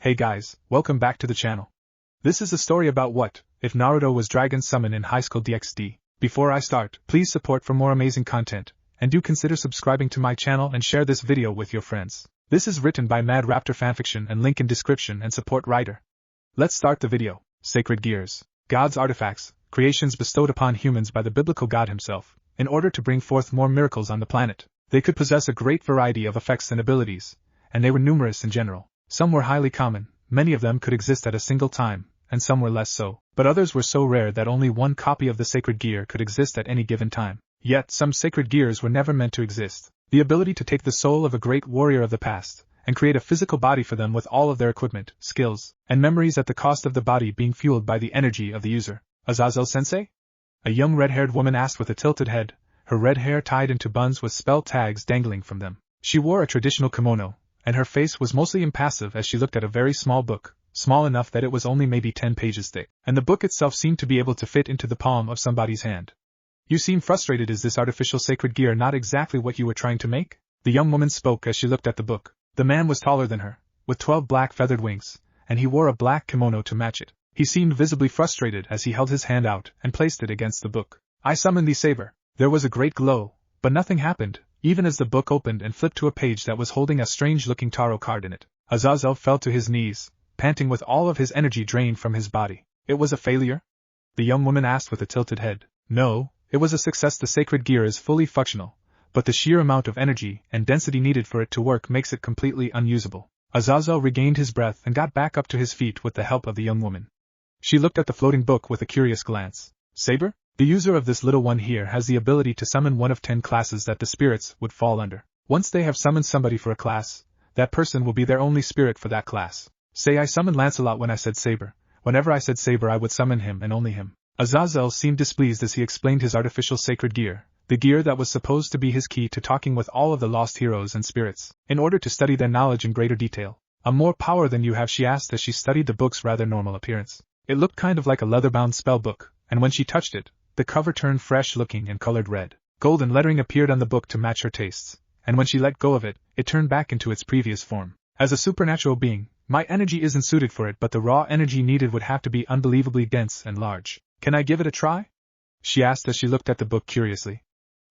Hey guys, welcome back to the channel. This is a story about what if Naruto was Dragon Summon in High School DxD. Before I start, please support for more amazing content, and do consider subscribing to my channel and share this video with your friends. This is written by Mad Raptor Fanfiction and link in description and support writer. Let's start the video. Sacred Gears. God's artifacts, creations bestowed upon humans by the biblical God himself, in order to bring forth more miracles on the planet. They could possess a great variety of effects and abilities, and they were numerous in general. Some were highly common, many of them could exist at a single time, and some were less so, but others were so rare that only one copy of the sacred gear could exist at any given time. Yet some sacred gears were never meant to exist. The ability to take the soul of a great warrior of the past, and create a physical body for them with all of their equipment, skills, and memories at the cost of the body being fueled by the energy of the user. Azazel sensei? A young red-haired woman asked with a tilted head, her red hair tied into buns with spell tags dangling from them. She wore a traditional kimono, and her face was mostly impassive as she looked at a very small book, small enough that it was only maybe 10 pages thick, and the book itself seemed to be able to fit into the palm of somebody's hand. You seem frustrated. Is this artificial sacred gear not exactly what you were trying to make? The young woman spoke as she looked at the book. The man was taller than her, with 12 black feathered wings, and he wore a black kimono to match it. He seemed visibly frustrated as he held his hand out and placed it against the book. I summoned the saber. There was a great glow, but nothing happened, even as the book opened and flipped to a page that was holding a strange-looking tarot card in it. Azazel fell to his knees, panting with all of his energy drained from his body. It was a failure? The young woman asked with a tilted head. No, it was a success. The sacred gear is fully functional, but the sheer amount of energy and density needed for it to work makes it completely unusable. Azazel regained his breath and got back up to his feet with the help of the young woman. She looked at the floating book with a curious glance. Saber? The user of this little one here has the ability to summon one of 10 classes that the spirits would fall under. Once they have summoned somebody for a class, that person will be their only spirit for that class. Say I summoned Lancelot when I said saber. Whenever I said saber I would summon him and only him. Azazel seemed displeased as he explained his artificial sacred gear, the gear that was supposed to be his key to talking with all of the lost heroes and spirits, in order to study their knowledge in greater detail. A more power than you have, she asked as she studied the book's rather normal appearance. It looked kind of like a leather-bound spell book, and when she touched it, the cover turned fresh-looking and colored red. Golden lettering appeared on the book to match her tastes, and when she let go of it, it turned back into its previous form. As a supernatural being, my energy isn't suited for it, but the raw energy needed would have to be unbelievably dense and large. Can I give it a try? She asked as she looked at the book curiously.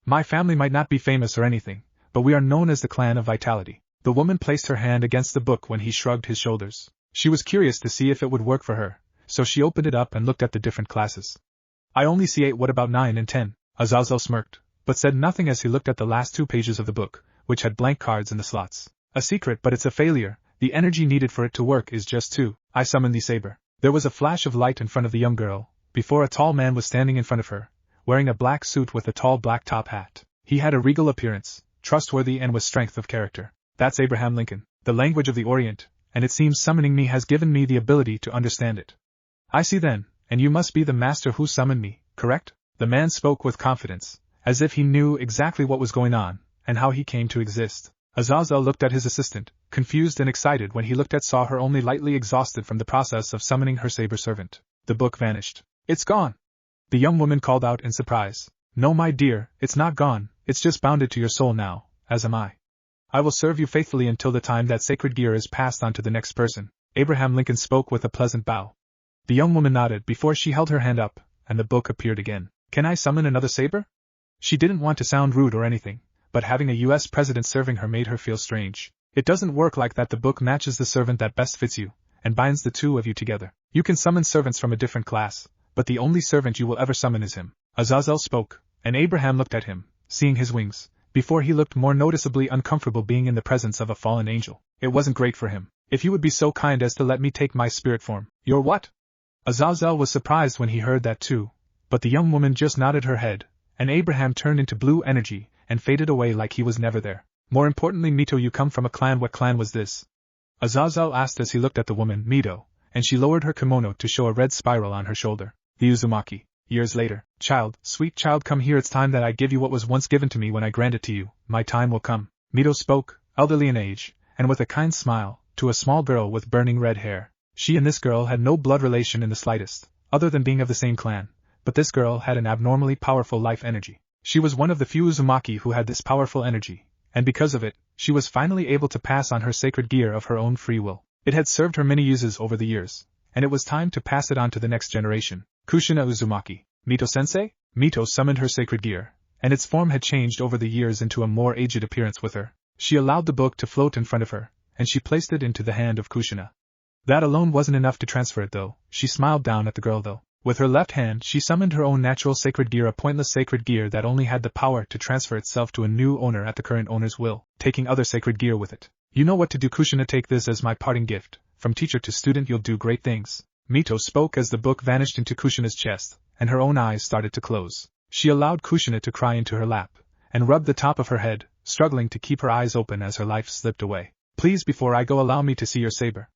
My family might not be famous or anything, but we are known as the Clan of Vitality. The woman placed her hand against the book when he shrugged his shoulders. She was curious to see if it would work for her, so she opened it up and looked at the different classes. I only see 8. What about 9 and 10? Azazel smirked, but said nothing as he looked at the last 2 pages of the book, which had blank cards in the slots. A secret, but it's a failure. The energy needed for it to work is just 2. I summoned the saber. There was a flash of light in front of the young girl, before a tall man was standing in front of her, wearing a black suit with a tall black top hat. He had a regal appearance, trustworthy and with strength of character. That's Abraham Lincoln, the language of the Orient, and it seems summoning me has given me the ability to understand it. I see then. And you must be the master who summoned me, correct? The man spoke with confidence, as if he knew exactly what was going on, and how he came to exist. Azazel looked at his assistant, confused and excited when he saw her only lightly exhausted from the process of summoning her saber servant. The book vanished. It's gone! The young woman called out in surprise. No, my dear, it's not gone, it's just bounded to your soul now, as am I. I will serve you faithfully until the time that sacred gear is passed on to the next person. Abraham Lincoln spoke with a pleasant bow. The young woman nodded before she held her hand up, and the book appeared again. Can I summon another saber? She didn't want to sound rude or anything, but having a US president serving her made her feel strange. It doesn't work like that. The book matches the servant that best fits you, and binds the two of you together. You can summon servants from a different class, but the only servant you will ever summon is him. Azazel spoke, and Abraham looked at him, seeing his wings, before he looked more noticeably uncomfortable being in the presence of a fallen angel. It wasn't great for him. If you would be so kind as to let me take my spirit form. Your what? Azazel was surprised when he heard that too, but the young woman just nodded her head, and Abraham turned into blue energy and faded away like he was never there. More importantly, Mito, you come from a clan. What clan was this? Azazel asked as he looked at the woman, Mito, and she lowered her kimono to show a red spiral on her shoulder. The Uzumaki. Years later. Child, sweet child, come here. It's time that I give you what was once given to me. When I grant it to you, my time will come. Mito spoke, elderly in age, and with a kind smile, to a small girl with burning red hair. She and this girl had no blood relation in the slightest, other than being of the same clan, but this girl had an abnormally powerful life energy. She was one of the few Uzumaki who had this powerful energy, and because of it, she was finally able to pass on her sacred gear of her own free will. It had served her many uses over the years, and it was time to pass it on to the next generation. Kushina Uzumaki. Mito-sensei? Mito summoned her sacred gear, and its form had changed over the years into a more aged appearance with her. She allowed the book to float in front of her, and she placed it into the hand of Kushina. That alone wasn't enough to transfer it though. She smiled down at the girl though. With her left hand she summoned her own natural sacred gear, a pointless sacred gear that only had the power to transfer itself to a new owner at the current owner's will, taking other sacred gear with it. You know what to do, Kushina. Take this as my parting gift. From teacher to student, you'll do great things. Mito spoke as the book vanished into Kushina's chest, and her own eyes started to close. She allowed Kushina to cry into her lap, and rubbed the top of her head, struggling to keep her eyes open as her life slipped away. Please, before I go, allow me to see your saber.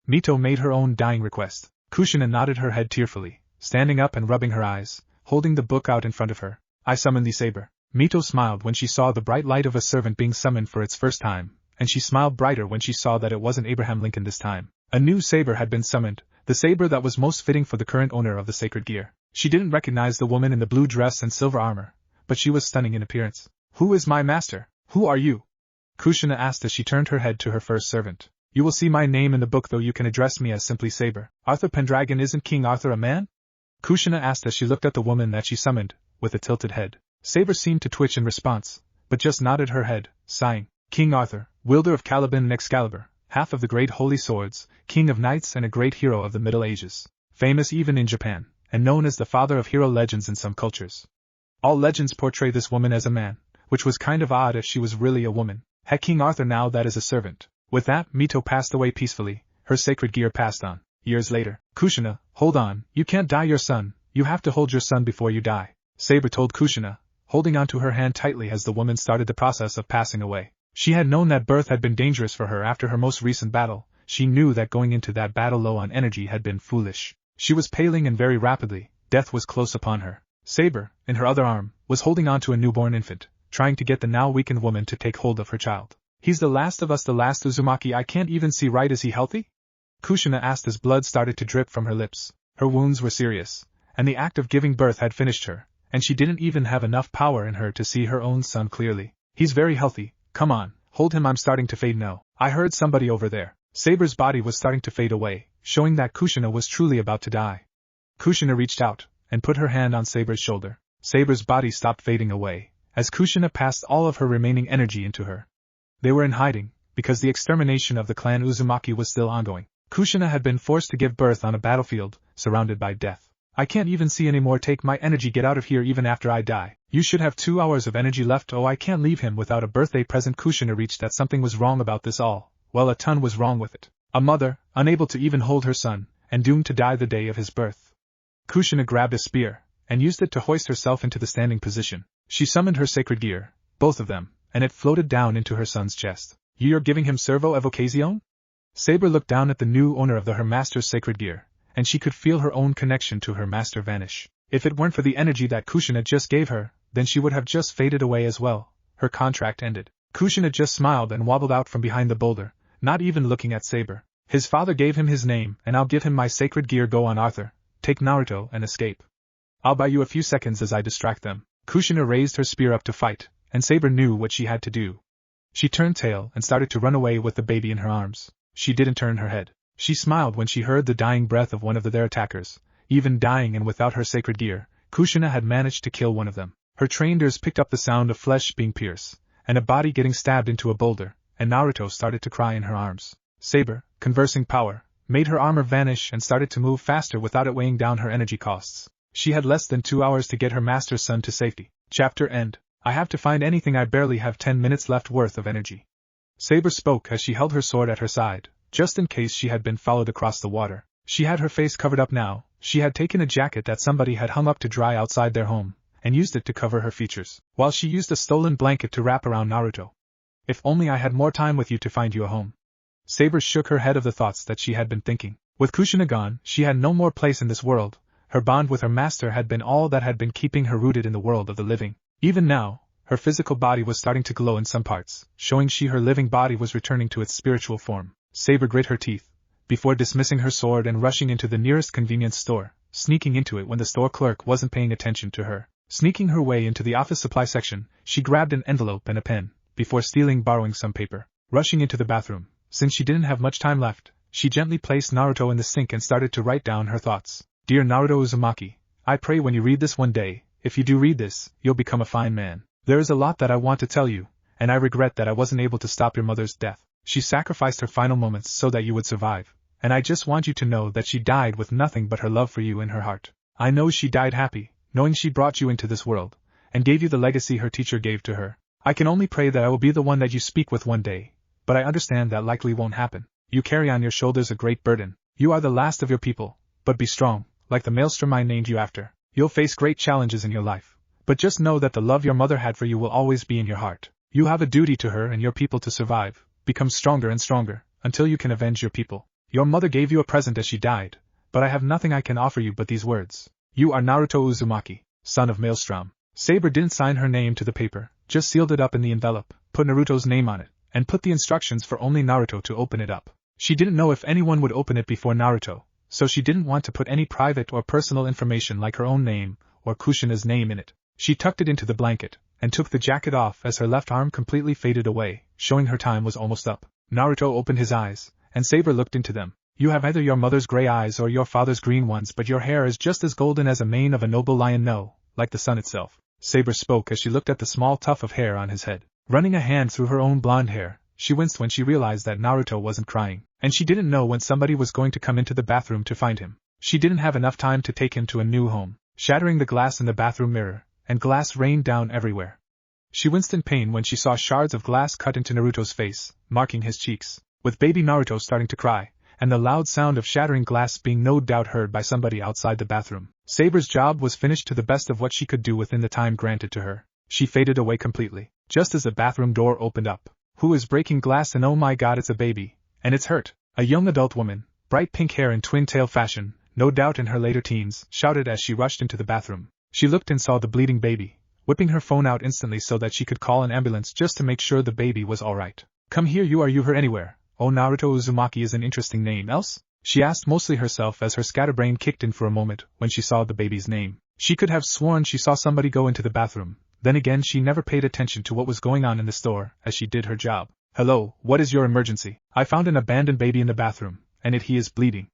Mito made her own dying request. Kushina nodded her head tearfully, standing up and rubbing her eyes, holding the book out in front of her. I summon the saber. Mito smiled when she saw the bright light of a servant being summoned for its first time, and she smiled brighter when she saw that it wasn't Abraham Lincoln this time. A new saber had been summoned, the saber that was most fitting for the current owner of the sacred gear. She didn't recognize the woman in the blue dress and silver armor, but she was stunning in appearance. Who is my master? Who are you? Kushina asked as she turned her head to her first servant. You will see my name in the book, though you can address me as simply Saber. Arthur Pendragon. Isn't King Arthur a man? Kushina asked as she looked at the woman that she summoned, with a tilted head. Saber seemed to twitch in response, but just nodded her head, sighing. King Arthur, wielder of Caliban and Excalibur, half of the great holy swords, king of knights and a great hero of the Middle Ages, famous even in Japan, and known as the father of hero legends in some cultures. All legends portray this woman as a man, which was kind of odd if she was really a woman. Had King Arthur now that as a servant. With that, Mito passed away peacefully, her sacred gear passed on. Years later, Kushina, hold on, you can't die your son, you have to hold your son before you die, Saber told Kushina, holding onto her hand tightly as the woman started the process of passing away. She had known that birth had been dangerous for her after her most recent battle. She knew that going into that battle low on energy had been foolish. She was paling and very rapidly, death was close upon her. Saber, in her other arm, was holding on to a newborn infant, trying to get the now weakened woman to take hold of her child. He's the last of us, the last Uzumaki. I can't even see right. Is he healthy? Kushina asked as blood started to drip from her lips. Her wounds were serious, and the act of giving birth had finished her, and she didn't even have enough power in her to see her own son clearly. He's very healthy. Come on, hold him. I'm starting to fade. No, I heard somebody over there. Saber's body was starting to fade away, showing that Kushina was truly about to die. Kushina reached out and put her hand on Saber's shoulder. Saber's body stopped fading away, as Kushina passed all of her remaining energy into her. They were in hiding, because the extermination of the clan Uzumaki was still ongoing. Kushina had been forced to give birth on a battlefield, surrounded by death. I can't even see anymore. Take my energy. Get out of here even after I die. You should have 2 hours of energy left. Oh, I can't leave him without a birthday present. Kushina reached that something was wrong about this all. Well, a ton was wrong with it. A mother, unable to even hold her son, and doomed to die the day of his birth. Kushina grabbed a spear, and used it to hoist herself into the standing position. She summoned her sacred gear, both of them, and it floated down into her son's chest. You're giving him servo evocation? Saber looked down at the new owner of her master's sacred gear, and she could feel her own connection to her master vanish. If it weren't for the energy that Kushina just gave her, then she would have just faded away as well. Her contract ended. Kushina just smiled and wobbled out from behind the boulder, not even looking at Saber. His father gave him his name, and I'll give him my sacred gear. Go on, Arthur. Take Naruto and escape. I'll buy you a few seconds as I distract them. Kushina raised her spear up to fight, and Saber knew what she had to do. She turned tail and started to run away with the baby in her arms. She didn't turn her head. She smiled when she heard the dying breath of one of their attackers. Even dying and without her sacred gear, Kushina had managed to kill one of them. Her trained ears picked up the sound of flesh being pierced, and a body getting stabbed into a boulder, and Naruto started to cry in her arms. Saber, conversing power, made her armor vanish and started to move faster without it weighing down her energy costs. She had less than 2 hours to get her master's son to safety. Chapter end. I have to find anything. I barely have 10 minutes left worth of energy. Saber spoke as she held her sword at her side, just in case she had been followed across the water. She had her face covered up now. She had taken a jacket that somebody had hung up to dry outside their home, and used it to cover her features, while she used a stolen blanket to wrap around Naruto. If only I had more time with you to find you a home. Saber shook her head of the thoughts that she had been thinking. With Kushina gone, she had no more place in this world. Her bond with her master had been all that had been keeping her rooted in the world of the living. Even now, her physical body was starting to glow in some parts, showing her living body was returning to its spiritual form. Saber grit her teeth, before dismissing her sword and rushing into the nearest convenience store, sneaking into it when the store clerk wasn't paying attention to her. Sneaking her way into the office supply section, she grabbed an envelope and a pen, before borrowing some paper. Rushing into the bathroom, since she didn't have much time left, she gently placed Naruto in the sink and started to write down her thoughts. Dear Naruto Uzumaki, I pray when you read this one day, if you do read this, you'll become a fine man. There is a lot that I want to tell you, and I regret that I wasn't able to stop your mother's death. She sacrificed her final moments so that you would survive, and I just want you to know that she died with nothing but her love for you in her heart. I know she died happy, knowing she brought you into this world, and gave you the legacy her teacher gave to her. I can only pray that I will be the one that you speak with one day, but I understand that likely won't happen. You carry on your shoulders a great burden. You are the last of your people, but be strong, like the maelstrom I named you after. You'll face great challenges in your life, but just know that the love your mother had for you will always be in your heart. You have a duty to her and your people to survive, become stronger and stronger, until you can avenge your people. Your mother gave you a present as she died, but I have nothing I can offer you but these words. You are Naruto Uzumaki, son of Maelstrom. Saber didn't sign her name to the paper, just sealed it up in the envelope, put Naruto's name on it, and put the instructions for only Naruto to open it up. She didn't know if anyone would open it before Naruto, so she didn't want to put any private or personal information like her own name, or Kushina's name in it. She tucked it into the blanket, and took the jacket off as her left arm completely faded away, showing her time was almost up. Naruto opened his eyes, and Saber looked into them. You have either your mother's gray eyes or your father's green ones, but your hair is just as golden as a mane of a noble lion, no, like the sun itself. Saber spoke as she looked at the small tuft of hair on his head. Running a hand through her own blonde hair, she winced when she realized that Naruto wasn't crying, and she didn't know when somebody was going to come into the bathroom to find him. She didn't have enough time to take him to a new home, shattering the glass in the bathroom mirror, and glass rained down everywhere. She winced in pain when she saw shards of glass cut into Naruto's face, marking his cheeks, with baby Naruto starting to cry, and the loud sound of shattering glass being no doubt heard by somebody outside the bathroom. Saber's job was finished to the best of what she could do within the time granted to her. She faded away completely, just as the bathroom door opened up. Who is breaking glass? And oh my god, it's a baby, and it's hurt. A young adult woman, bright pink hair in twin-tail fashion, no doubt in her later teens, shouted as she rushed into the bathroom. She looked and saw the bleeding baby, whipping her phone out instantly so that she could call an ambulance just to make sure the baby was alright. Come here, you her anywhere. Oh, Naruto Uzumaki is an interesting name, else? She asked mostly herself as her scatterbrain kicked in for a moment when she saw the baby's name. She could have sworn she saw somebody go into the bathroom, then again she never paid attention to what was going on in the store as she did her job. Hello, what is your emergency? I found an abandoned baby in the bathroom, and he is bleeding.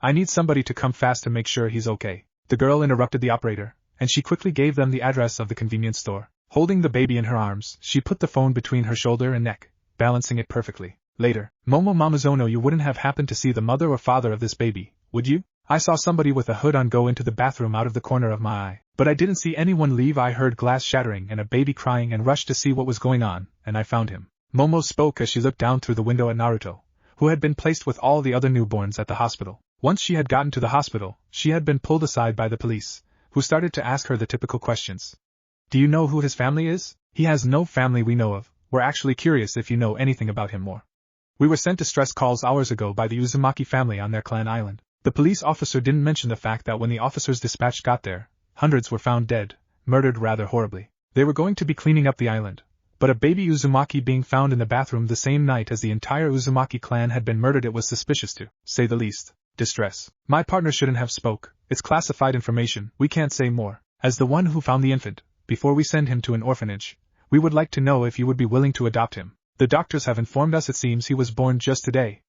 I need somebody to come fast to make sure he's okay. The girl interrupted the operator, and she quickly gave them the address of the convenience store. Holding the baby in her arms, she put the phone between her shoulder and neck, balancing it perfectly. Later, Mamazono, you wouldn't have happened to see the mother or father of this baby, would you? I saw somebody with a hood on go into the bathroom out of the corner of my eye, but I didn't see anyone leave. I heard glass shattering and a baby crying and rushed to see what was going on, and I found him. Momo spoke as she looked down through the window at Naruto, who had been placed with all the other newborns at the hospital. Once she had gotten to the hospital, she had been pulled aside by the police, who started to ask her the typical questions. Do you know who his family is? He has no family we know of. We're actually curious if you know anything about him more. We were sent distress calls hours ago by the Uzumaki family on their clan island. The police officer didn't mention the fact that when the officers dispatched got there, hundreds were found dead, murdered rather horribly. They were going to be cleaning up the island, but a baby Uzumaki being found in the bathroom the same night as the entire Uzumaki clan had been murdered, it was suspicious to say the least. Distress. My partner shouldn't have spoke. It's classified information, we can't say more. As the one who found the infant, before we send him to an orphanage, we would like to know if you would be willing to adopt him. The doctors have informed us it seems he was born just today.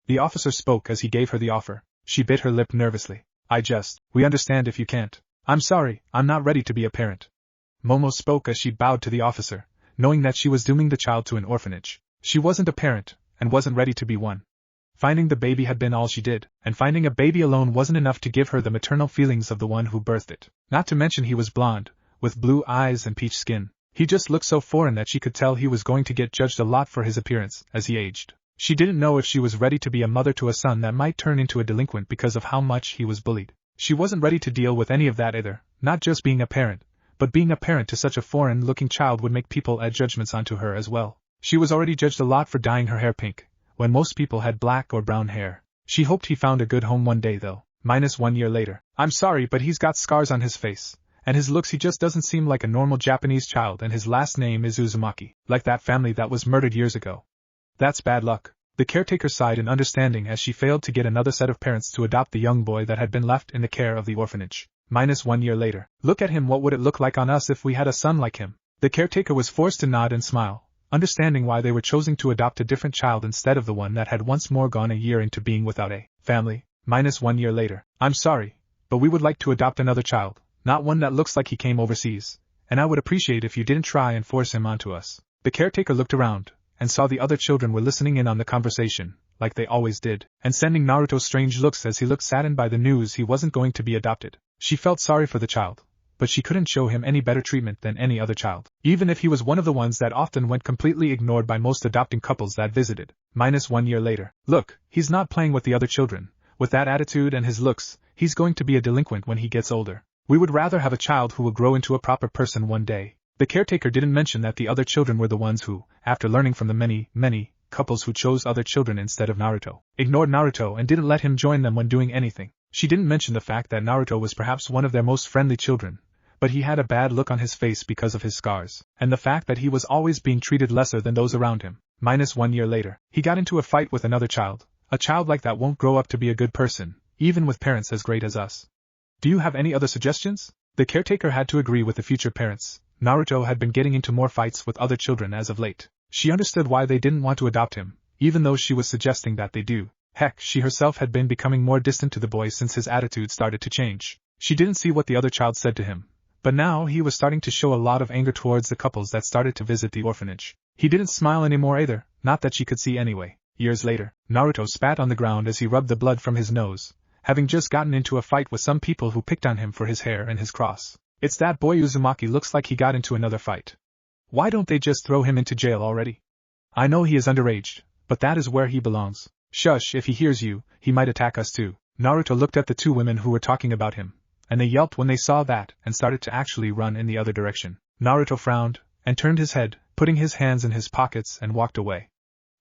The officer spoke as he gave her the offer. She bit her lip nervously. We understand if you can't. I'm sorry, I'm not ready to be a parent. Momo spoke as she bowed to the officer, knowing that she was dooming the child to an orphanage. She wasn't a parent, and wasn't ready to be one. Finding the baby had been all she did, and finding a baby alone wasn't enough to give her the maternal feelings of the one who birthed it. Not to mention he was blonde, with blue eyes and peach skin. He just looked so foreign that she could tell he was going to get judged a lot for his appearance as he aged. She didn't know if she was ready to be a mother to a son that might turn into a delinquent because of how much he was bullied. She wasn't ready to deal with any of that either, not just being a parent, but being a parent to such a foreign-looking child would make people add judgments onto her as well. She was already judged a lot for dyeing her hair pink, when most people had black or brown hair. She hoped he found a good home one day though. -1 year later. I'm sorry, but he's got scars on his face, and his looks, he just doesn't seem like a normal Japanese child, and his last name is Uzumaki, like that family that was murdered years ago. That's bad luck. The caretaker sighed in understanding as she failed to get another set of parents to adopt the young boy that had been left in the care of the orphanage. -1 year later. Look at him, what would it look like on us if we had a son like him? The caretaker was forced to nod and smile, understanding why they were choosing to adopt a different child instead of the one that had once more gone a year into being without a family, minus 1 year later. I'm sorry, but we would like to adopt another child, not one that looks like he came overseas, and I would appreciate if you didn't try and force him onto us. The caretaker looked around, and saw the other children were listening in on the conversation, like they always did, and sending Naruto strange looks as he looked saddened by the news he wasn't going to be adopted. She felt sorry for the child, but she couldn't show him any better treatment than any other child, even if he was one of the ones that often went completely ignored by most adopting couples that visited. Minus 1 year later. Look, he's not playing with the other children. With that attitude and his looks, he's going to be a delinquent when he gets older. We would rather have a child who will grow into a proper person one day. The caretaker didn't mention that the other children were the ones who, after learning from the many couples who chose other children instead of Naruto, ignored Naruto and didn't let him join them when doing anything. She didn't mention the fact that Naruto was perhaps one of their most friendly children, but he had a bad look on his face because of his scars, and the fact that he was always being treated lesser than those around him. Minus 1 year later. He got into a fight with another child. A child like that won't grow up to be a good person, even with parents as great as us. Do you have any other suggestions? The caretaker had to agree with the future parents. Naruto had been getting into more fights with other children as of late. She understood why they didn't want to adopt him, even though she was suggesting that they do. Heck, she herself had been becoming more distant to the boy since his attitude started to change. She didn't see what the other child said to him, but now he was starting to show a lot of anger towards the couples that started to visit the orphanage. He didn't smile anymore either, not that she could see anyway. Years later, Naruto spat on the ground as he rubbed the blood from his nose, having just gotten into a fight with some people who picked on him for his hair and his cross. It's that boy Uzumaki, looks like he got into another fight. Why don't they just throw him into jail already? I know he is underage, but that is where he belongs. Shush, if he hears you, he might attack us too. Naruto looked at the two women who were talking about him, and they yelped when they saw that and started to actually run in the other direction. Naruto frowned, and turned his head, putting his hands in his pockets and walked away.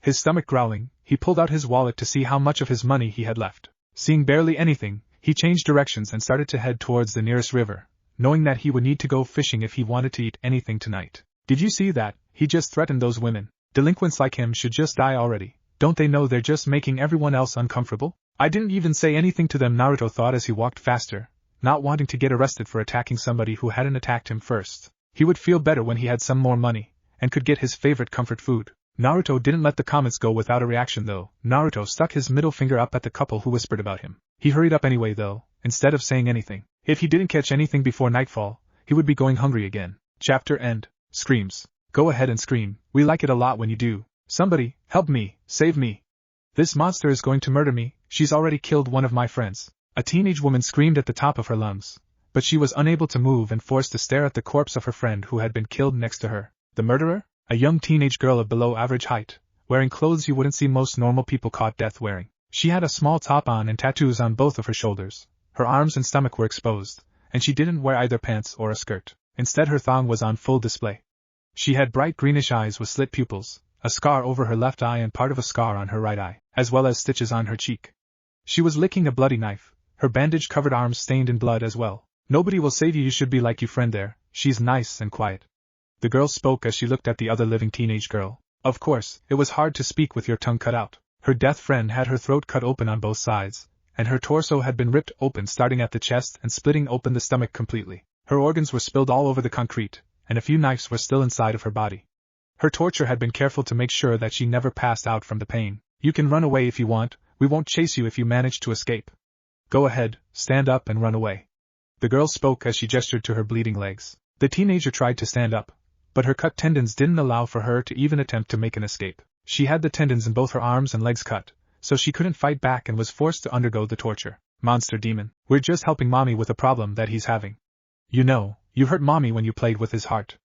His stomach growling, he pulled out his wallet to see how much of his money he had left. Seeing barely anything, he changed directions and started to head towards the nearest river, knowing that he would need to go fishing if he wanted to eat anything tonight. Did you see that? He just threatened those women. Delinquents like him should just die already. Don't they know they're just making everyone else uncomfortable? I didn't even say anything to them, Naruto thought as he walked faster, not wanting to get arrested for attacking somebody who hadn't attacked him first. He would feel better when he had some more money, and could get his favorite comfort food. Naruto didn't let the comments go without a reaction though. Naruto stuck his middle finger up at the couple who whispered about him. He hurried up anyway though, instead of saying anything. If he didn't catch anything before nightfall, he would be going hungry again. Chapter end. Screams. Go ahead and scream. We like it a lot when you do. Somebody, help me, save me. This monster is going to murder me. She's already killed one of my friends. A teenage woman screamed at the top of her lungs, but she was unable to move and forced to stare at the corpse of her friend who had been killed next to her. The murderer? A young teenage girl of below average height, wearing clothes you wouldn't see most normal people caught death wearing. She had a small top on and tattoos on both of her shoulders. Her arms and stomach were exposed, and she didn't wear either pants or a skirt. Instead, her thong was on full display. She had bright greenish eyes with slit pupils, a scar over her left eye and part of a scar on her right eye, as well as stitches on her cheek. She was licking a bloody knife, her bandage-covered arms stained in blood as well. Nobody will save you, you should be like your friend there, she's nice and quiet. The girl spoke as she looked at the other living teenage girl. Of course, it was hard to speak with your tongue cut out. Her death friend had her throat cut open on both sides, and her torso had been ripped open starting at the chest and splitting open the stomach completely. Her organs were spilled all over the concrete, and a few knives were still inside of her body. Her torture had been careful to make sure that she never passed out from the pain. You can run away if you want, we won't chase you if you manage to escape. Go ahead, stand up and run away. The girl spoke as she gestured to her bleeding legs. The teenager tried to stand up, but her cut tendons didn't allow for her to even attempt to make an escape. She had the tendons in both her arms and legs cut, so she couldn't fight back and was forced to undergo the torture. Monster demon, we're just helping mommy with a problem that he's having. You know, you hurt mommy when you played with his heart.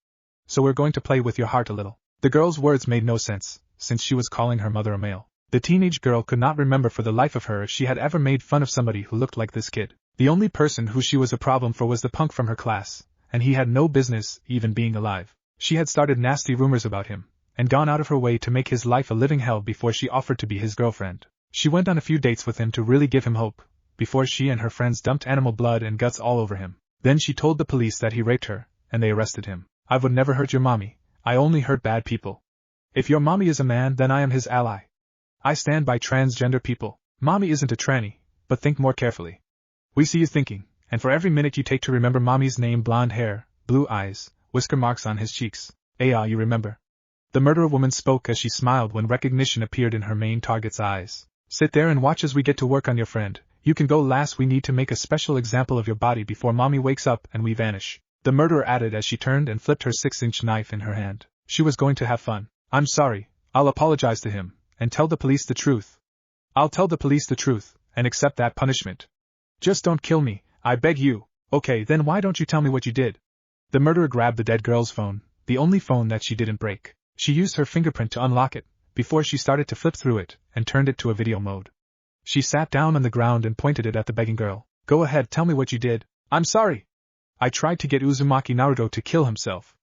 So we're going to play with your heart a little. The girl's words made no sense, since she was calling her mother a male. The teenage girl could not remember for the life of her if she had ever made fun of somebody who looked like this kid. The only person who she was a problem for was the punk from her class, and he had no business even being alive. She had started nasty rumors about him, and gone out of her way to make his life a living hell before she offered to be his girlfriend. She went on a few dates with him to really give him hope, before she and her friends dumped animal blood and guts all over him. Then she told the police that he raped her, and they arrested him. I would never hurt your mommy, I only hurt bad people. If your mommy is a man, then I am his ally. I stand by transgender people. Mommy isn't a tranny, but think more carefully. We see you thinking, and for every minute you take to remember mommy's name, blonde hair, blue eyes, whisker marks on his cheeks. You remember. The murderer woman spoke as she smiled when recognition appeared in her main target's eyes. Sit there and watch as we get to work on your friend. You can go last. We need to make a special example of your body before mommy wakes up and we vanish. The murderer added as she turned and flipped her 6-inch knife in her hand. She was going to have fun. I'm sorry. I'll apologize to him, and tell the police the truth. I'll tell the police the truth, and accept that punishment. Just don't kill me, I beg you. Okay, then why don't you tell me what you did? The murderer grabbed the dead girl's phone, the only phone that she didn't break. She used her fingerprint to unlock it, before she started to flip through it, and turned it to a video mode. She sat down on the ground and pointed it at the begging girl. Go ahead, tell me what you did. I'm sorry. I tried to get Uzumaki Naruto to kill himself.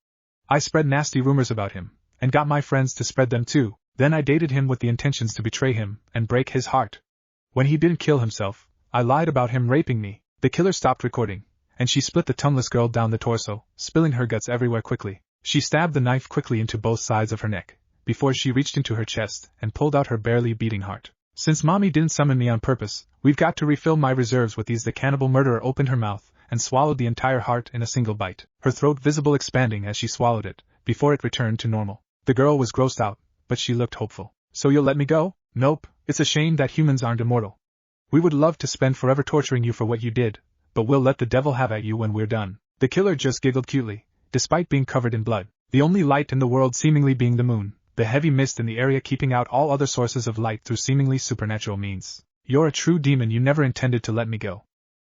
I spread nasty rumors about him, and got my friends to spread them too. Then I dated him with the intentions to betray him, and break his heart. When he didn't kill himself, I lied about him raping me. The killer stopped recording, and she split the tongueless girl down the torso, spilling her guts everywhere quickly. She stabbed the knife quickly into both sides of her neck, before she reached into her chest and pulled out her barely beating heart. Since mommy didn't summon me on purpose, we've got to refill my reserves with these. The cannibal murderer opened her mouth and swallowed the entire heart in a single bite, her throat visible expanding as she swallowed it, before it returned to normal. The girl was grossed out, but she looked hopeful. So you'll let me go? Nope, it's a shame that humans aren't immortal. We would love to spend forever torturing you for what you did, but we'll let the devil have at you when we're done. The killer just giggled cutely, despite being covered in blood, the only light in the world seemingly being the moon, the heavy mist in the area keeping out all other sources of light through seemingly supernatural means. You're a true demon. You never intended to let me go.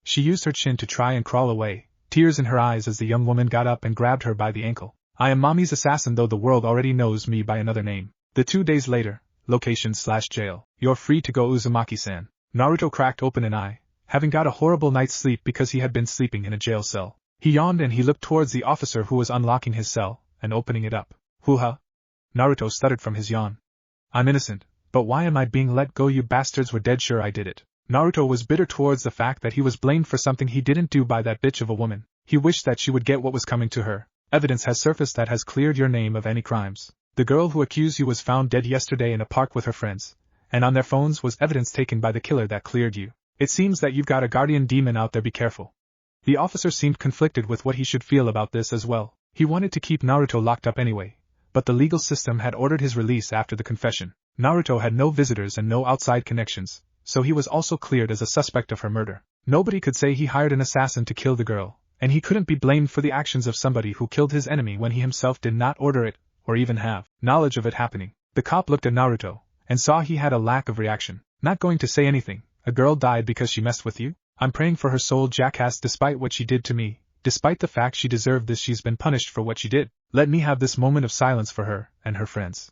She used her chin to try and crawl away, tears in her eyes as the young woman got up and grabbed her by the ankle. I am mommy's assassin, though the world already knows me by another name. The 2 days later, location/jail. You're free to go, Uzumaki-san. Naruto cracked open an eye, having got a horrible night's sleep because he had been sleeping in a jail cell. He yawned and he looked towards the officer who was unlocking his cell and opening it up. Hoo-ha! Naruto stuttered from his yawn. I'm innocent, but why am I being let go? You bastards were dead sure I did it. Naruto was bitter towards the fact that he was blamed for something he didn't do by that bitch of a woman. He wished that she would get what was coming to her. Evidence has surfaced that has cleared your name of any crimes. The girl who accused you was found dead yesterday in a park with her friends, and on their phones was evidence taken by the killer that cleared you. It seems that you've got a guardian demon out there, be careful. The officer seemed conflicted with what he should feel about this as well. He wanted to keep Naruto locked up anyway, but the legal system had ordered his release after the confession. Naruto had no visitors and no outside connections, so he was also cleared as a suspect of her murder. Nobody could say he hired an assassin to kill the girl, and he couldn't be blamed for the actions of somebody who killed his enemy when he himself did not order it, or even have knowledge of it happening. The cop looked at Naruto, and saw he had a lack of reaction. Not going to say anything. A girl died because she messed with you? I'm praying for her soul, jackass. Despite what she did to me, despite the fact she deserved this, she's been punished for what she did. Let me have this moment of silence for her and her friends.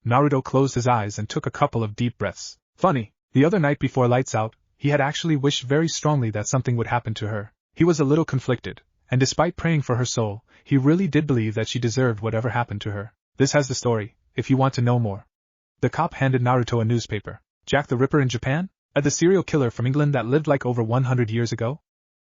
Naruto closed his eyes and took a couple of deep breaths. Funny, the other night before lights out, he had actually wished very strongly that something would happen to her. He was a little conflicted, and despite praying for her soul, he really did believe that she deserved whatever happened to her. This has the story, if you want to know more. The cop handed Naruto a newspaper. Jack the Ripper in Japan? The serial killer from England that lived like over 100 years ago?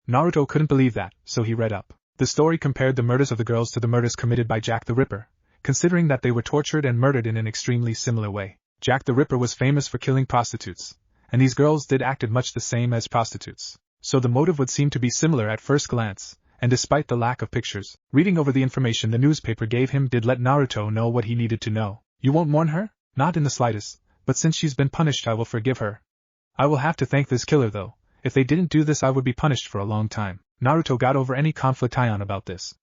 Naruto couldn't believe that, so he read up. The story compared the murders of the girls to the murders committed by Jack the Ripper, considering that they were tortured and murdered in an extremely similar way. Jack the Ripper was famous for killing prostitutes, and these girls did acted much the same as prostitutes. So the motive would seem to be similar at first glance, and despite the lack of pictures, reading over the information the newspaper gave him did let Naruto know what he needed to know. You won't mourn her? Not in the slightest, but since she's been punished I will forgive her. I will have to thank this killer though. If they didn't do this I would be punished for a long time. Naruto got over any conflict on about this.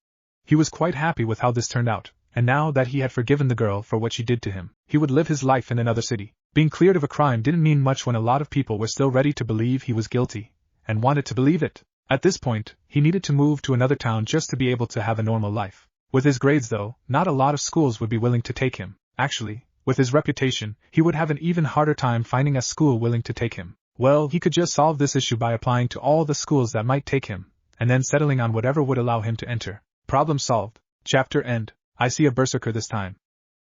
He was quite happy with how this turned out, and now that he had forgiven the girl for what she did to him, he would live his life in another city. Being cleared of a crime didn't mean much when a lot of people were still ready to believe he was guilty, and wanted to believe it. At this point, he needed to move to another town just to be able to have a normal life. With his grades though, not a lot of schools would be willing to take him. Actually, with his reputation, he would have an even harder time finding a school willing to take him. Well, he could just solve this issue by applying to all the schools that might take him, and then settling on whatever would allow him to enter. Problem solved. Chapter end. I see a berserker this time.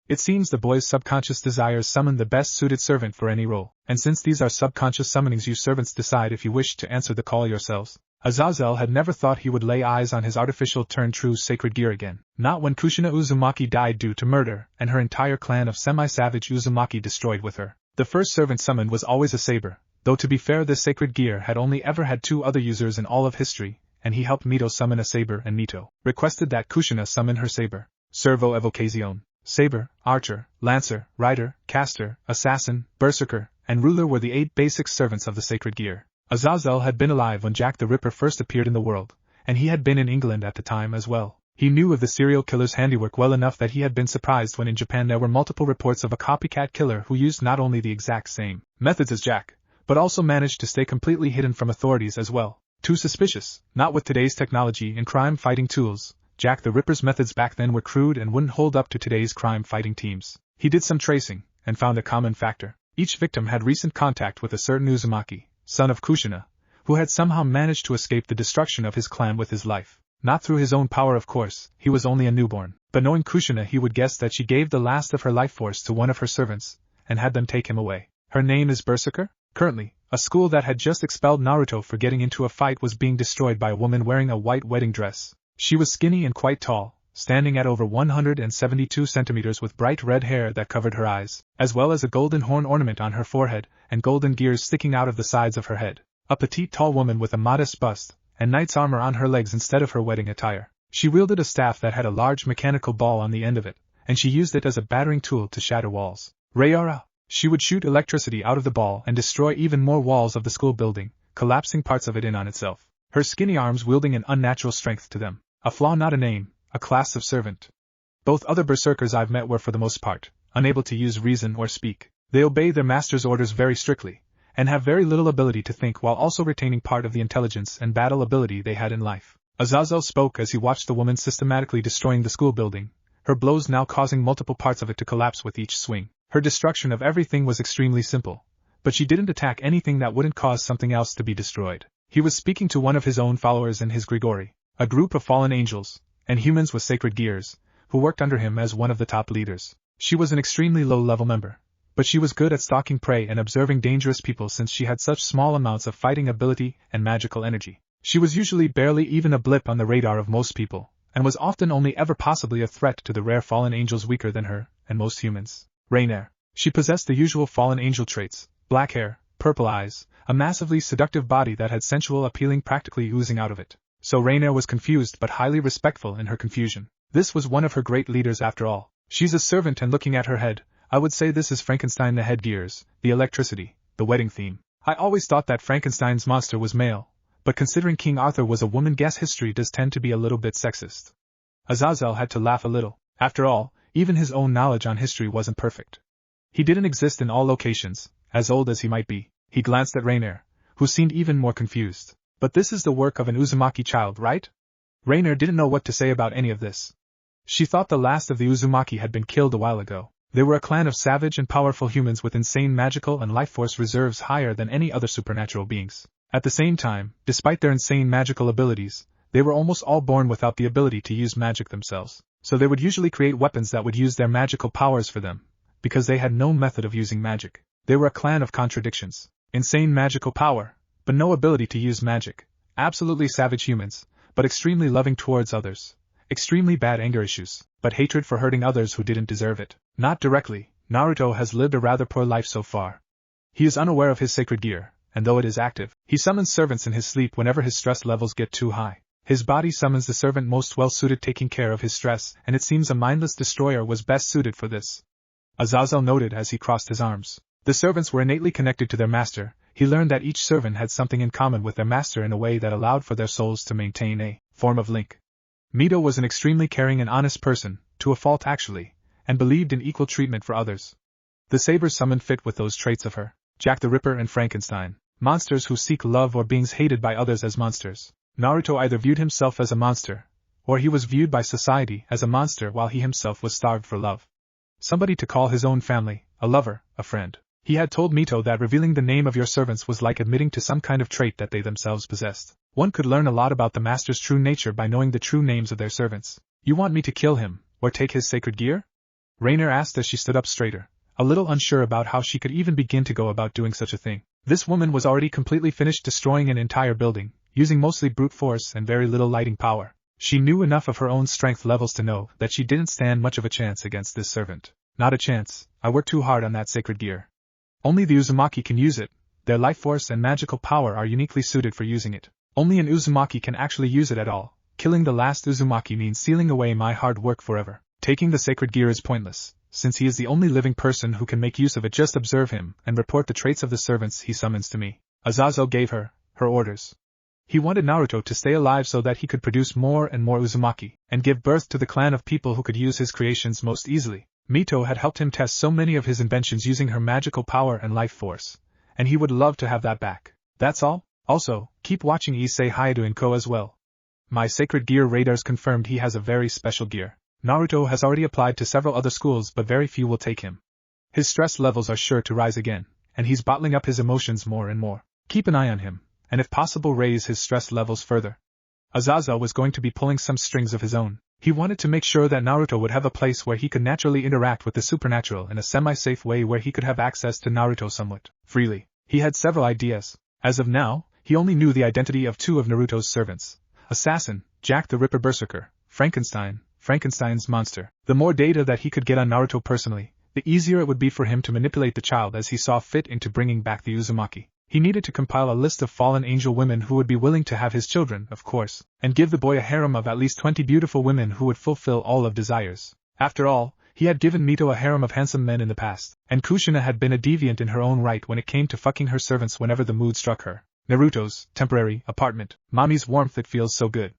It seems the boy's subconscious desires summon the best suited servant for any role, and since these are subconscious summonings, you servants decide if you wish to answer the call yourselves. Azazel had never thought he would lay eyes on his artificial true sacred gear again. Not when Kushina Uzumaki died due to murder, and her entire clan of semi-savage Uzumaki destroyed with her. The first servant summoned was always a saber, though to be fair this sacred gear had only ever had 2 other users in all of history, and he helped Mito summon a saber and Mito requested that Kushina summon her saber. Servo Evocación. Saber, Archer, Lancer, Rider, Caster, Assassin, Berserker, and Ruler were the 8 basic servants of the sacred gear. Azazel had been alive when Jack the Ripper first appeared in the world, and he had been in England at the time as well. He knew of the serial killer's handiwork well enough that he had been surprised when in Japan there were multiple reports of a copycat killer who used not only the exact same methods as Jack, but also managed to stay completely hidden from authorities as well. Too suspicious, not with today's technology and crime-fighting tools. Jack the Ripper's methods back then were crude and wouldn't hold up to today's crime-fighting teams. He did some tracing, and found a common factor. Each victim had recent contact with a certain Uzumaki, son of Kushina, who had somehow managed to escape the destruction of his clan with his life. Not through his own power, of course, he was only a newborn, but knowing Kushina he would guess that she gave the last of her life force to one of her servants, and had them take him away. Her name is Berserker? Currently, a school that had just expelled Naruto for getting into a fight was being destroyed by a woman wearing a white wedding dress. She was skinny and quite tall, standing at over 172 centimeters with bright red hair that covered her eyes, as well as a golden horn ornament on her forehead, and golden gears sticking out of the sides of her head. A petite tall woman with a modest bust, and knight's armor on her legs instead of her wedding attire. She wielded a staff that had a large mechanical ball on the end of it, and she used it as a battering tool to shatter walls. Rayara! She would shoot electricity out of the ball and destroy even more walls of the school building, collapsing parts of it in on itself. Her skinny arms wielding an unnatural strength to them. A flaw, not a name, a class of servant. Both other berserkers I've met were for the most part unable to use reason or speak. They obey their master's orders very strictly, and have very little ability to think while also retaining part of the intelligence and battle ability they had in life. Azazel spoke as he watched the woman systematically destroying the school building, her blows now causing multiple parts of it to collapse with each swing. Her destruction of everything was extremely simple, but she didn't attack anything that wouldn't cause something else to be destroyed. He was speaking to one of his own followers in his Grigori, a group of fallen angels, and humans with sacred gears, who worked under him as one of the top leaders. She was an extremely low-level member, but she was good at stalking prey and observing dangerous people since she had such small amounts of fighting ability and magical energy. She was usually barely even a blip on the radar of most people, and was often only ever possibly a threat to the rare fallen angels weaker than her, and most humans. Rainier. She possessed the usual fallen angel traits: black hair, purple eyes, a massively seductive body that had sensual appealing practically oozing out of it. So Rainier was confused but highly respectful in her confusion. This was one of her great leaders after all. She's a servant, and looking at her head, I would say this is Frankenstein: the headgears, the electricity, the wedding theme. I always thought that Frankenstein's monster was male, but considering King Arthur was a woman, guess history does tend to be a little bit sexist. Azazel had to laugh a little. After all, even his own knowledge on history wasn't perfect. He didn't exist in all locations, as old as he might be. He glanced at Rainier, who seemed even more confused. But this is the work of an Uzumaki child, right? Rainier didn't know what to say about any of this. She thought the last of the Uzumaki had been killed a while ago. They were a clan of savage and powerful humans with insane magical and life force reserves higher than any other supernatural beings. At the same time, despite their insane magical abilities, they were almost all born without the ability to use magic themselves. So they would usually create weapons that would use their magical powers for them, because they had no method of using magic. They were a clan of contradictions. Insane magical power, but no ability to use magic. Absolutely savage humans, but extremely loving towards others. Extremely bad anger issues, but hatred for hurting others who didn't deserve it. Not directly, Naruto has lived a rather poor life so far. He is unaware of his sacred gear, and though it is active, he summons servants in his sleep whenever his stress levels get too high. His body summons the servant most well-suited taking care of his stress, and it seems a mindless destroyer was best suited for this. Azazel noted as he crossed his arms. The servants were innately connected to their master. He learned that each servant had something in common with their master in a way that allowed for their souls to maintain a form of link. Mito was an extremely caring and honest person, to a fault actually, and believed in equal treatment for others. The sabers summoned fit with those traits of her. Jack the Ripper and Frankenstein, monsters who seek love or beings hated by others as monsters. Naruto either viewed himself as a monster, or he was viewed by society as a monster while he himself was starved for love. Somebody to call his own family, a lover, a friend. He had told Mito that revealing the name of your servants was like admitting to some kind of trait that they themselves possessed. One could learn a lot about the master's true nature by knowing the true names of their servants. You want me to kill him, or take his sacred gear? Rainier asked as she stood up straighter, a little unsure about how she could even begin to go about doing such a thing. This woman was already completely finished destroying an entire building, using mostly brute force and very little lighting power. She knew enough of her own strength levels to know that she didn't stand much of a chance against this servant. Not a chance. I worked too hard on that sacred gear. Only the Uzumaki can use it. Their life force and magical power are uniquely suited for using it. Only an Uzumaki can actually use it at all. Killing the last Uzumaki means sealing away my hard work forever. Taking the sacred gear is pointless, since he is the only living person who can make use of it. Just observe him and report the traits of the servants he summons to me. Azazel gave her orders. He wanted Naruto to stay alive so that he could produce more and more Uzumaki, and give birth to the clan of people who could use his creations most easily. Mito had helped him test so many of his inventions using her magical power and life force, and he would love to have that back. That's all? Also, keep watching Issei, Hyoudou and Kuoh as well. My sacred gear radars confirmed he has a very special gear. Naruto has already applied to several other schools, but very few will take him. His stress levels are sure to rise again, and he's bottling up his emotions more and more. Keep an eye on him, and if possible raise his stress levels further. Azazel was going to be pulling some strings of his own. He wanted to make sure that Naruto would have a place where he could naturally interact with the supernatural in a semi-safe way, where he could have access to Naruto somewhat freely. He had several ideas. As of now, he only knew the identity of 2 of Naruto's servants. Assassin, Jack the Ripper Berserker, Frankenstein's monster. The more data that he could get on Naruto personally, the easier it would be for him to manipulate the child as he saw fit into bringing back the Uzumaki. He needed to compile a list of fallen angel women who would be willing to have his children, of course, and give the boy a harem of at least 20 beautiful women who would fulfill all of desires. After all, he had given Mito a harem of handsome men in the past, and Kushina had been a deviant in her own right when it came to fucking her servants whenever the mood struck her. Naruto's temporary apartment. Mommy's warmth, it feels so good.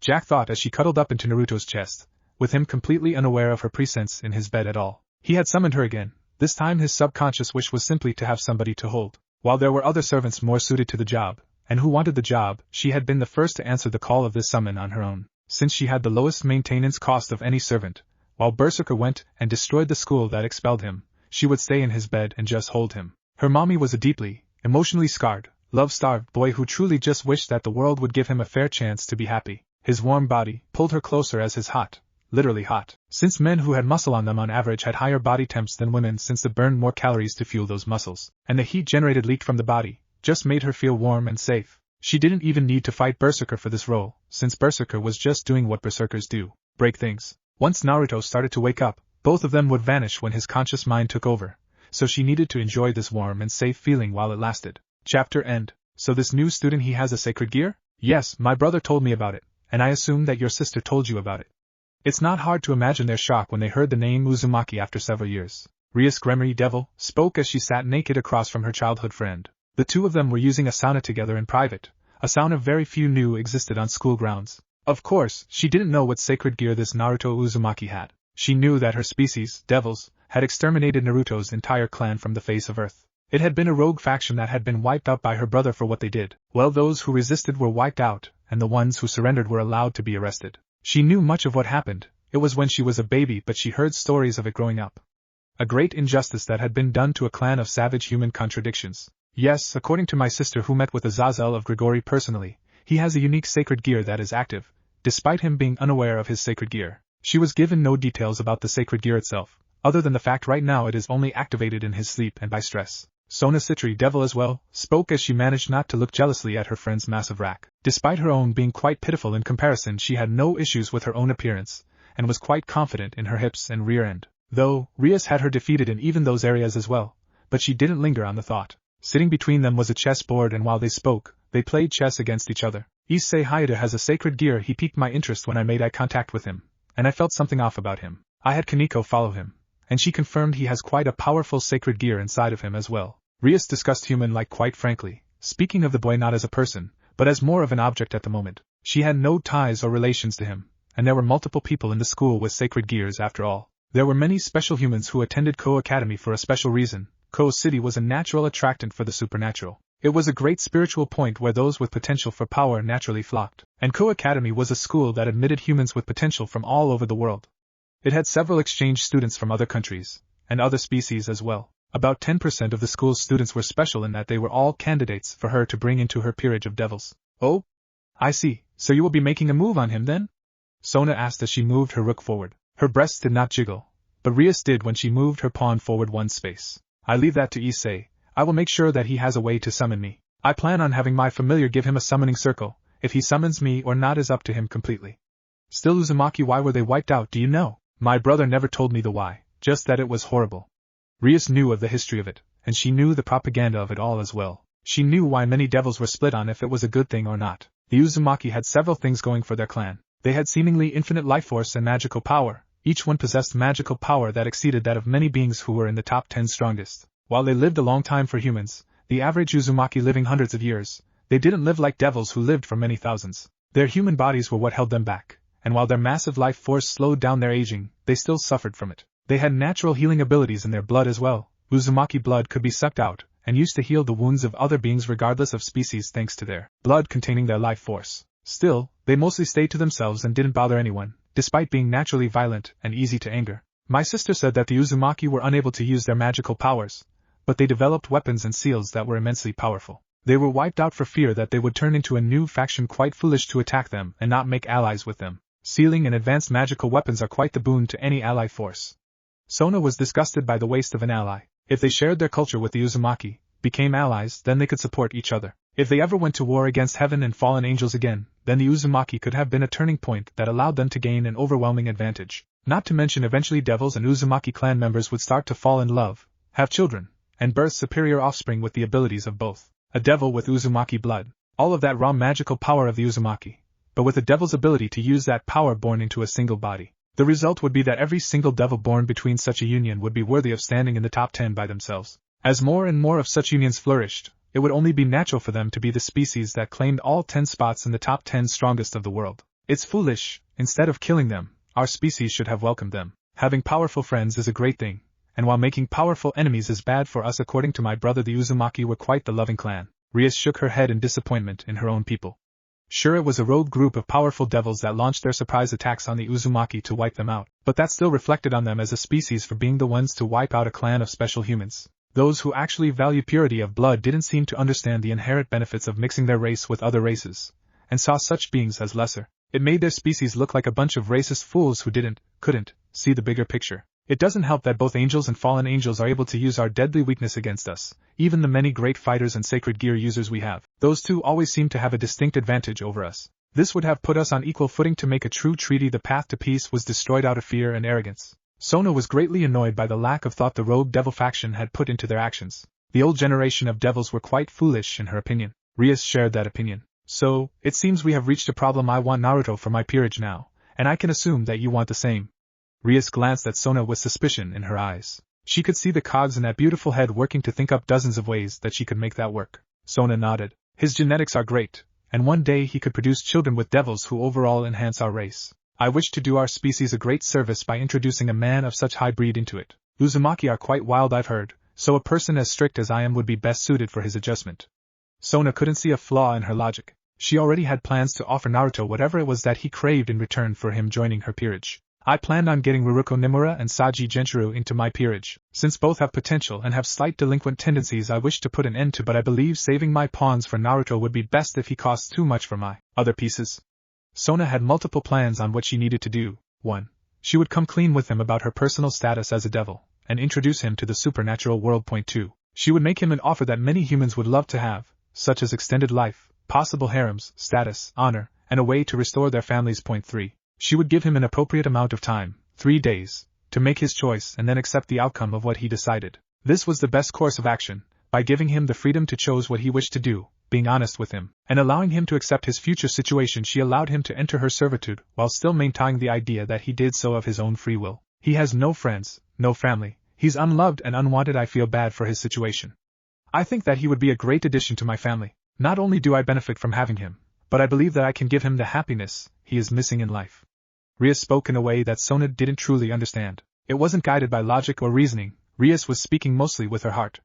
Jack thought as she cuddled up into Naruto's chest, with him completely unaware of her presence in his bed at all. He had summoned her again. This time his subconscious wish was simply to have somebody to hold. While there were other servants more suited to the job, and who wanted the job, she had been the first to answer the call of this summon on her own, since she had the lowest maintenance cost of any servant. While Berserker went and destroyed the school that expelled him, she would stay in his bed and just hold him. Her mommy was a deeply, emotionally scarred, love-starved boy who truly just wished that the world would give him a fair chance to be happy. His warm body pulled her closer as his hot, literally hot, since men who had muscle on them on average had higher body temps than women, since they burned more calories to fuel those muscles, and the heat generated leaked from the body, just made her feel warm and safe. She didn't even need to fight Berserker for this role, since Berserker was just doing what Berserkers do, break things. Once Naruto started to wake up, both of them would vanish when his conscious mind took over, so she needed to enjoy this warm and safe feeling while it lasted. Chapter end. So this new student, he has a sacred gear? Yes, my brother told me about it, and I assume that your sister told you about it. It's not hard to imagine their shock when they heard the name Uzumaki after several years. Rias Gremory Devil spoke as she sat naked across from her childhood friend. The two of them were using a sauna together in private, a sauna very few knew existed on school grounds. Of course, she didn't know what sacred gear this Naruto Uzumaki had. She knew that her species, devils, had exterminated Naruto's entire clan from the face of Earth. It had been a rogue faction that had been wiped out by her brother for what they did. Well, those who resisted were wiped out, and the ones who surrendered were allowed to be arrested. She knew much of what happened. It was when she was a baby, but she heard stories of it growing up. A great injustice that had been done to a clan of savage human contradictions. Yes, according to my sister who met with Azazel of Grigori personally, he has a unique sacred gear that is active, despite him being unaware of his sacred gear. She was given no details about the sacred gear itself, other than the fact right now it is only activated in his sleep and by stress. Sona Citri Devil as well spoke as she managed not to look jealously at her friend's massive rack. Despite her own being quite pitiful in comparison, she had no issues with her own appearance, and was quite confident in her hips and rear end. Though, Rias had her defeated in even those areas as well, but she didn't linger on the thought. Sitting between them was a chessboard, and while they spoke, they played chess against each other. Issei Hyoudou has a sacred gear. He piqued my interest when I made eye contact with him, and I felt something off about him. I had Kaneko follow him, and she confirmed he has quite a powerful sacred gear inside of him as well. Rias discussed human-like quite frankly, speaking of the boy not as a person, but as more of an object at the moment. She had no ties or relations to him, and there were multiple people in the school with sacred gears after all. There were many special humans who attended Kuoh Academy for a special reason. Kuoh City was a natural attractant for the supernatural. It was a great spiritual point where those with potential for power naturally flocked, and Kuoh Academy was a school that admitted humans with potential from all over the world. It had several exchange students from other countries, and other species as well. About 10% of the school's students were special in that they were all candidates for her to bring into her peerage of devils. Oh? I see, so you will be making a move on him then? Sona asked as she moved her rook forward. Her breasts did not jiggle, but Rias did when she moved her pawn forward one space. I leave that to Issei. I will make sure that he has a way to summon me. I plan on having my familiar give him a summoning circle. If he summons me or not is up to him completely. Still, Uzumaki, why were they wiped out, do you know? My brother never told me the why, just that it was horrible. Rias knew of the history of it, and she knew the propaganda of it all as well. She knew why many devils were split on if it was a good thing or not. The Uzumaki had several things going for their clan. They had seemingly infinite life force and magical power, Each one possessed magical power that exceeded that of many beings who were in the top 10 strongest. While they lived a long time for humans, the average Uzumaki living hundreds of years, they didn't live like devils who lived for many thousands. Their human bodies were what held them back, and while their massive life force slowed down their aging, they still suffered from it. They had natural healing abilities in their blood as well. Uzumaki blood could be sucked out, and used to heal the wounds of other beings regardless of species thanks to their blood containing their life force. Still, they mostly stayed to themselves and didn't bother anyone, despite being naturally violent and easy to anger. My sister said that the Uzumaki were unable to use their magical powers, but they developed weapons and seals that were immensely powerful. They were wiped out for fear that they would turn into a new faction quite foolish to attack them and not make allies with them. Sealing and advanced magical weapons are quite the boon to any ally force. Sona was disgusted by the waste of an ally. If they shared their culture with the Uzumaki, became allies, then they could support each other. If they ever went to war against heaven and fallen angels again, then the Uzumaki could have been a turning point that allowed them to gain an overwhelming advantage. Not to mention eventually devils and Uzumaki clan members would start to fall in love, have children, and birth superior offspring with the abilities of both. A devil with Uzumaki blood. All of that raw magical power of the Uzumaki, but with a devil's ability to use that power born into a single body. The result would be that every single devil born between such a union would be worthy of standing in the top 10 by themselves. As more and more of such unions flourished, it would only be natural for them to be the species that claimed all 10 spots in the top 10 strongest of the world. It's foolish. Instead of killing them, our species should have welcomed them. Having powerful friends is a great thing, and while making powerful enemies is bad for us. According to my brother, the Uzumaki were quite the loving clan. Rias shook her head in disappointment in her own people. Sure, it was a rogue group of powerful devils that launched their surprise attacks on the Uzumaki to wipe them out, but that still reflected on them as a species for being the ones to wipe out a clan of special humans. Those who actually value purity of blood didn't seem to understand the inherent benefits of mixing their race with other races, and saw such beings as lesser. It made their species look like a bunch of racist fools who couldn't see the bigger picture. It doesn't help that both angels and fallen angels are able to use our deadly weakness against us, even the many great fighters and sacred gear users we have. Those two always seem to have a distinct advantage over us. This would have put us on equal footing to make a true treaty. The path to peace was destroyed out of fear and arrogance. Sona was greatly annoyed by the lack of thought the rogue devil faction had put into their actions. The old generation of devils were quite foolish in her opinion. Rias shared that opinion. So, it seems we have reached a problem. I want Naruto for my peerage now, and I can assume that you want the same. Rias glanced at Sona with suspicion in her eyes. She could see the cogs in that beautiful head working to think up dozens of ways that she could make that work. Sona nodded. His genetics are great, and one day he could produce children with devils who overall enhance our race. I wish to do our species a great service by introducing a man of such high breed into it. Uzumaki are quite wild, I've heard, so a person as strict as I am would be best suited for his adjustment. Sona couldn't see a flaw in her logic. She already had plans to offer Naruto whatever it was that he craved in return for him joining her peerage. I planned on getting Ruroku Nimura and Saji Genshiro into my peerage. Since both have potential and have slight delinquent tendencies I wish to put an end to, but I believe saving my pawns for Naruto would be best if he costs too much for my other pieces. Sona had multiple plans on what she needed to do. 1. She would come clean with him about her personal status as a devil, and introduce him to the supernatural world. 2. She would make him an offer that many humans would love to have, such as extended life, possible harems, status, honor, and a way to restore their families. 3. She would give him an appropriate amount of time, 3 days, to make his choice and then accept the outcome of what he decided. This was the best course of action, by giving him the freedom to choose what he wished to do, being honest with him, and allowing him to accept his future situation. She allowed him to enter her servitude while still maintaining the idea that he did so of his own free will. He has no friends, no family, he's unloved and unwanted. I feel bad for his situation. I think that he would be a great addition to my family. Not only do I benefit from having him, but I believe that I can give him the happiness he is missing in life. Rias spoke in a way that Sona didn't truly understand. It wasn't guided by logic or reasoning. Rias was speaking mostly with her heart.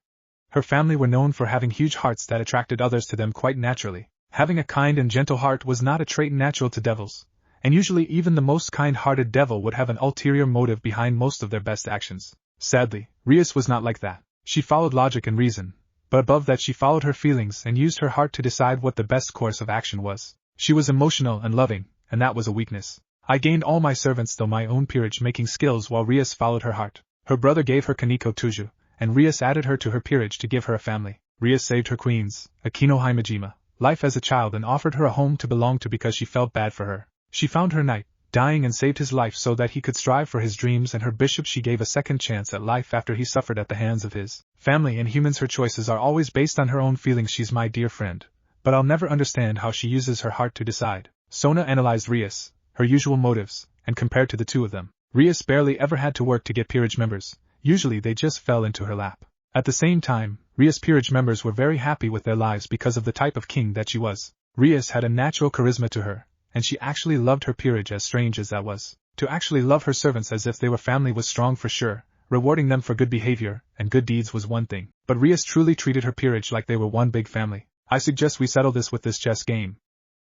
Her family were known for having huge hearts that attracted others to them quite naturally. Having a kind and gentle heart was not a trait natural to devils, and usually even the most kind-hearted devil would have an ulterior motive behind most of their best actions. Sadly, Rias was not like that. She followed logic and reason, but above that she followed her feelings and used her heart to decide what the best course of action was. She was emotional and loving, and that was a weakness. I gained all my servants though my own peerage-making skills while Rias followed her heart. Her brother gave her Kaneko Tuju, and Rias added her to her peerage to give her a family. Rias saved her queens, Akino Himejima, life as a child and offered her a home to belong to because she felt bad for her. She found her knight, dying, and saved his life so that he could strive for his dreams, and her bishop she gave a second chance at life after he suffered at the hands of his family and humans. Her choices are always based on her own feelings. She's my dear friend, but I'll never understand how she uses her heart to decide. Sona analyzed Rias, her usual motives, and compared to the two of them. Rias barely ever had to work to get peerage members, usually they just fell into her lap. At the same time, Rias' peerage members were very happy with their lives because of the type of king that she was. Rias had a natural charisma to her, and she actually loved her peerage, as strange as that was. To actually love her servants as if they were family was strong for sure. Rewarding them for good behavior and good deeds was one thing, but Rias truly treated her peerage like they were one big family. I suggest we settle this with this chess game.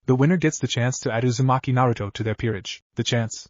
The winner gets the chance to add Uzumaki Naruto to their peerage. The chance?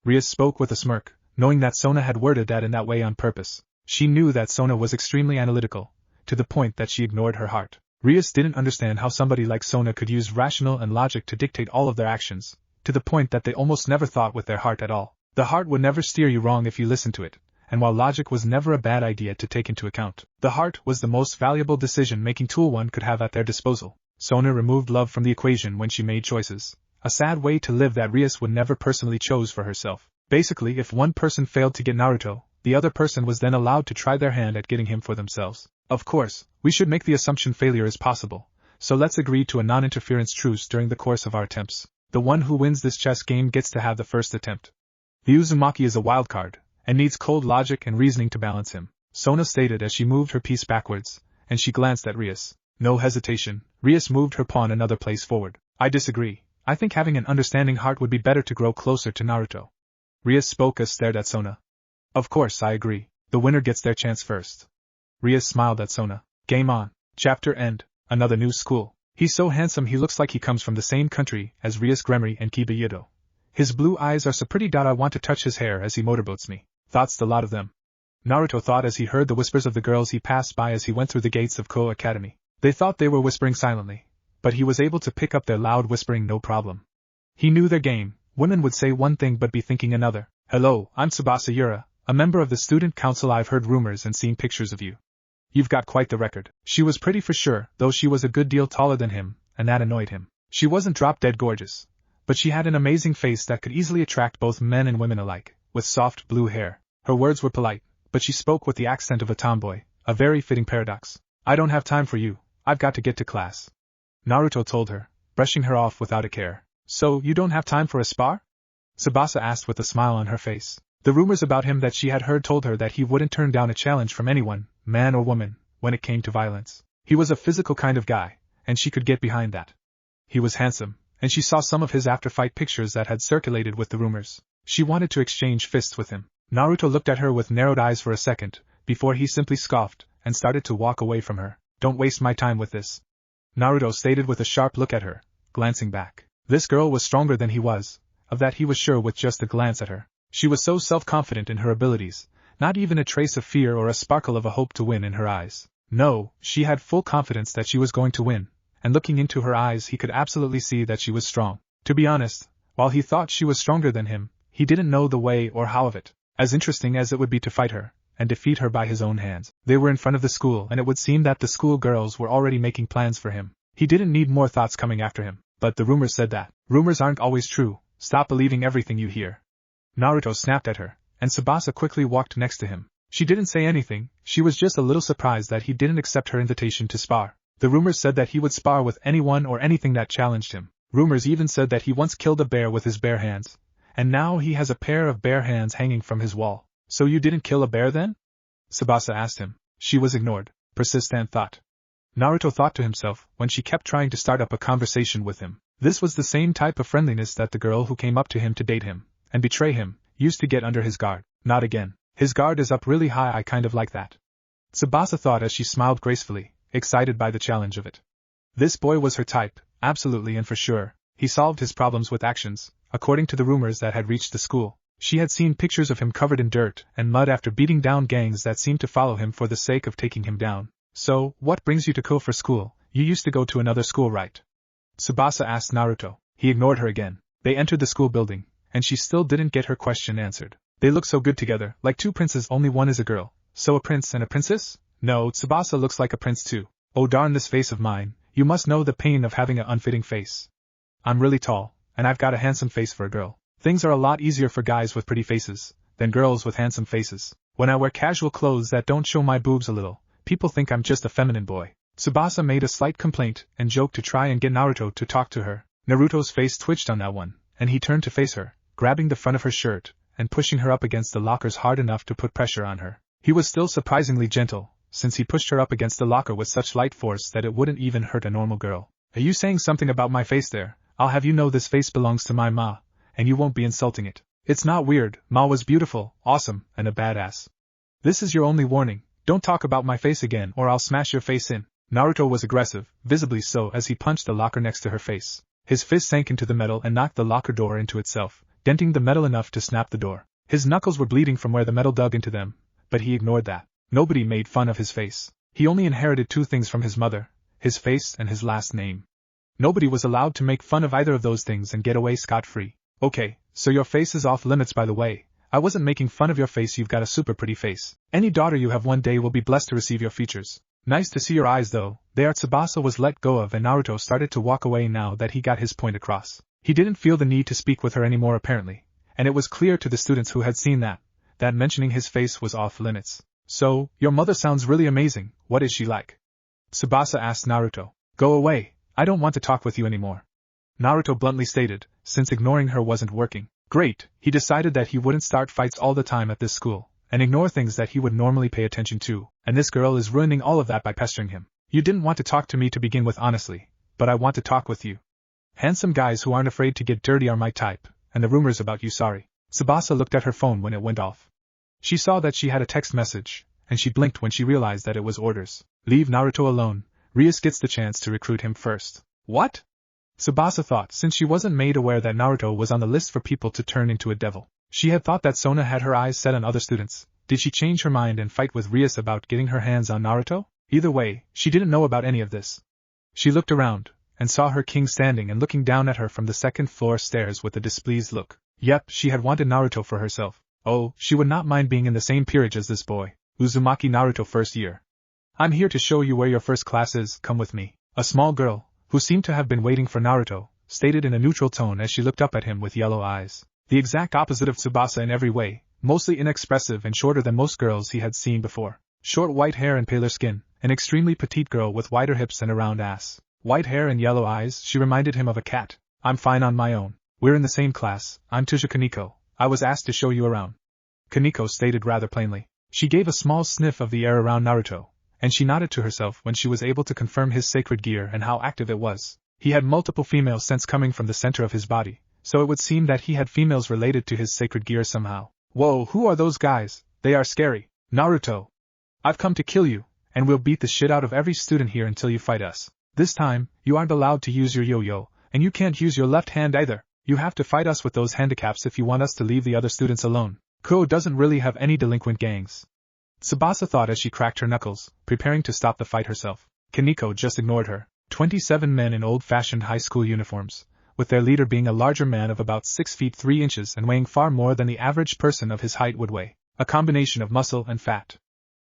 Rias spoke with a smirk, knowing that Sona had worded that in that way on purpose. She knew that Sona was extremely analytical, to the point that she ignored her heart. Rias didn't understand how somebody like Sona could use rational and logic to dictate all of their actions, to the point that they almost never thought with their heart at all. The heart would never steer you wrong if you listened to it, and while logic was never a bad idea to take into account, the heart was the most valuable decision-making tool one could have at their disposal. Sona removed love from the equation when she made choices, a sad way to live that Rias would never personally chose for herself. Basically, if one person failed to get Naruto, the other person was then allowed to try their hand at getting him for themselves. Of course, we should make the assumption failure is possible, so let's agree to a non-interference truce during the course of our attempts. The one who wins this chess game gets to have the first attempt. The Uzumaki is a wild card, and needs cold logic and reasoning to balance him, Sona stated as she moved her piece backwards, and she glanced at Rias. No hesitation, Rias moved her pawn another place forward. I disagree. I think having an understanding heart would be better to grow closer to Naruto. Rias spoke as stared at Sona. Of course, I agree. The winner gets their chance first. Rias smiled at Sona. Game on. Chapter end. Another new school. He's so handsome he looks like he comes from the same country as Rias Gremory and Kiba Hyoudou. His blue eyes are so pretty. I want to touch his hair as he motorboats me. Thoughts the lot of them. Naruto thought as he heard the whispers of the girls he passed by as he went through the gates of Kuoh Academy. They thought they were whispering silently, but he was able to pick up their loud whispering no problem. He knew their game. Women would say one thing but be thinking another. Hello, I'm Tsubasa Yura, a member of the student council. I've heard rumors and seen pictures of you. You've got quite the record. She was pretty for sure, though she was a good deal taller than him, and that annoyed him. She wasn't drop-dead gorgeous, but she had an amazing face that could easily attract both men and women alike, with soft blue hair. Her words were polite, but she spoke with the accent of a tomboy, a very fitting paradox. I don't have time for you, I've got to get to class. Naruto told her, brushing her off without a care. So, you don't have time for a spar? Tsubasa asked with a smile on her face. The rumors about him that she had heard told her that he wouldn't turn down a challenge from anyone, man or woman, when it came to violence. He was a physical kind of guy, and she could get behind that. He was handsome, and she saw some of his after-fight pictures that had circulated with the rumors. She wanted to exchange fists with him. Naruto looked at her with narrowed eyes for a second, before he simply scoffed, and started to walk away from her. Don't waste my time with this. Naruto stated with a sharp look at her, glancing back. This girl was stronger than he was, of that he was sure with just a glance at her. She was so self-confident in her abilities, not even a trace of fear or a sparkle of a hope to win in her eyes. No, she had full confidence that she was going to win, and looking into her eyes he could absolutely see that she was strong. To be honest, while he thought she was stronger than him, he didn't know the way or how of it. As interesting as it would be to fight her, and defeat her by his own hands. They were in front of the school, and it would seem that the school girls were already making plans for him. He didn't need more thoughts coming after him, but the rumors said that. Rumors aren't always true, stop believing everything you hear. Naruto snapped at her, and Tsubasa quickly walked next to him. She didn't say anything, she was just a little surprised that he didn't accept her invitation to spar. The rumors said that he would spar with anyone or anything that challenged him. Rumors even said that he once killed a bear with his bare hands, and now he has a pair of bare hands hanging from his wall. So you didn't kill a bear then? Tsubasa asked him. She was ignored. Persistent thought. Naruto thought to himself when she kept trying to start up a conversation with him. This was the same type of friendliness that the girl who came up to him to date him and betray him used to get under his guard. Not again. His guard is up really high. I kind of like that. Tsubasa thought as she smiled gracefully, excited by the challenge of it. This boy was her type, absolutely and for sure. He solved his problems with actions, according to the rumors that had reached the school. She had seen pictures of him covered in dirt and mud after beating down gangs that seemed to follow him for the sake of taking him down. So, what brings you to Kuoh for school? You used to go to another school, right? Tsubasa asked Naruto. He ignored her again. They entered the school building, and she still didn't get her question answered. They look so good together, like two princes, only one is a girl. So a prince and a princess? No, Tsubasa looks like a prince too. Oh darn this face of mine, you must know the pain of having an unfitting face. I'm really tall, and I've got a handsome face for a girl. Things are a lot easier for guys with pretty faces than girls with handsome faces. When I wear casual clothes that don't show my boobs a little, people think I'm just a feminine boy. Tsubasa made a slight complaint and joked to try and get Naruto to talk to her. Naruto's face twitched on that one, and he turned to face her, grabbing the front of her shirt and pushing her up against the lockers hard enough to put pressure on her. He was still surprisingly gentle, since he pushed her up against the locker with such light force that it wouldn't even hurt a normal girl. Are you saying something about my face there? I'll have you know this face belongs to my ma, and you won't be insulting it. It's not weird, Ma was beautiful, awesome, and a badass. This is your only warning, don't talk about my face again or I'll smash your face in. Naruto was aggressive, visibly so as he punched the locker next to her face. His fist sank into the metal and knocked the locker door into itself, denting the metal enough to snap the door. His knuckles were bleeding from where the metal dug into them, but he ignored that. Nobody made fun of his face. He only inherited two things from his mother, his face and his last name. Nobody was allowed to make fun of either of those things and get away scot-free. Okay, so your face is off limits by the way. I wasn't making fun of your face, you've got a super pretty face. Any daughter you have one day will be blessed to receive your features. Nice to see your eyes though. There Tsubasa was let go of and Naruto started to walk away now that he got his point across. He didn't feel the need to speak with her anymore apparently, and it was clear to the students who had seen that mentioning his face was off limits. So, your mother sounds really amazing, what is she like? Tsubasa asked Naruto. Go away, I don't want to talk with you anymore. Naruto bluntly stated, since ignoring her wasn't working. Great, he decided that he wouldn't start fights all the time at this school, and ignore things that he would normally pay attention to, and this girl is ruining all of that by pestering him. You didn't want to talk to me to begin with honestly, but I want to talk with you. Handsome guys who aren't afraid to get dirty are my type, and the rumors about you sorry. Tsubasa looked at her phone when it went off. She saw that she had a text message, and she blinked when she realized that it was orders. Leave Naruto alone, Rias gets the chance to recruit him first. What? Tsubasa thought, since she wasn't made aware that Naruto was on the list for people to turn into a devil. She had thought that Sona had her eyes set on other students. Did she change her mind and fight with Rias about getting her hands on Naruto? Either way, she didn't know about any of this. She looked around, and saw her king standing and looking down at her from the second-floor stairs with a displeased look. Yep, she had wanted Naruto for herself. Oh, she would not mind being in the same peerage as this boy. Uzumaki Naruto first year. I'm here to show you where your first class is, come with me. A small girl, who seemed to have been waiting for Naruto, stated in a neutral tone as she looked up at him with yellow eyes. The exact opposite of Tsubasa in every way, mostly inexpressive and shorter than most girls he had seen before. Short white hair and paler skin, an extremely petite girl with wider hips and a round ass. White hair and yellow eyes, she reminded him of a cat. I'm fine on my own. We're in the same class, I'm Tusha Kaneko. I was asked to show you around. Kaneko stated rather plainly. She gave a small sniff of the air around Naruto, and she nodded to herself when she was able to confirm his sacred gear and how active it was. He had multiple female scents coming from the center of his body, so it would seem that he had females related to his sacred gear somehow. Whoa, who are those guys? They are scary. Naruto. I've come to kill you, and we'll beat the shit out of every student here until you fight us. This time, you aren't allowed to use your yo-yo, and you can't use your left hand either. You have to fight us with those handicaps if you want us to leave the other students alone. Kuoh doesn't really have any delinquent gangs. Tsubasa thought as she cracked her knuckles, preparing to stop the fight herself. Kaneko just ignored her. 27 men in old-fashioned high school uniforms, with their leader being a larger man of about 6 feet 3 inches and weighing far more than the average person of his height would weigh. A combination of muscle and fat.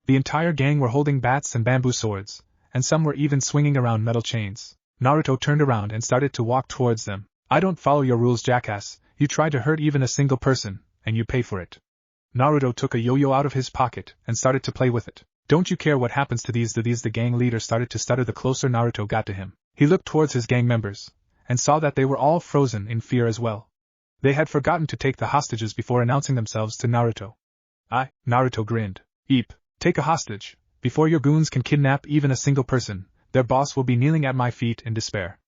The entire gang were holding bats and bamboo swords, and some were even swinging around metal chains. Naruto turned around and started to walk towards them. I don't follow your rules, jackass. You try to hurt even a single person, and you pay for it. Naruto took a yo-yo out of his pocket and started to play with it. Don't you care what happens to these? The gang leader started to stutter the closer Naruto got to him. He looked towards his gang members, and saw that they were all frozen in fear as well. They had forgotten to take the hostages before announcing themselves to Naruto. Naruto grinned. Eep, take a hostage. Before your goons can kidnap even a single person, their boss will be kneeling at my feet in despair.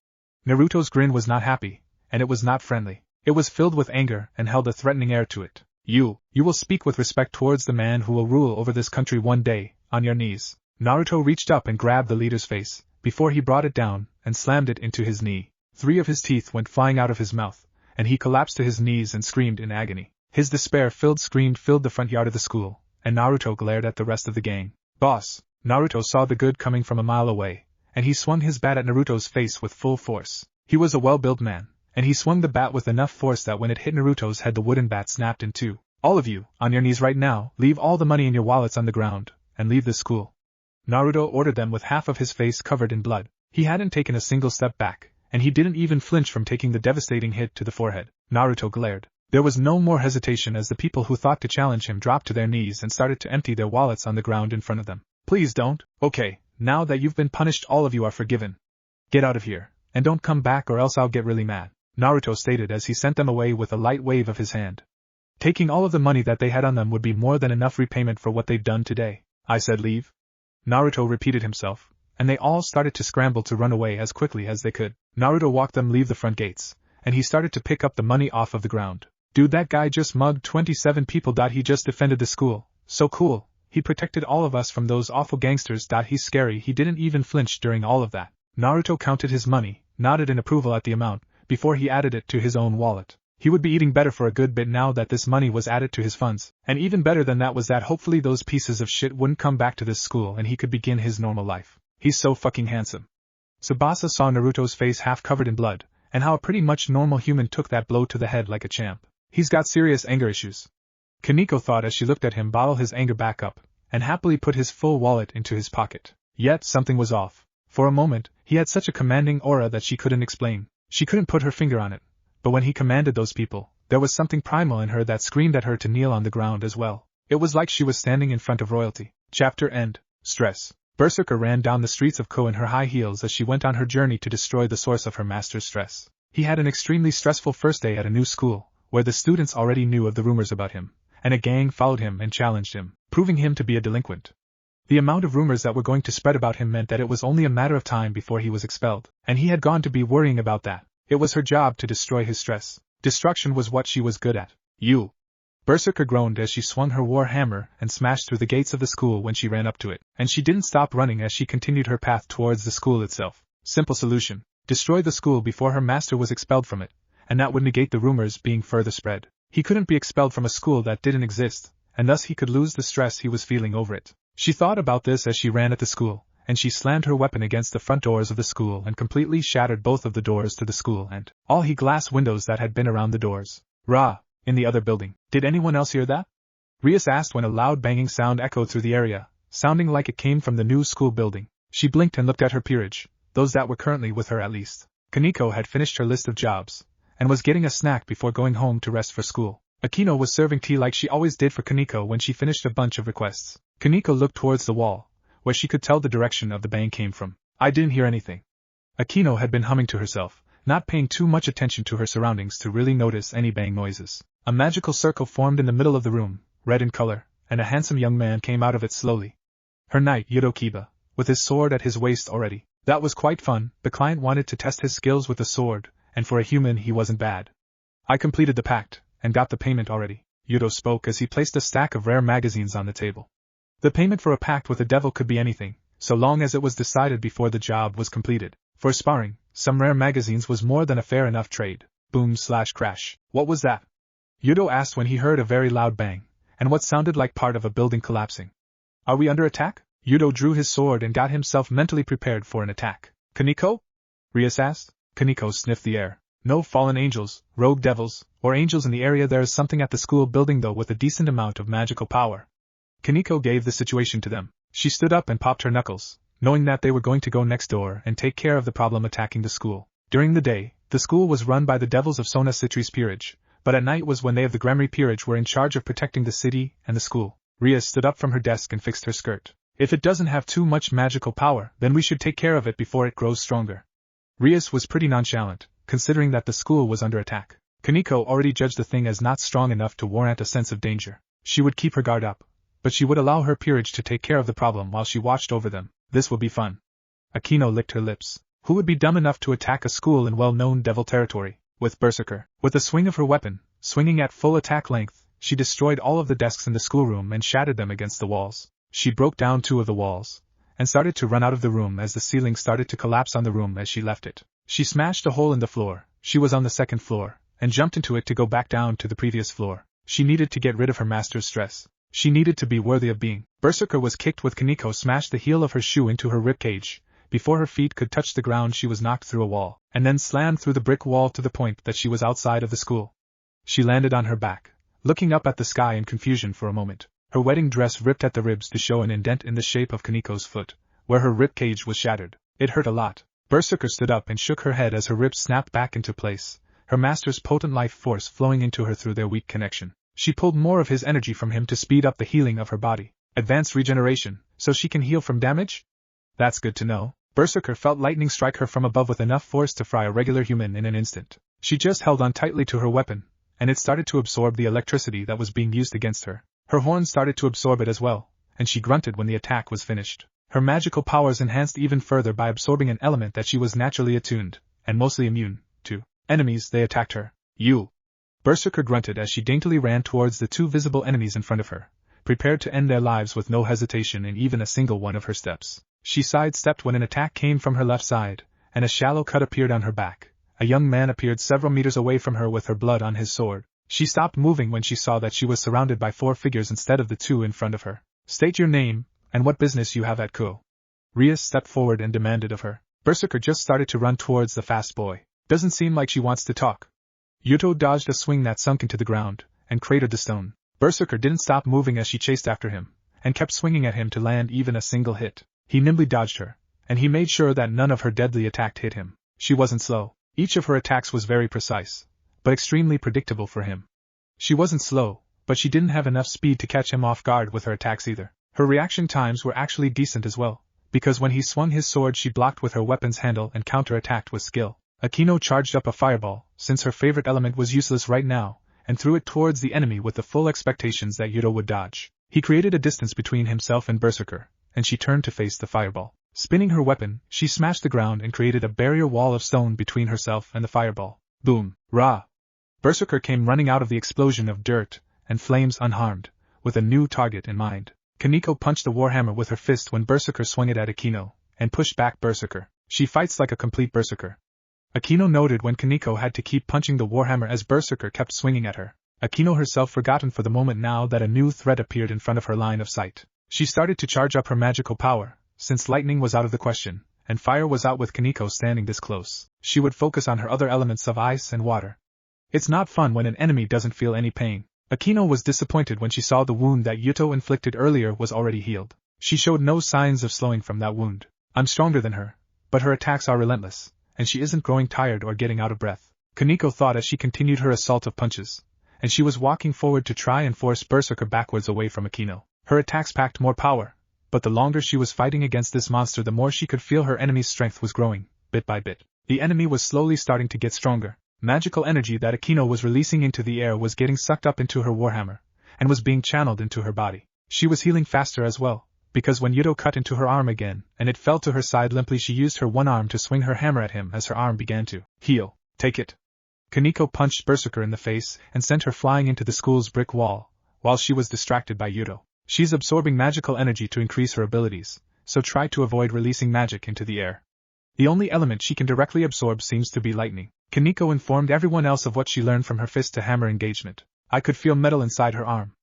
Naruto's grin was not happy, and it was not friendly. It was filled with anger and held a threatening air to it. You will speak with respect towards the man who will rule over this country one day, on your knees. Naruto reached up and grabbed the leader's face, before he brought it down, and slammed it into his knee. 3 of his teeth went flying out of his mouth, and he collapsed to his knees and screamed in agony. His despair-filled scream filled the front yard of the school, and Naruto glared at the rest of the gang. Boss! Naruto saw the good coming from a mile away, and he swung his bat at Naruto's face with full force. He was a well-built man, and he swung the bat with enough force that when it hit Naruto's head the wooden bat snapped in two. All of you, on your knees right now, leave all the money in your wallets on the ground, and leave the school. Naruto ordered them with half of his face covered in blood. He hadn't taken a single step back, and he didn't even flinch from taking the devastating hit to the forehead. Naruto glared. There was no more hesitation as the people who thought to challenge him dropped to their knees and started to empty their wallets on the ground in front of them. Please don't. Okay, now that you've been punished all of you are forgiven. Get out of here, and don't come back or else I'll get really mad, Naruto stated as he sent them away with a light wave of his hand. Taking all of the money that they had on them would be more than enough repayment for what they've done today. I said leave. Naruto repeated himself, and they all started to scramble to run away as quickly as they could. Naruto walked them leave the front gates, and he started to pick up the money off of the ground. Dude, that guy just mugged 27 people. He just defended the school. So cool. He protected all of us from those awful gangsters. He's scary. He didn't even flinch during all of that. Naruto counted his money, nodded in approval at the amount, before he added it to his own wallet. He would be eating better for a good bit now that this money was added to his funds, and even better than that was that hopefully those pieces of shit wouldn't come back to this school and he could begin his normal life. He's so fucking handsome. Tsubasa saw Naruto's face half covered in blood, and how a pretty much normal human took that blow to the head like a champ. He's got serious anger issues. Kaneko thought as she looked at him bottle his anger back up, and happily put his full wallet into his pocket. Yet something was off. For a moment, he had such a commanding aura that she couldn't explain. She couldn't put her finger on it. But when he commanded those people, there was something primal in her that screamed at her to kneel on the ground as well. It was like she was standing in front of royalty. Chapter End. Stress. Berserker ran down the streets of Kuoh in her high heels as she went on her journey to destroy the source of her master's stress. He had an extremely stressful first day at a new school, where the students already knew of the rumors about him, and a gang followed him and challenged him, proving him to be a delinquent. The amount of rumors that were going to spread about him meant that it was only a matter of time before he was expelled, and he had gone to be worrying about that. It was her job to destroy his stress. Destruction was what she was good at. You. Berserker groaned as she swung her war hammer and smashed through the gates of the school when she ran up to it, and she didn't stop running as she continued her path towards the school itself. Simple solution. Destroy the school before her master was expelled from it, and that would negate the rumors being further spread. He couldn't be expelled from a school that didn't exist, and thus he could lose the stress he was feeling over it. She thought about this as she ran at the school, and she slammed her weapon against the front doors of the school and completely shattered both of the doors to the school and all the glass windows that had been around the doors. Rah! In the other building. Did anyone else hear that? Rias asked when a loud banging sound echoed through the area, sounding like it came from the new school building. She blinked and looked at her peerage, those that were currently with her at least. Kaneko had finished her list of jobs, and was getting a snack before going home to rest for school. Akino was serving tea like she always did for Kaneko when she finished a bunch of requests. Kaneko looked towards the wall, where she could tell the direction of the bang came from. I didn't hear anything. Akino had been humming to herself, not paying too much attention to her surroundings to really notice any bang noises. A magical circle formed in the middle of the room, red in color, and a handsome young man came out of it slowly. Her knight Hyoudou Kiba, with his sword at his waist already. That was quite fun. The client wanted to test his skills with the sword, and for a human he wasn't bad. I completed the pact, and got the payment already. Hyoudou spoke as he placed a stack of rare magazines on the table. The payment for a pact with the devil could be anything, so long as it was decided before the job was completed. For sparring, some rare magazines was more than a fair enough trade. Boom/crash. What was that? Hyoudou asked when he heard a very loud bang, and what sounded like part of a building collapsing. Are we under attack? Hyoudou drew his sword and got himself mentally prepared for an attack. Kaneko? Rias asked. Kaneko sniffed the air. No fallen angels, rogue devils, or angels in the area. There is something at the school building though with a decent amount of magical power. Kaneko gave the situation to them. She stood up and popped her knuckles, knowing that they were going to go next door and take care of the problem attacking the school. During the day, the school was run by the devils of Sona Citri's peerage, but at night was when they of the Gremry peerage were in charge of protecting the city and the school. Rias stood up from her desk and fixed her skirt. If it doesn't have too much magical power, then we should take care of it before it grows stronger. Rias was pretty nonchalant, considering that the school was under attack. Kaneko already judged the thing as not strong enough to warrant a sense of danger. She would keep her guard up, but she would allow her peerage to take care of the problem while she watched over them. This would be fun. Akino licked her lips. Who would be dumb enough to attack a school in well-known devil territory? With Berserker. With a swing of her weapon, swinging at full attack length, she destroyed all of the desks in the schoolroom and shattered them against the walls. She broke down 2 of the walls, and started to run out of the room as the ceiling started to collapse on the room as she left it. She smashed a hole in the floor. She was on the 2nd floor, and jumped into it to go back down to the previous floor. She needed to get rid of her master's stress. She needed to be worthy of being. Berserker was kicked with Kaneko smashed the heel of her shoe into her ribcage. Before her feet could touch the ground she was knocked through a wall, and then slammed through the brick wall to the point that she was outside of the school. She landed on her back, looking up at the sky in confusion for a moment. Her wedding dress ripped at the ribs to show an indent in the shape of Kaneko's foot, where her ribcage was shattered. It hurt a lot. Berserker stood up and shook her head as her ribs snapped back into place, her master's potent life force flowing into her through their weak connection. She pulled more of his energy from him to speed up the healing of her body. Advanced regeneration, so she can heal from damage? That's good to know. Berserker felt lightning strike her from above with enough force to fry a regular human in an instant. She just held on tightly to her weapon, and it started to absorb the electricity that was being used against her. Her horn started to absorb it as well, and she grunted when the attack was finished. Her magical powers enhanced even further by absorbing an element that she was naturally attuned, and mostly immune, to. Enemies, they attacked her. You! Berserker grunted as she daintily ran towards the two visible enemies in front of her, prepared to end their lives with no hesitation in even a single one of her steps. She sidestepped when an attack came from her left side, and a shallow cut appeared on her back. A young man appeared several meters away from her with her blood on his sword. She stopped moving when she saw that she was surrounded by 4 figures instead of the 2 in front of her. State your name, and what business you have at Kuoh. Rias stepped forward and demanded of her. Berserker just started to run towards the fast boy. Doesn't seem like she wants to talk. Hyoudou dodged a swing that sunk into the ground, and cratered the stone. Berserker didn't stop moving as she chased after him, and kept swinging at him to land even a single hit. He nimbly dodged her, and he made sure that none of her deadly attack hit him. She wasn't slow. Each of her attacks was very precise, but extremely predictable for him. She wasn't slow, but she didn't have enough speed to catch him off guard with her attacks either. Her reaction times were actually decent as well, because when he swung his sword she blocked with her weapon's handle and counter-attacked with skill. Akino charged up a fireball, since her favorite element was useless right now, and threw it towards the enemy with the full expectations that Hyoudou would dodge. He created a distance between himself and Berserker, and she turned to face the fireball. Spinning her weapon, she smashed the ground and created a barrier wall of stone between herself and the fireball. Boom! Rah! Berserker came running out of the explosion of dirt and flames unharmed, with a new target in mind. Kaneko punched the warhammer with her fist when Berserker swung it at Akino, and pushed back Berserker. She fights like a complete Berserker. Akino noted when Kaneko had to keep punching the warhammer as Berserker kept swinging at her. Akino herself forgotten for the moment now that a new threat appeared in front of her line of sight. She started to charge up her magical power, since lightning was out of the question, and fire was out with Kaneko standing this close. She would focus on her other elements of ice and water. It's not fun when an enemy doesn't feel any pain. Akino was disappointed when she saw the wound that Hyoudou inflicted earlier was already healed. She showed no signs of slowing from that wound. I'm stronger than her, but her attacks are relentless, and she isn't growing tired or getting out of breath. Kaneko thought as she continued her assault of punches, and she was walking forward to try and force Berserker backwards away from Akino. Her attacks packed more power, but the longer she was fighting against this monster the more she could feel her enemy's strength was growing, bit by bit. The enemy was slowly starting to get stronger. Magical energy that Akino was releasing into the air was getting sucked up into her warhammer, and was being channeled into her body. She was healing faster as well, because when Hyoudou cut into her arm again, and it fell to her side limply, she used her one arm to swing her hammer at him as her arm began to heal. Take it. Kaneko punched Berserker in the face and sent her flying into the school's brick wall, while she was distracted by Hyoudou. She's absorbing magical energy to increase her abilities, so try to avoid releasing magic into the air. The only element she can directly absorb seems to be lightning. Kaneko informed everyone else of what she learned from her fist-to-hammer engagement. I could feel metal inside her arm.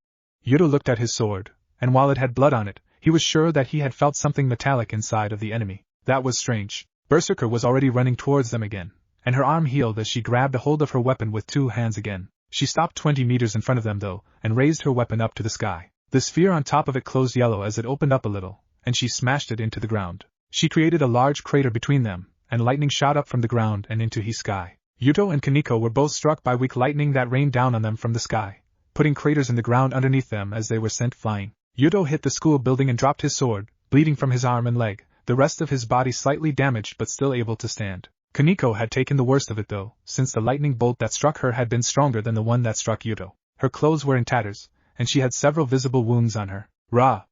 Hyoudou looked at his sword, and while it had blood on it, he was sure that he had felt something metallic inside of the enemy. That was strange. Berserker was already running towards them again, and her arm healed as she grabbed a hold of her weapon with 2 hands again. She stopped 20 meters in front of them though, and raised her weapon up to the sky. The sphere on top of it closed yellow as it opened up a little, and she smashed it into the ground. She created a large crater between them, and lightning shot up from the ground and into the sky. Hyoudou and Kaneko were both struck by weak lightning that rained down on them from the sky, putting craters in the ground underneath them as they were sent flying. Hyoudou hit the school building and dropped his sword, bleeding from his arm and leg, the rest of his body slightly damaged but still able to stand. Kaneko had taken the worst of it though, since the lightning bolt that struck her had been stronger than the one that struck Hyoudou. Her clothes were in tatters, and she had several visible wounds on her. Rah!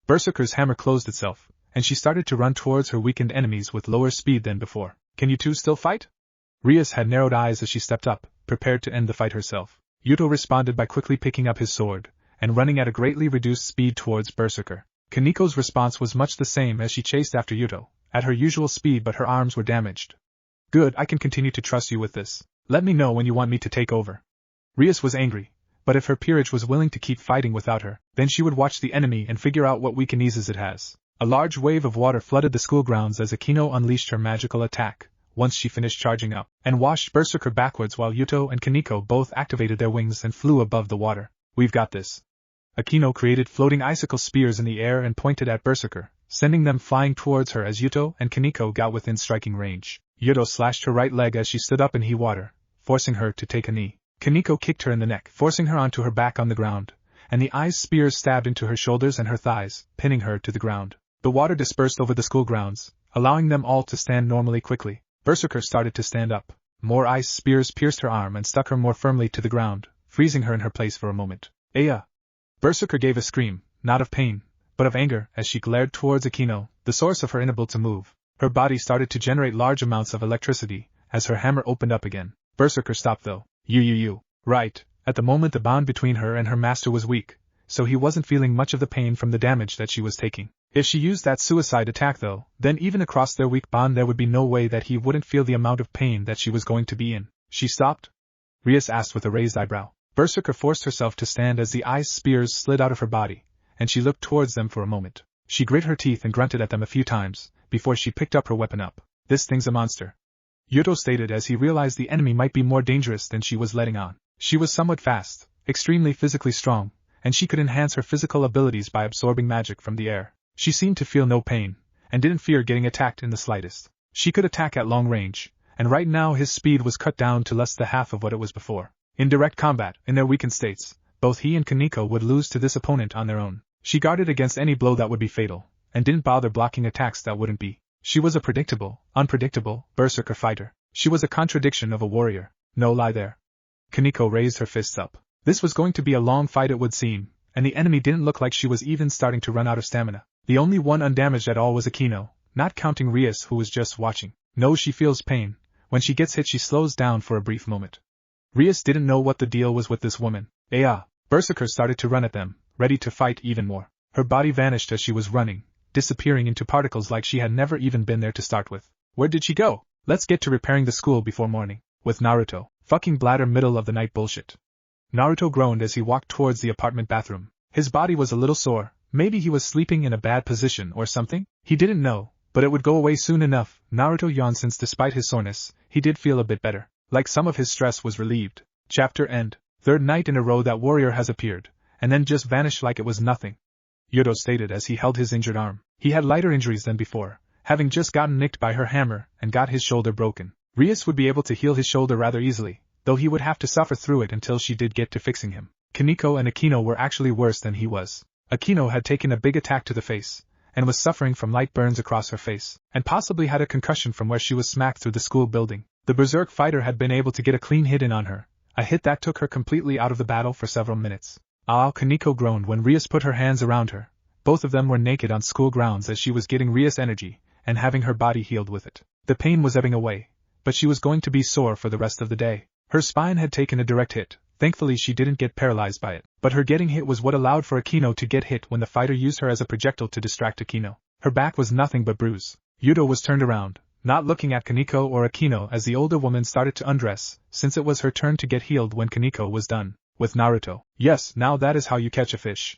Berserker's hammer closed itself, and she started to run towards her weakened enemies with lower speed than before. Can you two still fight? Rias had narrowed eyes as she stepped up, prepared to end the fight herself. Hyoudou responded by quickly picking up his sword, and running at a greatly reduced speed towards Berserker. Kaneko's response was much the same as she chased after Hyoudou, at her usual speed, but her arms were damaged. Good, I can continue to trust you with this. Let me know when you want me to take over. Rias was angry, but if her peerage was willing to keep fighting without her, then she would watch the enemy and figure out what weaknesses it has. A large wave of water flooded the school grounds as Akino unleashed her magical attack, once she finished charging up, and washed Berserker backwards while Hyoudou and Kaneko both activated their wings and flew above the water. We've got this. Akino created floating icicle spears in the air and pointed at Berserker, sending them flying towards her as Hyoudou and Kaneko got within striking range. Hyoudou slashed her right leg as she stood up in water, forcing her to take a knee. Kaneko kicked her in the neck, forcing her onto her back on the ground, and the ice spears stabbed into her shoulders and her thighs, pinning her to the ground. The water dispersed over the school grounds, allowing them all to stand normally quickly. Berserker started to stand up. More ice spears pierced her arm and stuck her more firmly to the ground, freezing her in her place for a moment. Aya! Berserker gave a scream, not of pain, but of anger, as she glared towards Akino, the source of her inability to move. Her body started to generate large amounts of electricity, as her hammer opened up again. Berserker stopped though. Right, at the moment the bond between her and her master was weak, so he wasn't feeling much of the pain from the damage that she was taking. If she used that suicide attack though, then even across their weak bond there would be no way that he wouldn't feel the amount of pain that she was going to be in. She stopped? Rias asked with a raised eyebrow. Berserker forced herself to stand as the ice spears slid out of her body, and she looked towards them for a moment. She grit her teeth and grunted at them a few times, before she picked up her weapon up. This thing's a monster, Hyoudou stated as he realized the enemy might be more dangerous than she was letting on. She was somewhat fast, extremely physically strong, and she could enhance her physical abilities by absorbing magic from the air. She seemed to feel no pain, and didn't fear getting attacked in the slightest. She could attack at long range, and right now his speed was cut down to less than half of what it was before. In direct combat, in their weakened states, both he and Kaneko would lose to this opponent on their own. She guarded against any blow that would be fatal, and didn't bother blocking attacks that wouldn't be. She was a unpredictable, berserker fighter. She was a contradiction of a warrior. No lie there. Kaneko raised her fists up. This was going to be a long fight it would seem, and the enemy didn't look like she was even starting to run out of stamina. The only one undamaged at all was Akino, not counting Rias who was just watching. No, she feels pain. When she gets hit she slows down for a brief moment. Rias didn't know what the deal was with this woman. Berserker started to run at them, ready to fight even more. Her body vanished as she was running, disappearing into particles like she had never even been there to start with. Where did she go? Let's get to repairing the school before morning. With Naruto. Fucking bladder middle of the night bullshit. Naruto groaned as he walked towards the apartment bathroom. His body was a little sore, maybe he was sleeping in a bad position or something? He didn't know, but it would go away soon enough. Naruto yawned since despite his soreness, he did feel a bit better. Like some of his stress was relieved. Chapter end. Third night in a row that warrior has appeared, and then just vanished like it was nothing. Hyoudou stated as he held his injured arm. He had lighter injuries than before, having just gotten nicked by her hammer and got his shoulder broken. Rias would be able to heal his shoulder rather easily, though he would have to suffer through it until she did get to fixing him. Kaneko and Akino were actually worse than he was. Akino had taken a big attack to the face, and was suffering from light burns across her face, and possibly had a concussion from where she was smacked through the school building. The Berserk fighter had been able to get a clean hit in on her, a hit that took her completely out of the battle for several minutes. Kaneko groaned when Rias put her hands around her. Both of them were naked on school grounds as she was getting Rias energy, and having her body healed with it. The pain was ebbing away, but she was going to be sore for the rest of the day. Her spine had taken a direct hit. Thankfully she didn't get paralyzed by it, but her getting hit was what allowed for Akino to get hit when the fighter used her as a projectile to distract Akino. Her back was nothing but bruise. Hyoudou was turned around, not looking at Kaneko or Akino as the older woman started to undress, since it was her turn to get healed when Kaneko was done. With Naruto. Yes, now that is how you catch a fish.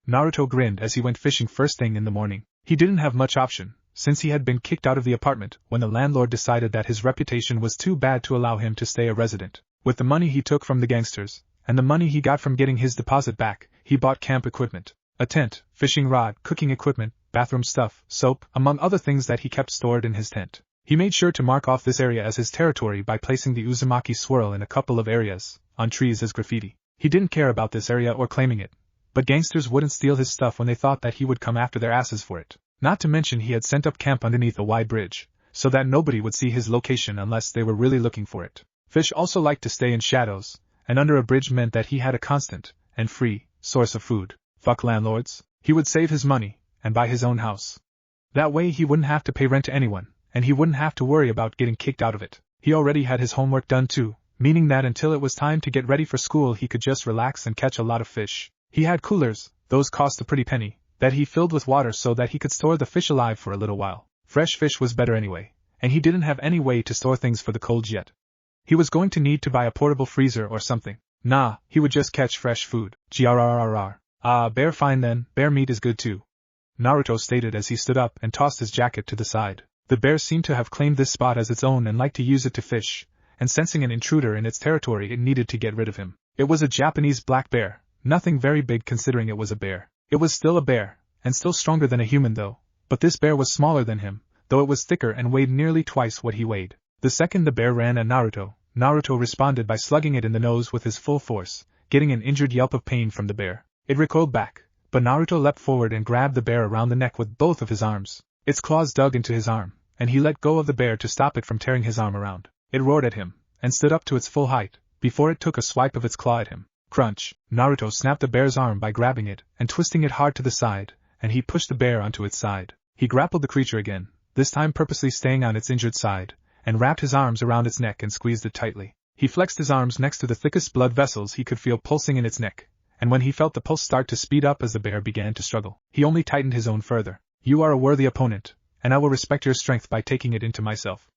Naruto grinned as he went fishing first thing in the morning. He didn't have much option, since he had been kicked out of the apartment when the landlord decided that his reputation was too bad to allow him to stay a resident. With the money he took from the gangsters, and the money he got from getting his deposit back, he bought camp equipment. A tent, fishing rod, cooking equipment, bathroom stuff, soap, among other things that he kept stored in his tent. He made sure to mark off this area as his territory by placing the Uzumaki swirl in a couple of areas, on trees as graffiti. He didn't care about this area or claiming it, but gangsters wouldn't steal his stuff when they thought that he would come after their asses for it. Not to mention he had set up camp underneath a wide bridge, so that nobody would see his location unless they were really looking for it. Fish also liked to stay in shadows, and under a bridge meant that he had a constant, and free, source of food. Fuck landlords. He would save his money, and buy his own house. That way he wouldn't have to pay rent to anyone, and he wouldn't have to worry about getting kicked out of it. He already had his homework done too, meaning that until it was time to get ready for school he could just relax and catch a lot of fish. He had coolers, those cost a pretty penny, that he filled with water so that he could store the fish alive for a little while. Fresh fish was better anyway, and he didn't have any way to store things for the cold yet. He was going to need to buy a portable freezer or something. Nah, he would just catch fresh food. Grrrr. Bear fine then, bear meat is good too. Naruto stated as he stood up and tossed his jacket to the side. The bear seemed to have claimed this spot as its own and liked to use it to fish, and sensing an intruder in its territory it needed to get rid of him. It was a Japanese black bear, nothing very big considering it was a bear. It was still a bear, and still stronger than a human though, but this bear was smaller than him, though it was thicker and weighed nearly twice what he weighed. The second the bear ran at Naruto, Naruto responded by slugging it in the nose with his full force, getting an injured yelp of pain from the bear. It recoiled back, but Naruto leapt forward and grabbed the bear around the neck with both of his arms. Its claws dug into his arm, and he let go of the bear to stop it from tearing his arm around. It roared at him, and stood up to its full height, before it took a swipe of its claw at him. Crunch! Naruto snapped the bear's arm by grabbing it and twisting it hard to the side, and he pushed the bear onto its side. He grappled the creature again, this time purposely staying on its injured side, and wrapped his arms around its neck and squeezed it tightly. He flexed his arms next to the thickest blood vessels he could feel pulsing in its neck, and when he felt the pulse start to speed up as the bear began to struggle, he only tightened his own further. You are a worthy opponent, and I will respect your strength by taking it into myself.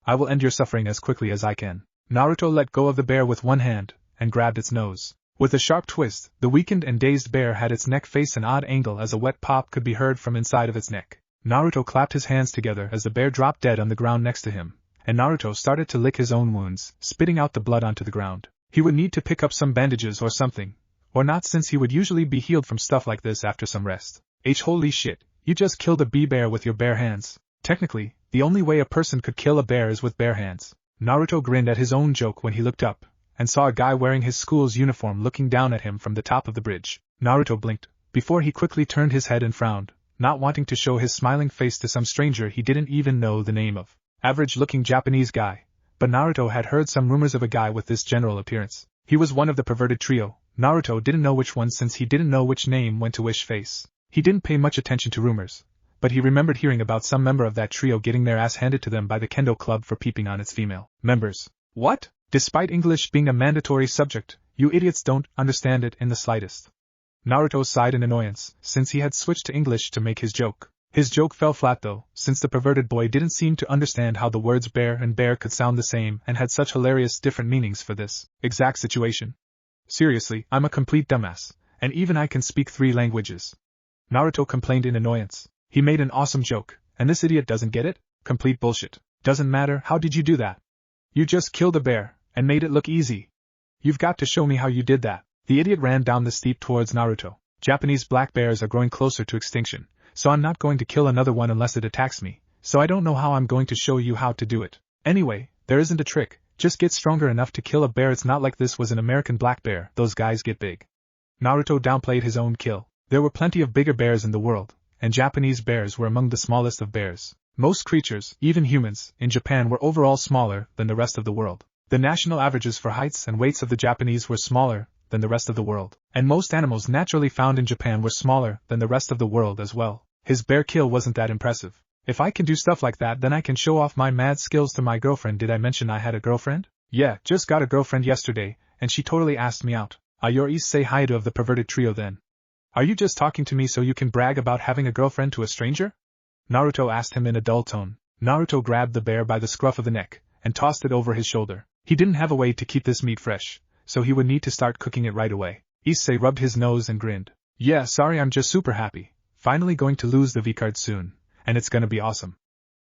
I will end your suffering as quickly as I can. Naruto let go of the bear with one hand, and grabbed its nose. With a sharp twist, the weakened and dazed bear had its neck face an odd angle as a wet pop could be heard from inside of its neck. Naruto clapped his hands together as the bear dropped dead on the ground next to him, and Naruto started to lick his own wounds, spitting out the blood onto the ground. He would need to pick up some bandages or something, or not since he would usually be healed from stuff like this after some rest. Holy shit, you just killed a bee-bear with your bare hands. Technically, the only way a person could kill a bear is with bare hands. Naruto grinned at his own joke when he looked up, and saw a guy wearing his school's uniform looking down at him from the top of the bridge. Naruto blinked, before he quickly turned his head and frowned, not wanting to show his smiling face to some stranger he didn't even know the name of. Average-looking Japanese guy, but Naruto had heard some rumors of a guy with this general appearance. He was one of the perverted trio. Naruto didn't know which one since he didn't know which name went to which face. He didn't pay much attention to rumors, but he remembered hearing about some member of that trio getting their ass handed to them by the kendo club for peeping on its female members. What? Despite English being a mandatory subject, you idiots don't understand it in the slightest. Naruto sighed in annoyance, since he had switched to English to make his joke. His joke fell flat though, since the perverted boy didn't seem to understand how the words bear and bear could sound the same and had such hilarious different meanings for this exact situation. Seriously, I'm a complete dumbass, and even I can speak 3 languages. Naruto complained in annoyance. He made an awesome joke, and this idiot doesn't get it? Complete bullshit. Doesn't matter, how did you do that? You just killed a bear, and made it look easy. You've got to show me how you did that. The idiot ran down the steep towards Naruto. Japanese black bears are growing closer to extinction, so I'm not going to kill another one unless it attacks me, so I don't know how I'm going to show you how to do it. Anyway, there isn't a trick, just get stronger enough to kill a bear. It's not like this was an American black bear, those guys get big. Naruto downplayed his own kill. There were plenty of bigger bears in the world, and Japanese bears were among the smallest of bears. Most creatures, even humans, in Japan were overall smaller than the rest of the world. The national averages for heights and weights of the Japanese were smaller than the rest of the world, and most animals naturally found in Japan were smaller than the rest of the world as well. His bear kill wasn't that impressive. If I can do stuff like that, then I can show off my mad skills to my girlfriend. Did I mention I had a girlfriend? Yeah, just got a girlfriend yesterday, and she totally asked me out. You're Issei Hyoudou of the perverted trio then. Are you just talking to me so you can brag about having a girlfriend to a stranger? Naruto asked him in a dull tone. Naruto grabbed the bear by the scruff of the neck, and tossed it over his shoulder. He didn't have a way to keep this meat fresh, so he would need to start cooking it right away. Issei rubbed his nose and grinned. Yeah, sorry, I'm just super happy. Finally going to lose the V-card soon, and it's gonna be awesome.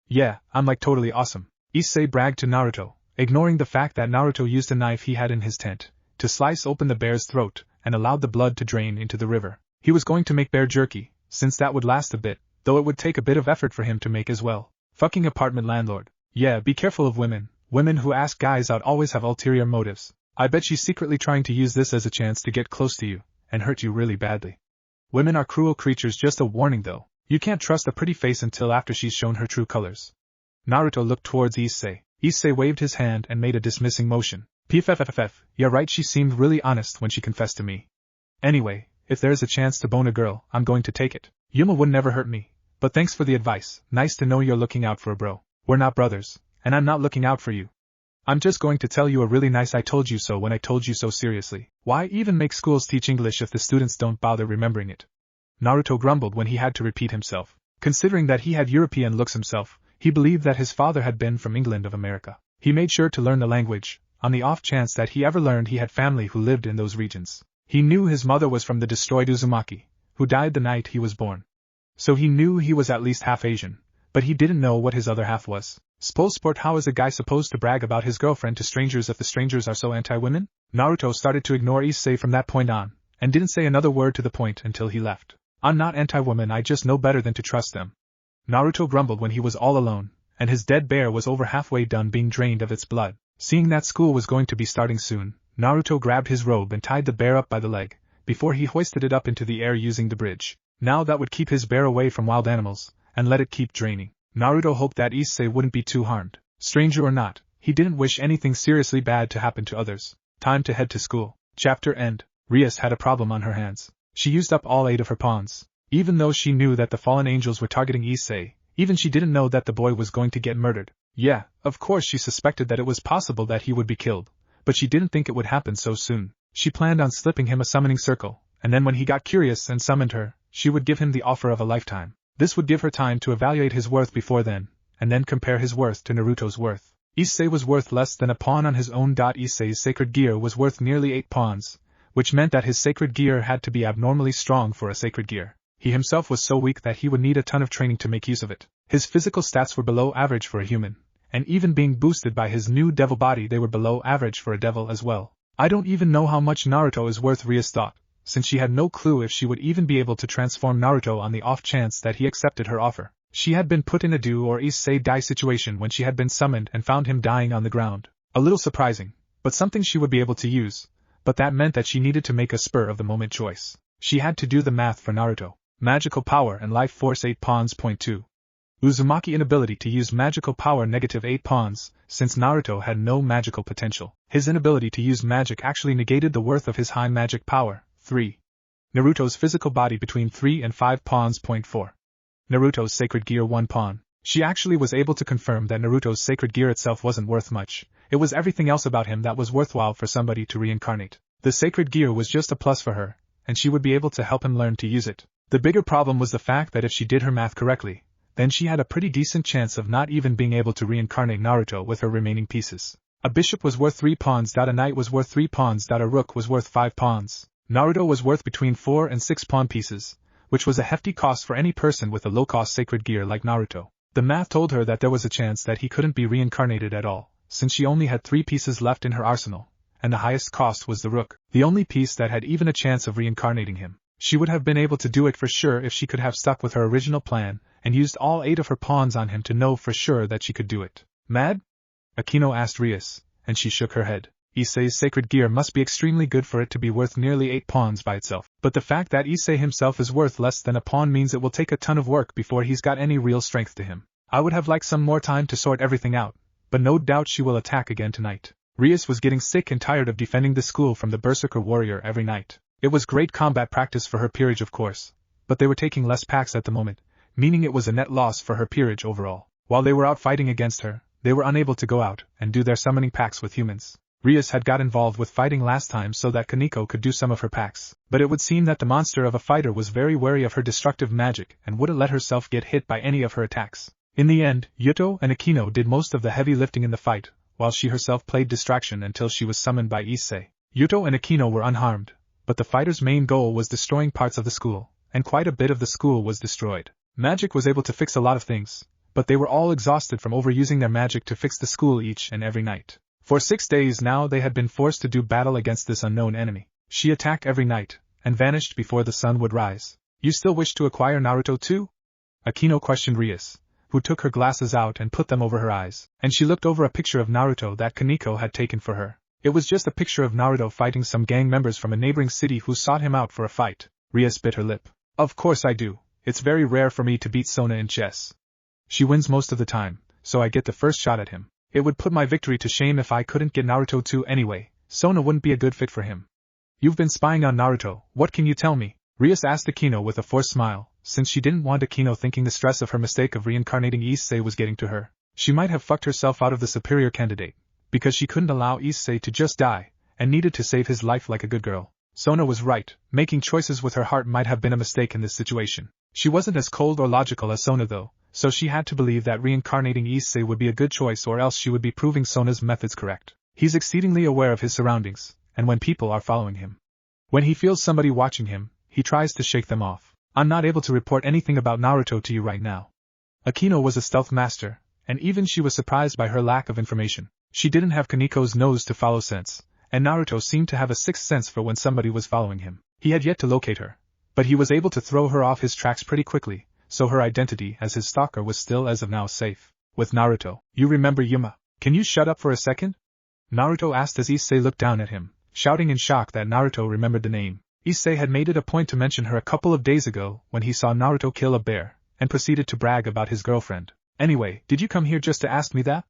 Yeah, I'm like totally awesome. Issei bragged to Naruto, ignoring the fact that Naruto used a knife he had in his tent to slice open the bear's throat and allowed the blood to drain into the river. He was going to make bear jerky, since that would last a bit, though it would take a bit of effort for him to make as well. Fucking apartment landlord. Yeah, be careful of women. Women who ask guys out always have ulterior motives. I bet she's secretly trying to use this as a chance to get close to you and hurt you really badly. Women are cruel creatures. Just a warning though. You can't trust a pretty face until after she's shown her true colors. Naruto looked towards Issei. Issei waved his hand and made a dismissing motion. PFFFF, yeah right, she seemed really honest when she confessed to me. Anyway, if there's a chance to bone a girl, I'm going to take it. Yuma would never hurt me, but thanks for the advice. Nice to know you're looking out for a bro. We're not brothers, and I'm not looking out for you. I'm just going to tell you a really nice I told you so when I told you so seriously. Why even make schools teach English if the students don't bother remembering it? Naruto grumbled when he had to repeat himself. Considering that he had European looks himself, he believed that his father had been from England of America. He made sure to learn the language, on the off chance that he ever learned he had family who lived in those regions. He knew his mother was from the destroyed Uzumaki, who died the night he was born. So he knew he was at least half Asian, but he didn't know what his other half was. Sport, how is a guy supposed to brag about his girlfriend to strangers if the strangers are so anti-women? Naruto started to ignore Issei from that point on, and didn't say another word to the point until he left. I'm not anti-women, I just know better than to trust them. Naruto grumbled when he was all alone, and his dead bear was over halfway done being drained of its blood. Seeing that school was going to be starting soon, Naruto grabbed his robe and tied the bear up by the leg, before he hoisted it up into the air using the bridge. Now that would keep his bear away from wild animals, and let it keep draining. Naruto hoped that Issei wouldn't be too harmed. Stranger or not, he didn't wish anything seriously bad to happen to others. Time to head to school. Chapter end. Rias had a problem on her hands. She used up all 8 of her pawns. Even though she knew that the fallen angels were targeting Issei, even she didn't know that the boy was going to get murdered. Yeah, of course she suspected that it was possible that he would be killed, but she didn't think it would happen so soon. She planned on slipping him a summoning circle, and then when he got curious and summoned her, she would give him the offer of a lifetime. This would give her time to evaluate his worth before then, and then compare his worth to Naruto's worth. Issei was worth less than a pawn on his own. Issei's sacred gear was worth nearly 8 pawns, which meant that his sacred gear had to be abnormally strong for a sacred gear. He himself was so weak that he would need a ton of training to make use of it. His physical stats were below average for a human, and even being boosted by his new devil body they were below average for a devil as well. I don't even know how much Naruto is worth, Rias thought, since she had no clue if she would even be able to transform Naruto on the off chance that he accepted her offer. She had been put in a do or Issei die situation when she had been summoned and found him dying on the ground. A little surprising, but something she would be able to use, but that meant that she needed to make a spur-of-the-moment choice. She had to do the math for Naruto. Magical power and life force 8 pawns. 2. Uzumaki inability to use magical power -8 pawns, since Naruto had no magical potential. His inability to use magic actually negated the worth of his high magic power. 3. Naruto's physical body between 3 and 5 pawns. 4. Naruto's sacred gear 1 pawn. She actually was able to confirm that Naruto's sacred gear itself wasn't worth much. It was everything else about him that was worthwhile for somebody to reincarnate. The sacred gear was just a plus for her, and she would be able to help him learn to use it. The bigger problem was the fact that if she did her math correctly, then she had a pretty decent chance of not even being able to reincarnate Naruto with her remaining pieces. A bishop was worth 3 pawns. A knight was worth 3 pawns. A rook was worth 5 pawns. Naruto was worth between 4 and 6 pawn pieces, which was a hefty cost for any person with a low-cost sacred gear like Naruto. The math told her that there was a chance that he couldn't be reincarnated at all, since she only had 3 pieces left in her arsenal, and the highest cost was the rook, the only piece that had even a chance of reincarnating him. She would have been able to do it for sure if she could have stuck with her original plan and used all 8 of her pawns on him to know for sure that she could do it. Mad? Akino asked Rias, and she shook her head. Issei's sacred gear must be extremely good for it to be worth nearly 8 pawns by itself. But the fact that Issei himself is worth less than a pawn means it will take a ton of work before he's got any real strength to him. I would have liked some more time to sort everything out, but no doubt she will attack again tonight. Rias was getting sick and tired of defending the school from the Berserker warrior every night. It was great combat practice for her peerage, of course, but they were taking less packs at the moment, meaning it was a net loss for her peerage overall. While they were out fighting against her, they were unable to go out and do their summoning packs with humans. Rias had got involved with fighting last time so that Kaneko could do some of her packs, but it would seem that the monster of a fighter was very wary of her destructive magic and wouldn't let herself get hit by any of her attacks. In the end, Hyoudou and Akino did most of the heavy lifting in the fight, while she herself played distraction until she was summoned by Issei. Hyoudou and Akino were unharmed, but the fighter's main goal was destroying parts of the school, and quite a bit of the school was destroyed. Magic was able to fix a lot of things, but they were all exhausted from overusing their magic to fix the school each and every night. For 6 days now they had been forced to do battle against this unknown enemy. She attacked every night, and vanished before the sun would rise. You still wish to acquire Naruto too? Akino questioned Rias, who took her glasses out and put them over her eyes, and she looked over a picture of Naruto that Kaneko had taken for her. It was just a picture of Naruto fighting some gang members from a neighboring city who sought him out for a fight. Rias bit her lip. Of course I do. It's very rare for me to beat Sona in chess. She wins most of the time, so I get the first shot at him. It would put my victory to shame if I couldn't get Naruto too anyway. Sona wouldn't be a good fit for him. You've been spying on Naruto, what can you tell me? Rias asked Akino with a forced smile, since she didn't want Akino thinking the stress of her mistake of reincarnating Issei was getting to her. She might have fucked herself out of the superior candidate, because she couldn't allow Issei to just die, and needed to save his life like a good girl. Sona was right, making choices with her heart might have been a mistake in this situation. She wasn't as cold or logical as Sona though, so she had to believe that reincarnating Issei would be a good choice or else she would be proving Sona's methods correct. He's exceedingly aware of his surroundings, and when people are following him. When he feels somebody watching him, he tries to shake them off. I'm not able to report anything about Naruto to you right now. Akino was a stealth master, and even she was surprised by her lack of information. She didn't have Kaneko's nose to follow sense, and Naruto seemed to have a sixth sense for when somebody was following him. He had yet to locate her, but he was able to throw her off his tracks pretty quickly, so her identity as his stalker was still as of now safe. With Naruto, you remember Yuma? Can you shut up for a second? Naruto asked as Issei looked down at him, shouting in shock that Naruto remembered the name. Issei had made it a point to mention her a couple of days ago when he saw Naruto kill a bear, and proceeded to brag about his girlfriend. Anyway, did you come here just to ask me that?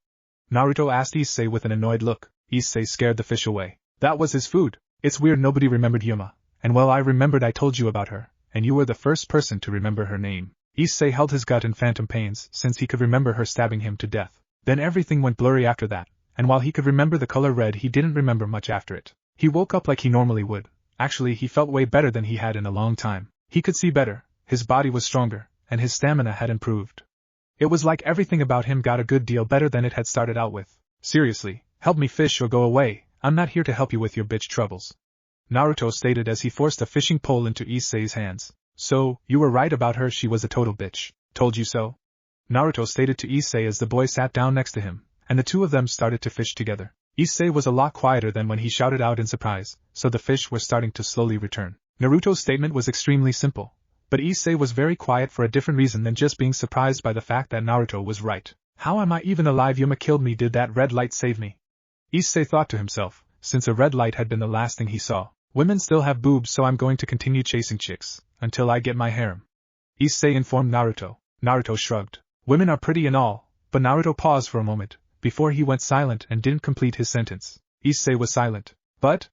Naruto asked Issei with an annoyed look. Issei scared the fish away. That was his food. It's weird nobody remembered Yuma, and well I remembered I told you about her, and you were the first person to remember her name. Issei held his gut in phantom pains since he could remember her stabbing him to death. Then everything went blurry after that, and while he could remember the color red he didn't remember much after it. He woke up like he normally would. Actually he felt way better than he had in a long time. He could see better, his body was stronger, and his stamina had improved. It was like everything about him got a good deal better than it had started out with. Seriously, help me fish or go away, I'm not here to help you with your bitch troubles. Naruto stated as he forced a fishing pole into Issei's hands. So, you were right about her, she was a total bitch. Told you so? Naruto stated to Issei as the boy sat down next to him, and the two of them started to fish together. Issei was a lot quieter than when he shouted out in surprise, so the fish were starting to slowly return. Naruto's statement was extremely simple, but Issei was very quiet for a different reason than just being surprised by the fact that Naruto was right. How am I even alive? Yuma killed me, did that red light save me? Issei thought to himself, since a red light had been the last thing he saw. Women still have boobs, so I'm going to continue chasing chicks, until I get my harem. Issei informed Naruto. Naruto shrugged. Women are pretty and all, but Naruto paused for a moment, before he went silent and didn't complete his sentence. Issei was silent. But?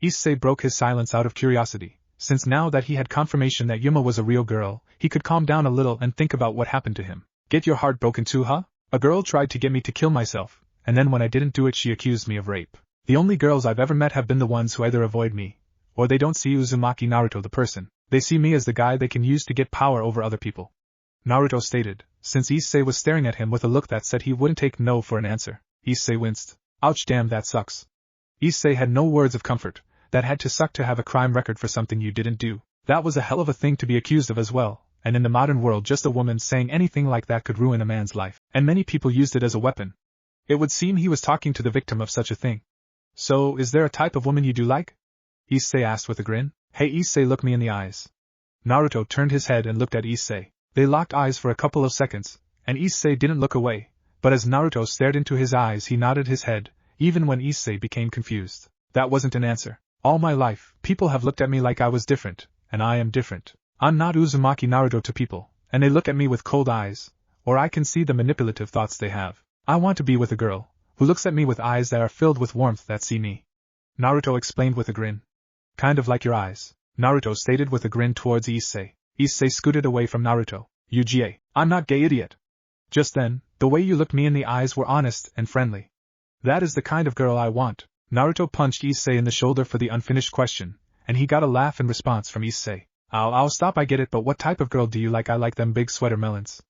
Issei broke his silence out of curiosity, since now that he had confirmation that Yuma was a real girl, he could calm down a little and think about what happened to him. Get your heart broken too, huh? A girl tried to get me to kill myself, and then when I didn't do it she accused me of rape. The only girls I've ever met have been the ones who either avoid me, or they don't see Uzumaki Naruto the person, they see me as the guy they can use to get power over other people. Naruto stated, since Issei was staring at him with a look that said he wouldn't take no for an answer. Issei winced. Ouch, damn, that sucks. Issei had no words of comfort. That had to suck to have a crime record for something you didn't do. That was a hell of a thing to be accused of as well, and in the modern world just a woman saying anything like that could ruin a man's life, and many people used it as a weapon. It would seem he was talking to the victim of such a thing. So, is there a type of woman you do like? Issei asked with a grin. Hey Issei, look me in the eyes. Naruto turned his head and looked at Issei. They locked eyes for a couple of seconds, and Issei didn't look away, but as Naruto stared into his eyes he nodded his head, even when Issei became confused. That wasn't an answer. All my life, people have looked at me like I was different, and I am different. I'm not Uzumaki Naruto to people, and they look at me with cold eyes, or I can see the manipulative thoughts they have. I want to be with a girl, who looks at me with eyes that are filled with warmth that see me. Naruto explained with a grin. Kind of like your eyes, Naruto stated with a grin towards Issei. Issei scooted away from Naruto. UGA, I'm not gay, idiot. Just then, the way you looked me in the eyes were honest and friendly. That is the kind of girl I want. Naruto punched Issei in the shoulder for the unfinished question, and he got a laugh in response from Issei. I'll stop, I get it, but what type of girl do you like? I like them big sweater melons.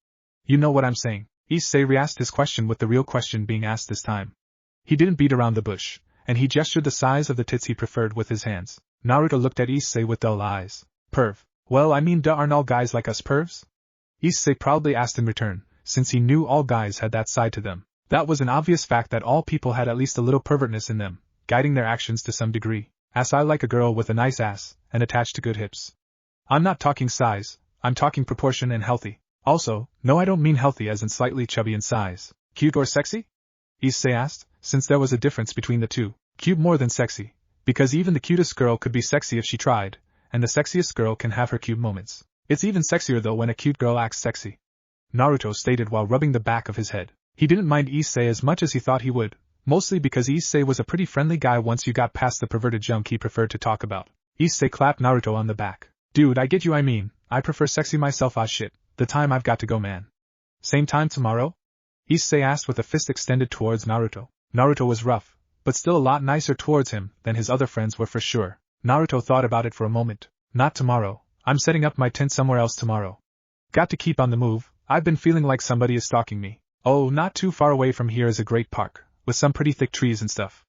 You know what I'm saying. Issei re-asked his question with the real question being asked this time. He didn't beat around the bush, and he gestured the size of the tits he preferred with his hands. Naruto looked at Issei with dull eyes. Perv. Well, I mean, aren't all guys like us pervs? Issei proudly asked in return, since he knew all guys had that side to them. That was an obvious fact that all people had at least a little pervertness in them, guiding their actions to some degree. As I like a girl with a nice ass, and attached to good hips. I'm not talking size, I'm talking proportion and healthy. Also, no, I don't mean healthy as in slightly chubby in size. Cute or sexy? Issei asked, since there was a difference between the two. Cute more than sexy. Because even the cutest girl could be sexy if she tried, and the sexiest girl can have her cute moments. It's even sexier though when a cute girl acts sexy. Naruto stated while rubbing the back of his head. He didn't mind Issei as much as he thought he would, mostly because Issei was a pretty friendly guy once you got past the perverted junk he preferred to talk about. Issei clapped Naruto on the back. Dude, I get you, I mean, I prefer sexy myself, ah shit, the time I've got to go, man. Same time tomorrow? Issei asked with a fist extended towards Naruto. Naruto was rough, but still a lot nicer towards him than his other friends were for sure. Naruto thought about it for a moment. Not tomorrow, I'm setting up my tent somewhere else tomorrow. Got to keep on the move, I've been feeling like somebody is stalking me. Oh, not too far away from here is a great park, with some pretty thick trees and stuff.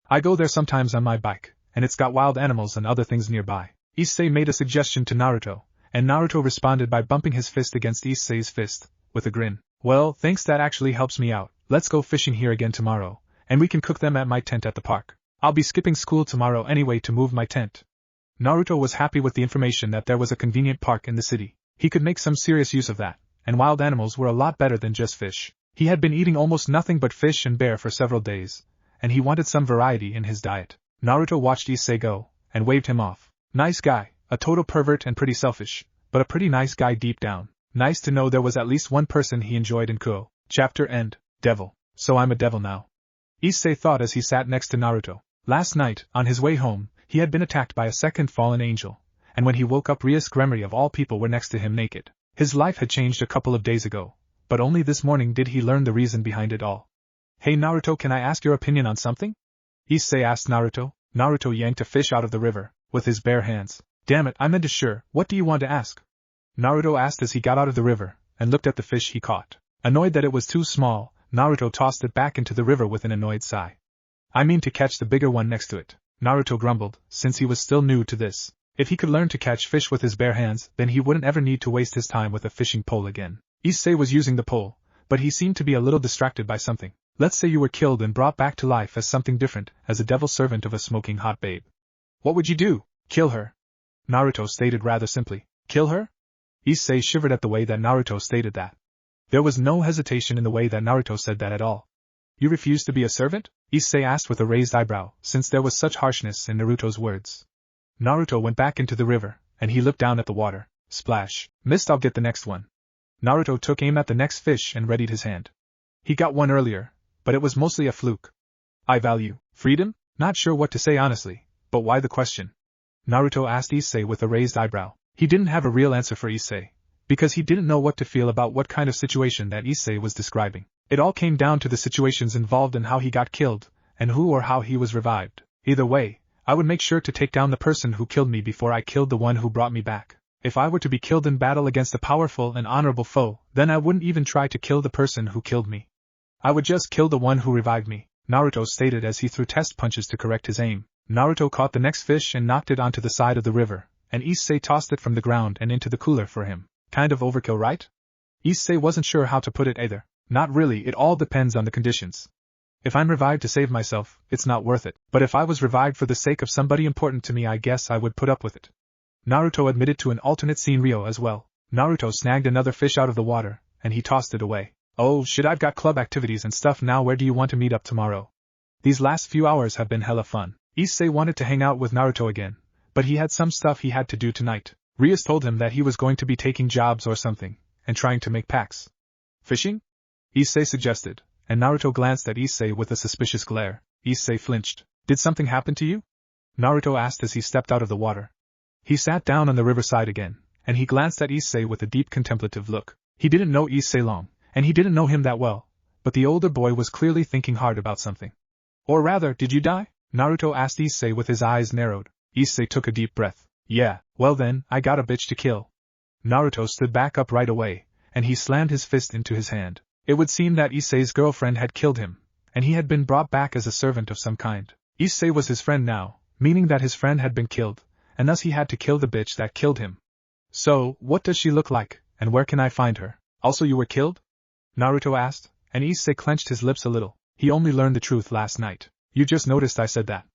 I go there sometimes on my bike, and it's got wild animals and other things nearby. Issei made a suggestion to Naruto, and Naruto responded by bumping his fist against Issei's fist, with a grin. Well, thanks, that actually helps me out. Let's go fishing here again tomorrow, and we can cook them at my tent at the park. I'll be skipping school tomorrow anyway to move my tent. Naruto was happy with the information that there was a convenient park in the city. He could make some serious use of that, and wild animals were a lot better than just fish. He had been eating almost nothing but fish and bear for several days, and he wanted some variety in his diet. Naruto watched Issei go, and waved him off. Nice guy, a total pervert and pretty selfish, but a pretty nice guy deep down. Nice to know there was at least one person he enjoyed in Kuoh. Chapter end. Devil. So I'm a devil now. Issei thought as he sat next to Naruto. Last night, on his way home, He had been attacked by a second fallen angel, and when he woke up Rias Gremory of all people were next to him naked. His life had changed a couple of days ago, but only this morning did he learn the reason behind it all. Hey Naruto, can I ask your opinion on something? Issei asked Naruto. Naruto yanked a fish out of the river, with his bare hands. Damn it, I meant to sure, what do you want to ask? Naruto asked as he got out of the river, and looked at the fish he caught. Annoyed that it was too small, Naruto tossed it back into the river with an annoyed sigh. I mean to catch the bigger one next to it, Naruto grumbled, since he was still new to this. If he could learn to catch fish with his bare hands, then he wouldn't ever need to waste his time with a fishing pole again. Issei was using the pole, but he seemed to be a little distracted by something. Let's say you were killed and brought back to life as something different, as a devil servant of a smoking hot babe. What would you do? Kill her. Naruto stated rather simply. Kill her? Issei shivered at the way that Naruto stated that. There was no hesitation in the way that Naruto said that at all. You refuse to be a servant? Issei asked with a raised eyebrow, since there was such harshness in Naruto's words. Naruto went back into the river, and he looked down at the water. Splash. Missed, I'll get the next one. Naruto took aim at the next fish and readied his hand. He got one earlier, but it was mostly a fluke. I value freedom? Not sure what to say honestly, but why the question? Naruto asked Issei with a raised eyebrow. He didn't have a real answer for Issei, because he didn't know what to feel about what kind of situation that Issei was describing. It all came down to the situations involved and how he got killed, and who or how he was revived. Either way, I would make sure to take down the person who killed me before I killed the one who brought me back. If I were to be killed in battle against a powerful and honorable foe, then I wouldn't even try to kill the person who killed me. I would just kill the one who revived me, Naruto stated as he threw test punches to correct his aim. Naruto caught the next fish and knocked it onto the side of the river, and Issei tossed it from the ground and into the cooler for him. Kind of overkill, right? Issei wasn't sure how to put it either. Not really, it all depends on the conditions. If I'm revived to save myself, it's not worth it, but if I was revived for the sake of somebody important to me, I guess I would put up with it. Naruto admitted to an alternate scenario as well. Naruto snagged another fish out of the water, and he tossed it away. Oh shit, I've got club activities and stuff now, where do you want to meet up tomorrow? These last few hours have been hella fun. Issei wanted to hang out with Naruto again, but he had some stuff he had to do tonight. Rias told him that he was going to be taking jobs or something, and trying to make packs. Fishing? Issei suggested, and Naruto glanced at Issei with a suspicious glare. Issei flinched. Did something happen to you? Naruto asked as he stepped out of the water. He sat down on the riverside again, and he glanced at Issei with a deep contemplative look. He didn't know Issei long, and he didn't know him that well, but the older boy was clearly thinking hard about something. Or rather, did you die? Naruto asked Issei with his eyes narrowed. Issei took a deep breath. Yeah, well then, I got a bitch to kill. Naruto stood back up right away, and he slammed his fist into his hand. It would seem that Issei's girlfriend had killed him, and he had been brought back as a servant of some kind. Issei was his friend now, meaning that his friend had been killed, and thus he had to kill the bitch that killed him. So, what does she look like, and where can I find her? Also, you were killed? Naruto asked, and Issei clenched his lips a little. He only learned the truth last night. You just noticed I said that.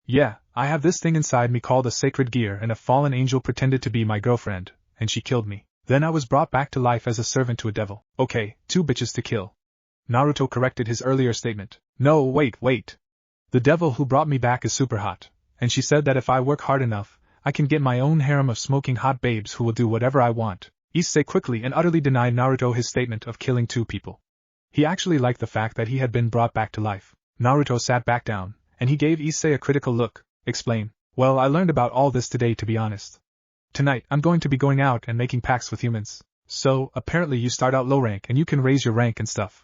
Yeah, I have this thing inside me called a sacred gear, and a fallen angel pretended to be my girlfriend, and she killed me. Then I was brought back to life as a servant to a devil. Okay, 2 bitches to kill. Naruto corrected his earlier statement. No, wait. The devil who brought me back is super hot, and she said that if I work hard enough, I can get my own harem of smoking hot babes who will do whatever I want. Issei quickly and utterly denied Naruto his statement of killing 2 people. He actually liked the fact that he had been brought back to life. Naruto sat back down, and he gave Issei a critical look. Explain. Well, I learned about all this today, to be honest. Tonight, I'm going to be going out and making pacts with humans. So, apparently you start out low rank and you can raise your rank and stuff.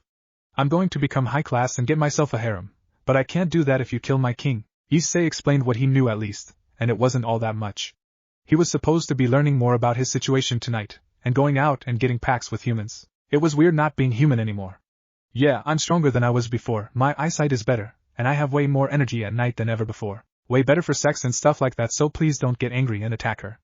I'm going to become high class and get myself a harem, but I can't do that if you kill my king. Issei explained what he knew at least, and it wasn't all that much. He was supposed to be learning more about his situation tonight, and going out and getting pacts with humans. It was weird not being human anymore. Yeah, I'm stronger than I was before, my eyesight is better, and I have way more energy at night than ever before. Way better for sex and stuff like that, so please don't get angry and attack her.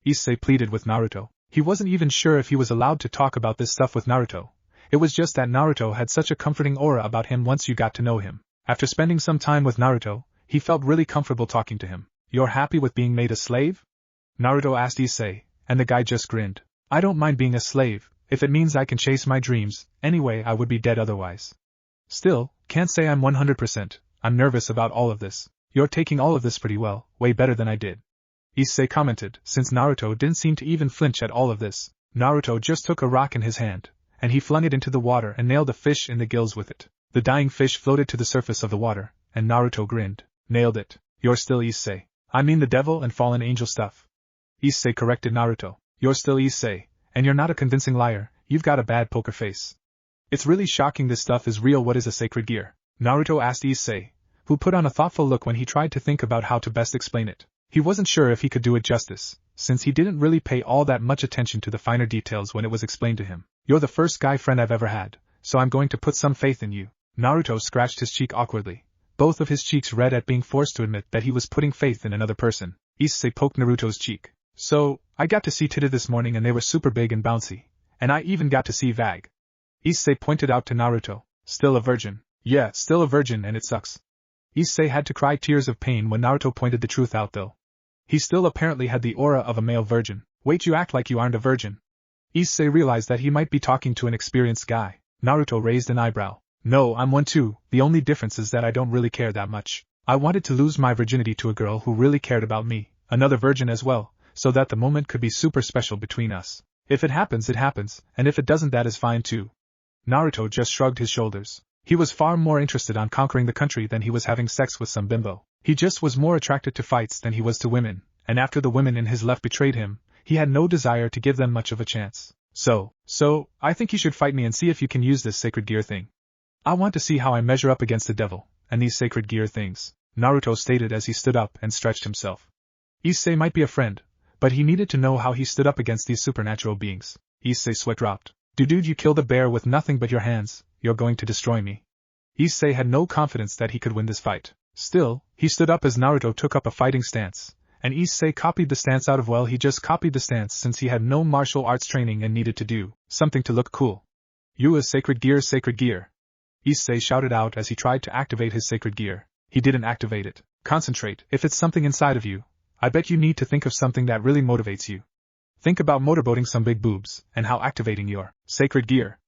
Issei pleaded with Naruto. He wasn't even sure if he was allowed to talk about this stuff with Naruto. It was just that Naruto had such a comforting aura about him once you got to know him. After spending some time with Naruto, he felt really comfortable talking to him. You're happy with being made a slave? Naruto asked Issei, and the guy just grinned. I don't mind being a slave, if it means I can chase my dreams. Anyway, I would be dead otherwise. Still, can't say I'm 100%, I'm nervous about all of this. You're taking all of this pretty well, way better than I did. Issei commented, since Naruto didn't seem to even flinch at all of this. Naruto just took a rock in his hand, and he flung it into the water and nailed a fish in the gills with it. The dying fish floated to the surface of the water, and Naruto grinned. Nailed it. You're still Issei. I mean the devil and fallen angel stuff. Issei corrected Naruto. You're still Issei, and you're not a convincing liar, you've got a bad poker face. It's really shocking this stuff is real. What is a sacred gear? Naruto asked Issei, who put on a thoughtful look when he tried to think about how to best explain it. He wasn't sure if he could do it justice, since he didn't really pay all that much attention to the finer details when it was explained to him. You're the first guy friend I've ever had, so I'm going to put some faith in you. Naruto scratched his cheek awkwardly, both of his cheeks red at being forced to admit that he was putting faith in another person. Issei poked Naruto's cheek. So, I got to see Tita this morning and they were super big and bouncy. And I even got to see Vag. Issei pointed out to Naruto. Still a virgin. Yeah, still a virgin and it sucks. Issei had to cry tears of pain when Naruto pointed the truth out though. He still apparently had the aura of a male virgin. Wait, you act like you aren't a virgin. Issei realized that he might be talking to an experienced guy. Naruto raised an eyebrow. No, I'm one too, the only difference is that I don't really care that much. I wanted to lose my virginity to a girl who really cared about me, another virgin as well, so that the moment could be super special between us. If it happens, and if it doesn't, that is fine too. Naruto just shrugged his shoulders. He was far more interested on conquering the country than he was having sex with some bimbo. He just was more attracted to fights than he was to women, and after the women in his life betrayed him, he had no desire to give them much of a chance. So, I think you should fight me and see if you can use this sacred gear thing. I want to see how I measure up against the devil, and these sacred gear things, Naruto stated as he stood up and stretched himself. Issei might be a friend, but he needed to know how he stood up against these supernatural beings. Issei's sweat dropped. Dude, you killed a bear with nothing but your hands, you're going to destroy me. Issei had no confidence that he could win this fight. Still, he stood up as Naruto took up a fighting stance, and Issei copied the stance out of he just copied the stance since he had no martial arts training and needed to do something to look cool. You a sacred gear, Issei shouted out as he tried to activate his sacred gear. He didn't activate it. Concentrate. If it's something inside of you, I bet you need to think of something that really motivates you. Think about motorboating some big boobs, and how activating your sacred gear.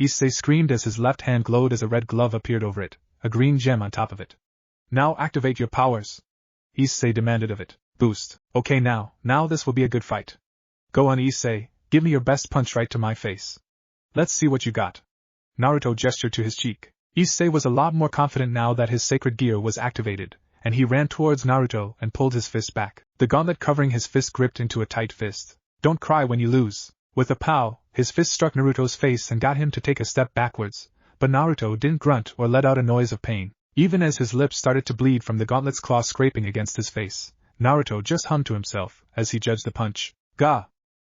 Issei screamed as his left hand glowed as a red glove appeared over it, a green gem on top of it. Now activate your powers. Issei demanded of it. Boost. Okay now this will be a good fight. Go on Issei, give me your best punch right to my face. Let's see what you got. Naruto gestured to his cheek. Issei was a lot more confident now that his sacred gear was activated, and he ran towards Naruto and pulled his fist back, the gauntlet covering his fist gripped into a tight fist. Don't cry when you lose. With a pow, his fist struck Naruto's face and got him to take a step backwards, but Naruto didn't grunt or let out a noise of pain. Even as his lips started to bleed from the gauntlet's claw scraping against his face, Naruto just hummed to himself as he judged the punch. Gah!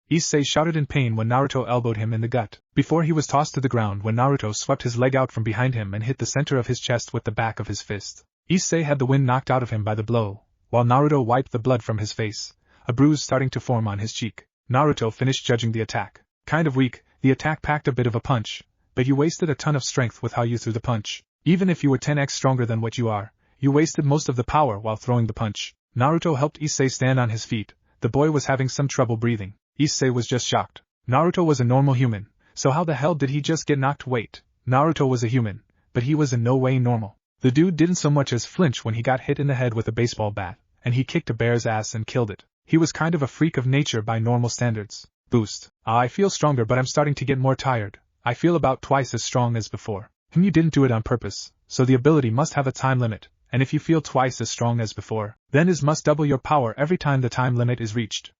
Issei shouted in pain when Naruto elbowed him in the gut, before he was tossed to the ground when Naruto swept his leg out from behind him and hit the center of his chest with the back of his fist. Issei had the wind knocked out of him by the blow, while Naruto wiped the blood from his face, a bruise starting to form on his cheek. Naruto finished judging the attack. Kind of weak, the attack packed a bit of a punch, but you wasted a ton of strength with how you threw the punch. Even if you were 10x stronger than what you are, you wasted most of the power while throwing the punch. Naruto helped Issei stand on his feet. The boy was having some trouble breathing. Issei was just shocked. Naruto was a normal human, so how the hell did he just get knocked? Wait, Naruto was a human, but he was in no way normal. The dude didn't so much as flinch when he got hit in the head with a baseball bat, and he kicked a bear's ass and killed it. He was kind of a freak of nature by normal standards. Boost. I feel stronger, but I'm starting to get more tired. I feel about twice as strong as before. You didn't do it on purpose, so the ability must have a time limit, and if you feel twice as strong as before, then it must double your power every time the time limit is reached.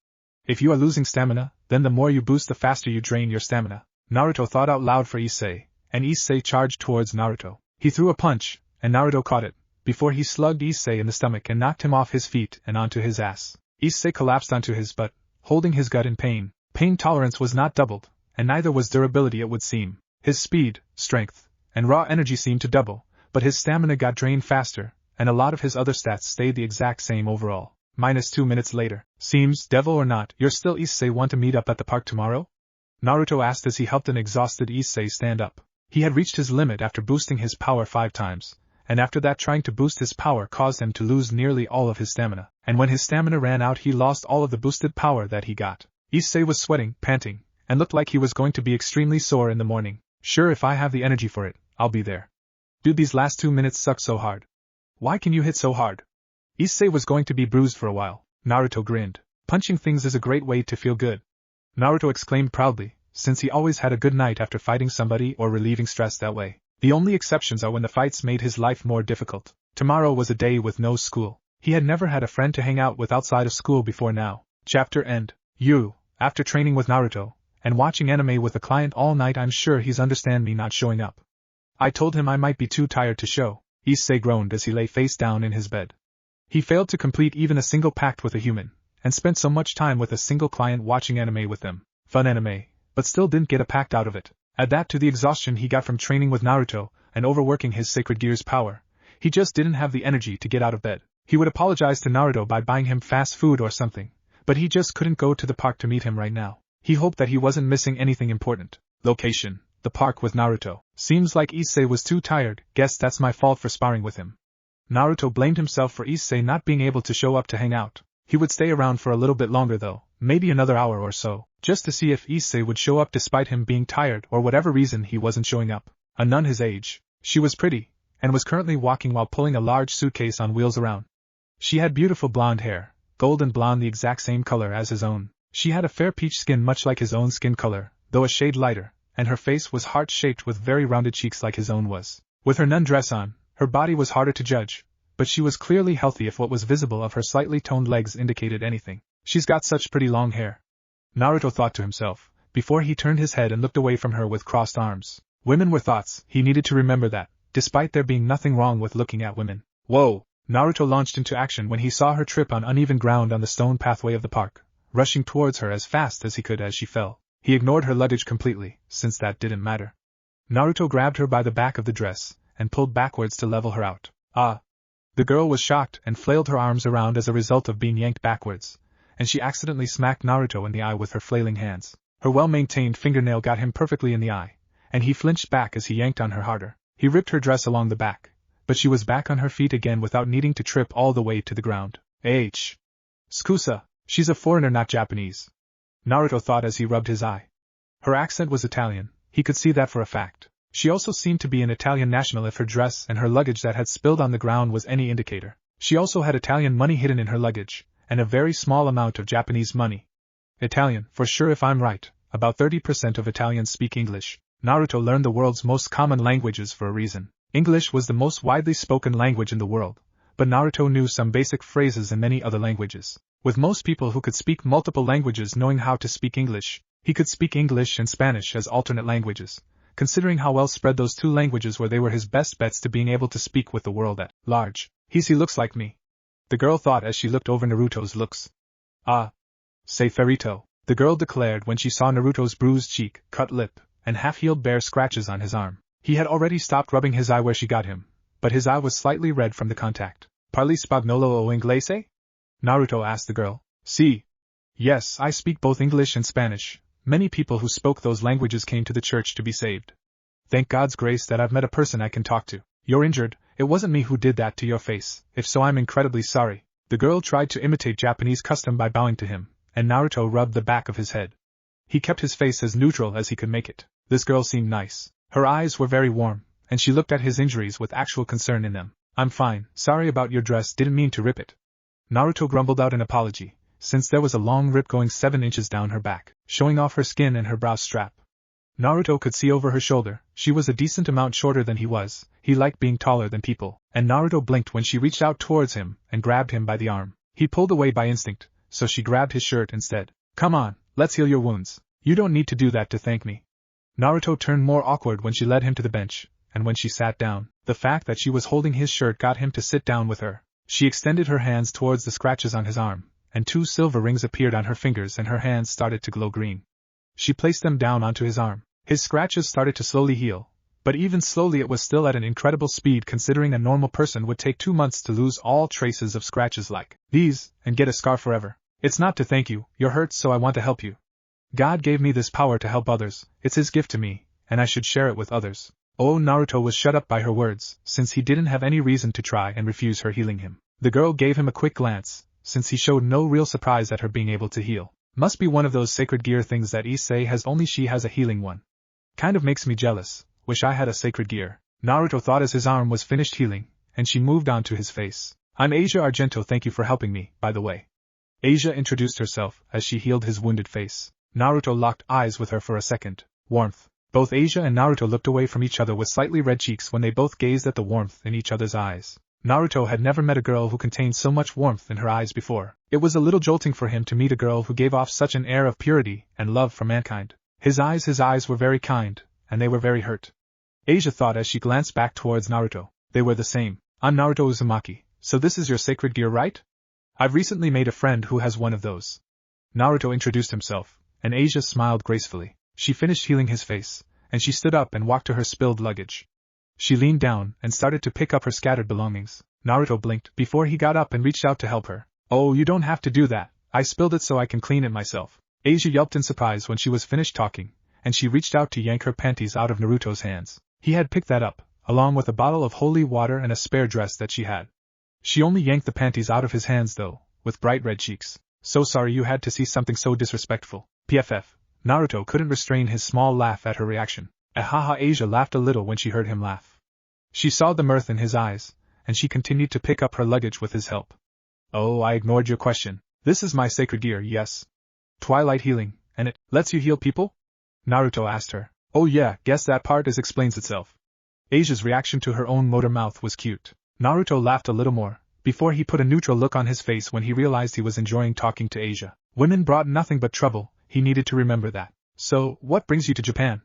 If you are losing stamina, then the more you boost the faster you drain your stamina. Naruto thought out loud for Issei, and Issei charged towards Naruto. He threw a punch, and Naruto caught it, before he slugged Issei in the stomach and knocked him off his feet and onto his ass. Issei collapsed onto his butt, holding his gut in pain. Pain tolerance was not doubled, and neither was durability it would seem. His speed, strength, and raw energy seemed to double, but his stamina got drained faster, and a lot of his other stats stayed the exact same overall. -2 minutes later. Seems, devil or not, you're still Issei. Want to meet up at the park tomorrow? Naruto asked as he helped an exhausted Issei stand up. He had reached his limit after boosting his power 5 times, and after that trying to boost his power caused him to lose nearly all of his stamina, and when his stamina ran out he lost all of the boosted power that he got. Issei was sweating, panting, and looked like he was going to be extremely sore in the morning. Sure, if I have the energy for it, I'll be there. Dude, these last 2 minutes suck so hard. Why can you hit so hard? Issei was going to be bruised for a while. Naruto grinned. Punching things is a great way to feel good. Naruto exclaimed proudly, since he always had a good night after fighting somebody or relieving stress that way. The only exceptions are when the fights made his life more difficult. Tomorrow was a day with no school. He had never had a friend to hang out with outside of school before now. Chapter end. After training with Naruto, and watching anime with a client all night, I'm sure he's understand me not showing up. I told him I might be too tired to show, Issei groaned as he lay face down in his bed. He failed to complete even a single pact with a human, and spent so much time with a single client watching anime with them. Fun anime, but still didn't get a pact out of it. Add that to the exhaustion he got from training with Naruto, and overworking his sacred gear's power. He just didn't have the energy to get out of bed. He would apologize to Naruto by buying him fast food or something, but he just couldn't go to the park to meet him right now. He hoped that he wasn't missing anything important. Location: the park with Naruto. Seems like Issei was too tired, guess that's my fault for sparring with him. Naruto blamed himself for Issei not being able to show up to hang out. He would stay around for a little bit longer though, maybe another hour or so, just to see if Issei would show up despite him being tired or whatever reason he wasn't showing up. A nun his age. She was pretty, and was currently walking while pulling a large suitcase on wheels around. She had beautiful blonde hair, golden blonde, the exact same color as his own. She had a fair peach skin much like his own skin color, though a shade lighter, and her face was heart-shaped with very rounded cheeks like his own was. With her nun dress on, her body was harder to judge, but she was clearly healthy if what was visible of her slightly toned legs indicated anything. She's got such pretty long hair, Naruto thought to himself, before he turned his head and looked away from her with crossed arms. Women were thoughts, he needed to remember that, despite there being nothing wrong with looking at women. Whoa! Naruto launched into action when he saw her trip on uneven ground on the stone pathway of the park, rushing towards her as fast as he could as she fell. He ignored her luggage completely, since that didn't matter. Naruto grabbed her by the back of the dress, and pulled backwards to level her out. Ah! The girl was shocked and flailed her arms around as a result of being yanked backwards, and she accidentally smacked Naruto in the eye with her flailing hands. Her well-maintained fingernail got him perfectly in the eye, and he flinched back as he yanked on her harder. He ripped her dress along the back, but she was back on her feet again without needing to trip all the way to the ground. Scusa, she's a foreigner, not Japanese, Naruto thought as he rubbed his eye. Her accent was Italian, he could see that for a fact. She also seemed to be an Italian national if her dress and her luggage that had spilled on the ground was any indicator. She also had Italian money hidden in her luggage, and a very small amount of Japanese money. Italian, for sure if I'm right, about 30% of Italians speak English. Naruto learned the world's most common languages for a reason. English was the most widely spoken language in the world, but Naruto knew some basic phrases in many other languages. With most people who could speak multiple languages knowing how to speak English, he could speak English and Spanish as alternate languages. Considering how well spread those two languages were, they were his best bets to being able to speak with the world at large. He looks like me, the girl thought as she looked over Naruto's looks. Ah, say Ferito, the girl declared when she saw Naruto's bruised cheek, cut lip, and half-healed bare scratches on his arm. He had already stopped rubbing his eye where she got him, but his eye was slightly red from the contact. Parli spagnolo o inglese? Naruto asked the girl. Si. Yes, I speak both English and Spanish. Many people who spoke those languages came to the church to be saved. Thank God's grace that I've met a person I can talk to. You're injured, it wasn't me who did that to your face. If so, I'm incredibly sorry. The girl tried to imitate Japanese custom by bowing to him, and Naruto rubbed the back of his head. He kept his face as neutral as he could make it. This girl seemed nice. Her eyes were very warm, and she looked at his injuries with actual concern in them. I'm fine, sorry about your dress, didn't mean to rip it. Naruto grumbled out an apology, since there was a long rip going 7 inches down her back, showing off her skin and her brow strap. Naruto could see over her shoulder, she was a decent amount shorter than he was. He liked being taller than people, and Naruto blinked when she reached out towards him and grabbed him by the arm. He pulled away by instinct, so she grabbed his shirt instead. Come on, let's heal your wounds. You don't need to do that to thank me. Naruto turned more awkward when she led him to the bench, and when she sat down, the fact that she was holding his shirt got him to sit down with her. She extended her hands towards the scratches on his arm, and 2 silver rings appeared on her fingers and her hands started to glow green. She placed them down onto his arm. His scratches started to slowly heal, but even slowly it was still at an incredible speed considering a normal person would take 2 months to lose all traces of scratches like these, and get a scar forever. It's not to thank you, you're hurt so I want to help you. God gave me this power to help others, it's his gift to me, and I should share it with others. Oh, Naruto was shut up by her words, since he didn't have any reason to try and refuse her healing him. The girl gave him a quick glance, since he showed no real surprise at her being able to heal. Must be one of those sacred gear things that Issei has, only she has a healing one. Kind of makes me jealous, wish I had a sacred gear. Naruto thought as his arm was finished healing, and she moved on to his face. I'm Asia Argento, thank you for helping me, by the way. Asia introduced herself as she healed his wounded face. Naruto locked eyes with her for a second. Warmth. Both Asia and Naruto looked away from each other with slightly red cheeks when they both gazed at the warmth in each other's eyes. Naruto had never met a girl who contained so much warmth in her eyes before. It was a little jolting for him to meet a girl who gave off such an air of purity and love for mankind. His eyes were very kind, and they were very hurt. Asia thought as she glanced back towards Naruto. They were the same. I'm Naruto Uzumaki, so this is your sacred gear, right? I've recently made a friend who has one of those. Naruto introduced himself, and Asia smiled gracefully. She finished healing his face, and she stood up and walked to her spilled luggage. She leaned down and started to pick up her scattered belongings. Naruto blinked before he got up and reached out to help her. Oh, you don't have to do that. I spilled it so I can clean it myself. Asia yelped in surprise when she was finished talking, and she reached out to yank her panties out of Naruto's hands. He had picked that up, along with a bottle of holy water and a spare dress that she had. She only yanked the panties out of his hands though, with bright red cheeks. So sorry you had to see something so disrespectful. PFF. Naruto couldn't restrain his small laugh at her reaction. Ahaha. Asia laughed a little when she heard him laugh. She saw the mirth in his eyes, and she continued to pick up her luggage with his help. Oh, I ignored your question. This is my sacred gear, yes. Twilight healing, and it lets you heal people? Naruto asked her. Oh yeah, guess that part explains itself. Asia's reaction to her own motor mouth was cute. Naruto laughed a little more, before he put a neutral look on his face when he realized he was enjoying talking to Asia. Women brought nothing but trouble, he needed to remember that. So, what brings you to Japan?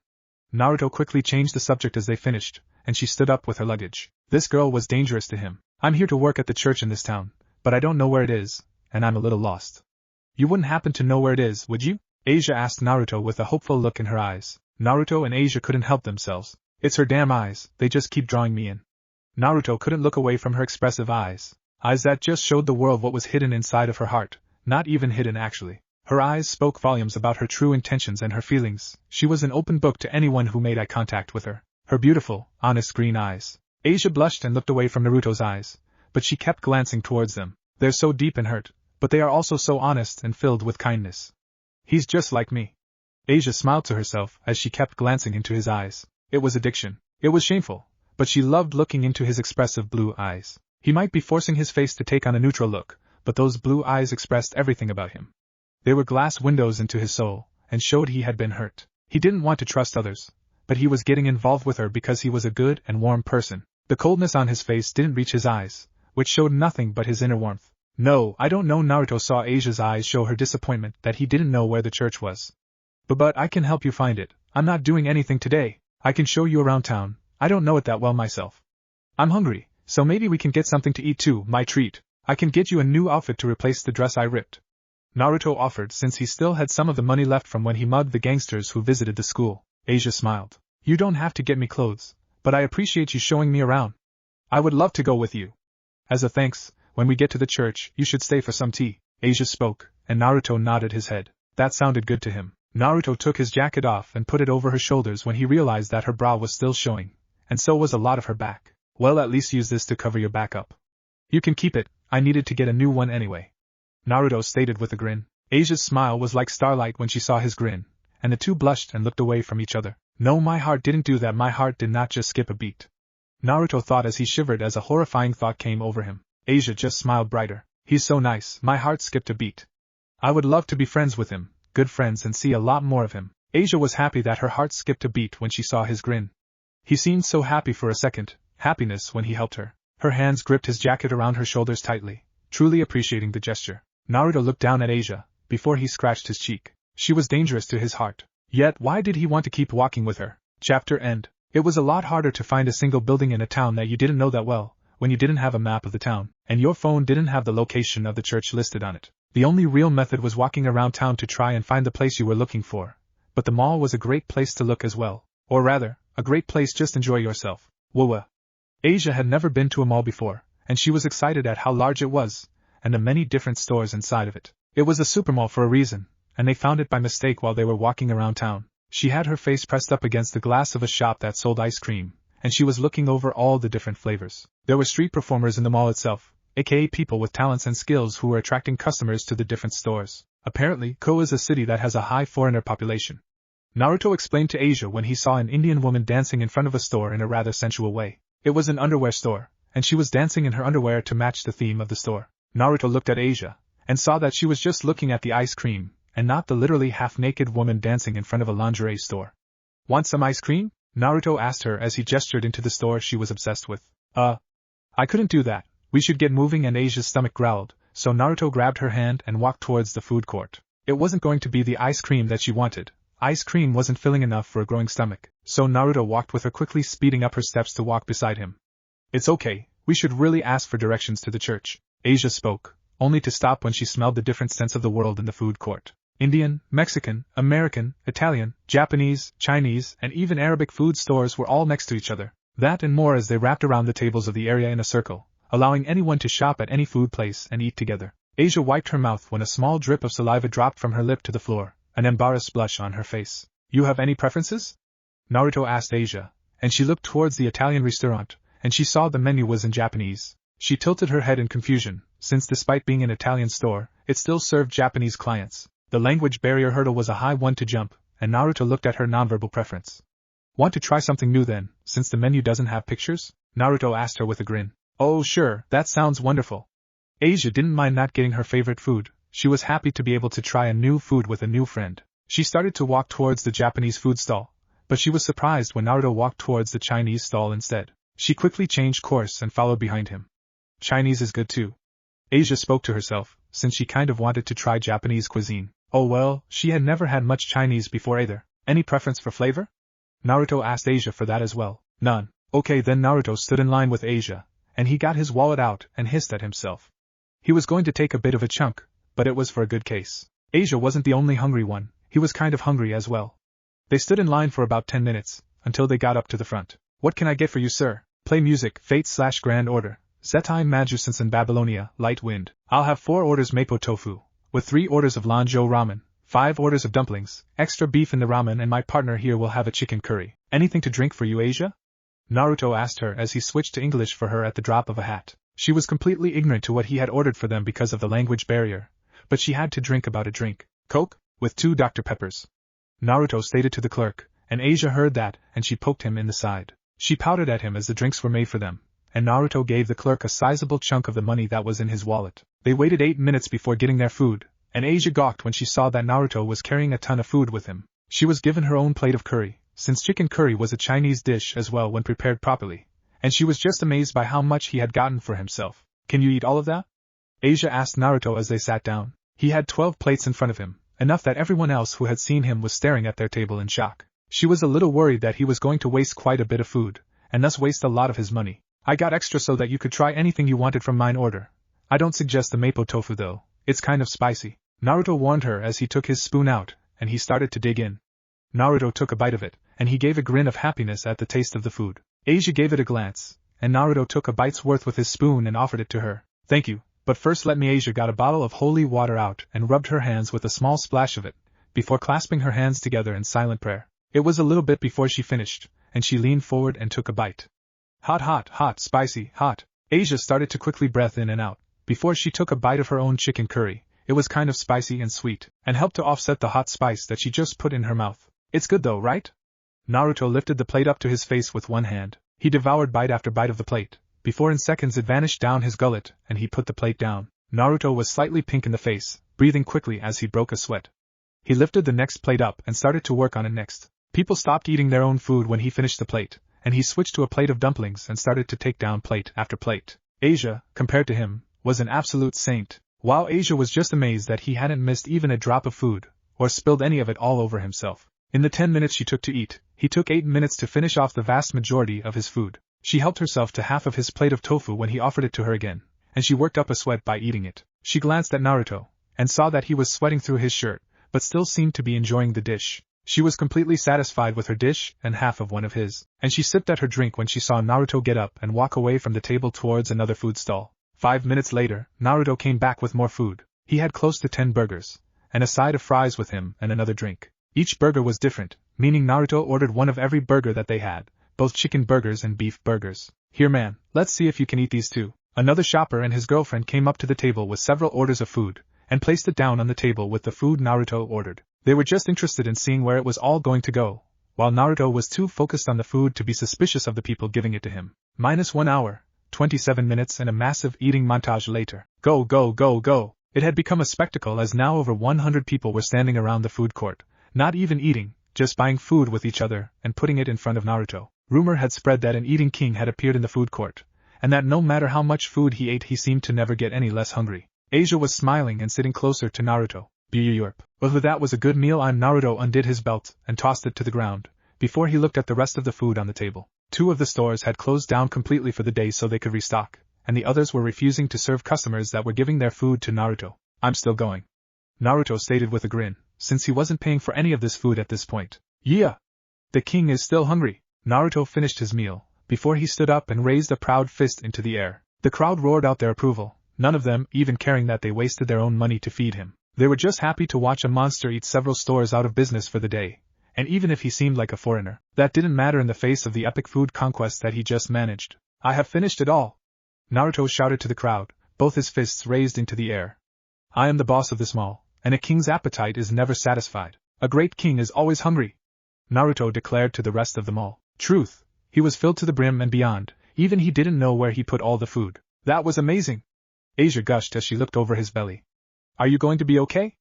Naruto quickly changed the subject as they finished, and she stood up with her luggage. This girl was dangerous to him. I'm here to work at the church in this town, but I don't know where it is, and I'm a little lost. You wouldn't happen to know where it is, would you? Asia asked Naruto with a hopeful look in her eyes. Naruto and Asia couldn't help themselves. It's her damn eyes, they just keep drawing me in. Naruto couldn't look away from her expressive eyes that just showed the world what was hidden inside of her heart, not even hidden actually. Her eyes spoke volumes about her true intentions and her feelings. She was an open book to anyone who made eye contact with her. Her beautiful, honest green eyes. Asia blushed and looked away from Naruto's eyes, but she kept glancing towards them. They're so deep and hurt, but they are also so honest and filled with kindness. He's just like me. Asia smiled to herself as she kept glancing into his eyes. It was addiction. It was shameful, but she loved looking into his expressive blue eyes. He might be forcing his face to take on a neutral look, but those blue eyes expressed everything about him. They were glass windows into his soul, and showed he had been hurt. He didn't want to trust others, but he was getting involved with her because he was a good and warm person. The coldness on his face didn't reach his eyes, which showed nothing but his inner warmth. No, I don't know. Naruto saw Asia's eyes show her disappointment that he didn't know where the church was. But I can help you find it. I'm not doing anything today. I can show you around town. I don't know it that well myself. I'm hungry, so maybe we can get something to eat too, my treat. I can get you a new outfit to replace the dress I ripped. Naruto offered since he still had some of the money left from when he mugged the gangsters who visited the school. Asia smiled. You don't have to get me clothes, but I appreciate you showing me around. I would love to go with you. As a thanks, when we get to the church, you should stay for some tea. Asia spoke, and Naruto nodded his head. That sounded good to him. Naruto took his jacket off and put it over her shoulders when he realized that her bra was still showing, and so was a lot of her back. Well, at least use this to cover your back up. You can keep it, I needed to get a new one anyway. Naruto stated with a grin. Asia's smile was like starlight when she saw his grin, and the two blushed and looked away from each other. No, my heart didn't do that. My heart did not just skip a beat. Naruto thought as he shivered as a horrifying thought came over him. Asia just smiled brighter. He's so nice, my heart skipped a beat. I would love to be friends with him, good friends, and see a lot more of him. Asia was happy that her heart skipped a beat when she saw his grin. He seemed so happy for a second, happiness when he helped her. Her hands gripped his jacket around her shoulders tightly, truly appreciating the gesture. Naruto looked down at Asia, before he scratched his cheek. She was dangerous to his heart. Yet why did he want to keep walking with her? Chapter end. It was a lot harder to find a single building in a town that you didn't know that well, when you didn't have a map of the town, and your phone didn't have the location of the church listed on it. The only real method was walking around town to try and find the place you were looking for. But the mall was a great place to look as well. Or rather, a great place just enjoy yourself. Whoa. Asia had never been to a mall before, and she was excited at how large it was, and the many different stores inside of it. It was a supermall for a reason, and they found it by mistake while they were walking around town. She had her face pressed up against the glass of a shop that sold ice cream, and she was looking over all the different flavors. There were street performers in the mall itself, aka people with talents and skills who were attracting customers to the different stores. Apparently, Kuoh is a city that has a high foreigner population. Naruto explained to Asia when he saw an Indian woman dancing in front of a store in a rather sensual way. It was an underwear store, and she was dancing in her underwear to match the theme of the store. Naruto looked at Asia, and saw that she was just looking at the ice cream, and not the literally half-naked woman dancing in front of a lingerie store. Want some ice cream? Naruto asked her as he gestured into the store she was obsessed with. I couldn't do that, We should get moving, and Asia's stomach growled, so Naruto grabbed her hand and walked towards the food court. It wasn't going to be the ice cream that she wanted. Ice cream wasn't filling enough for a growing stomach, so Naruto walked with her, quickly speeding up her steps to walk beside him. It's okay, we should really ask for directions to the church, Asia spoke, only to stop when she smelled the different scents of the world in the food court. Indian, Mexican, American, Italian, Japanese, Chinese, and even Arabic food stores were all next to each other. That and more as they wrapped around the tables of the area in a circle, allowing anyone to shop at any food place and eat together. Asia wiped her mouth when a small drip of saliva dropped from her lip to the floor, an embarrassed blush on her face. You have any preferences? Naruto asked Asia, and she looked towards the Italian restaurant, and she saw the menu was in Japanese. She tilted her head in confusion, since despite being an Italian store, it still served Japanese clients. The language barrier hurdle was a high one to jump, and Naruto looked at her nonverbal preference. Want to try something new then, since the menu doesn't have pictures? Naruto asked her with a grin. Oh sure, that sounds wonderful. Asia didn't mind not getting her favorite food. She was happy to be able to try a new food with a new friend. She started to walk towards the Japanese food stall, but she was surprised when Naruto walked towards the Chinese stall instead. She quickly changed course and followed behind him. Chinese is good too. Asia spoke to herself, since she kind of wanted to try Japanese cuisine. Oh well, she had never had much Chinese before either. Any preference for flavor? Naruto asked Asia for that as well. None. Okay, then Naruto stood in line with Asia, and he got his wallet out and hissed at himself. He was going to take a bit of a chunk, but it was for a good case. Asia wasn't the only hungry one, he was kind of hungry as well. They stood in line for about 10 minutes, until they got up to the front. What can I get for you, sir? Play music, fate/grand order. Zetai Majusense in Babylonia, light wind. I'll have 4 orders mapo tofu, with 3 orders of lanzhou ramen, 5 orders of dumplings, extra beef in the ramen, and my partner here will have a chicken curry. Anything to drink for you, Asia? Naruto asked her as he switched to English for her at the drop of a hat. She was completely ignorant to what he had ordered for them because of the language barrier, but she had to drink about a drink. Coke, with 2 Dr. Peppers. Naruto stated to the clerk, and Asia heard that, and she poked him in the side. She pouted at him as the drinks were made for them, and Naruto gave the clerk a sizable chunk of the money that was in his wallet. They waited 8 minutes before getting their food, and Asia gawked when she saw that Naruto was carrying a ton of food with him. She was given her own plate of curry, since chicken curry was a Chinese dish as well when prepared properly, and she was just amazed by how much he had gotten for himself. Can you eat all of that? Asia asked Naruto as they sat down. He had 12 plates in front of him, enough that everyone else who had seen him was staring at their table in shock. She was a little worried that he was going to waste quite a bit of food, and thus waste a lot of his money. I got extra so that you could try anything you wanted from mine order. I don't suggest the mapo tofu though, it's kind of spicy. Naruto warned her as he took his spoon out, and he started to dig in. Naruto took a bite of it, and he gave a grin of happiness at the taste of the food. Asia gave it a glance, and Naruto took a bite's worth with his spoon and offered it to her. Thank you, but first let me. Asia got a bottle of holy water out and rubbed her hands with a small splash of it, before clasping her hands together in silent prayer. It was a little bit before she finished, and she leaned forward and took a bite. Hot, hot, hot, spicy, hot. Asia started to quickly breath in and out, before she took a bite of her own chicken curry. It was kind of spicy and sweet, and helped to offset the hot spice that she just put in her mouth. It's good though, right? Naruto lifted the plate up to his face with one hand. He devoured bite after bite of the plate, before in seconds it vanished down his gullet, and he put the plate down. Naruto was slightly pink in the face, breathing quickly as he broke a sweat. He lifted the next plate up and started to work on it next. People stopped eating their own food when he finished the plate, and he switched to a plate of dumplings and started to take down plate after plate. Asia, compared to him, was an absolute saint. While Asia was just amazed that he hadn't missed even a drop of food, or spilled any of it all over himself. In the 10 minutes she took to eat, he took 8 minutes to finish off the vast majority of his food. She helped herself to half of his plate of tofu when he offered it to her again, and she worked up a sweat by eating it. She glanced at Naruto, and saw that he was sweating through his shirt, but still seemed to be enjoying the dish. She was completely satisfied with her dish and half of one of his, and she sipped at her drink when she saw Naruto get up and walk away from the table towards another food stall. 5 minutes later, Naruto came back with more food. He had close to 10 burgers, and a side of fries with him and another drink. Each burger was different, meaning Naruto ordered one of every burger that they had, both chicken burgers and beef burgers. Here man, let's see if you can eat these too. Another shopper and his girlfriend came up to the table with several orders of food, and placed it down on the table with the food Naruto ordered. They were just interested in seeing where it was all going to go, while Naruto was too focused on the food to be suspicious of the people giving it to him. -1 hour, 27 minutes and a massive eating montage later. Go, go, go, go! It had become a spectacle as now over 100 people were standing around the food court, not even eating, just buying food with each other and putting it in front of Naruto. Rumor had spread that an eating king had appeared in the food court, and that no matter how much food he ate he seemed to never get any less hungry. Asia was smiling and sitting closer to Naruto. Europe. Well, that was a good meal. Naruto undid his belt and tossed it to the ground, before he looked at the rest of the food on the table. 2 of the stores had closed down completely for the day so they could restock, and the others were refusing to serve customers that were giving their food to Naruto. I'm still going, Naruto stated with a grin, since he wasn't paying for any of this food at this point. Yeah. The king is still hungry. Naruto finished his meal, before he stood up and raised a proud fist into the air. The crowd roared out their approval, none of them even caring that they wasted their own money to feed him. They were just happy to watch a monster eat several stores out of business for the day, and even if he seemed like a foreigner, that didn't matter in the face of the epic food conquest that he just managed. I have finished it all, Naruto shouted to the crowd, both his fists raised into the air. I am the boss of this mall, and a king's appetite is never satisfied. A great king is always hungry, Naruto declared to the rest of the mall. Truth, he was filled to the brim and beyond, even he didn't know where he put all the food. That was amazing, Asia gushed as she looked over his belly. Are you going to be okay?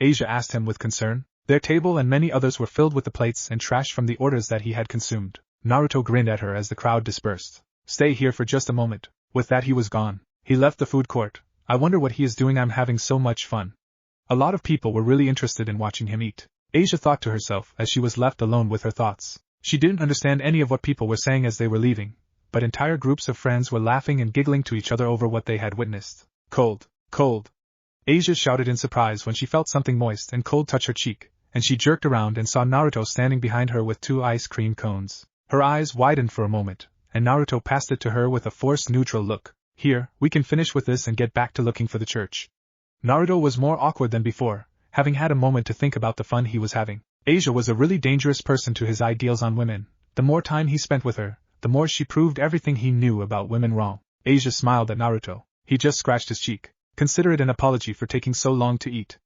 Asia asked him with concern. Their table and many others were filled with the plates and trash from the orders that he had consumed. Naruto grinned at her as the crowd dispersed. Stay here for just a moment. With that he was gone. He left the food court. I wonder what he is doing. I'm having so much fun. A lot of people were really interested in watching him eat, Asia thought to herself as she was left alone with her thoughts. She didn't understand any of what people were saying as they were leaving, but entire groups of friends were laughing and giggling to each other over what they had witnessed. Cold, cold. Asia shouted in surprise when she felt something moist and cold touch her cheek, and she jerked around and saw Naruto standing behind her with 2 ice cream cones. Her eyes widened for a moment, and Naruto passed it to her with a forced neutral look. Here, we can finish with this and get back to looking for the church. Naruto was more awkward than before, having had a moment to think about the fun he was having. Asia was a really dangerous person to his ideals on women. The more time he spent with her, the more she proved everything he knew about women wrong. Asia smiled at Naruto. He just scratched his cheek. Consider it an apology for taking so long to eat,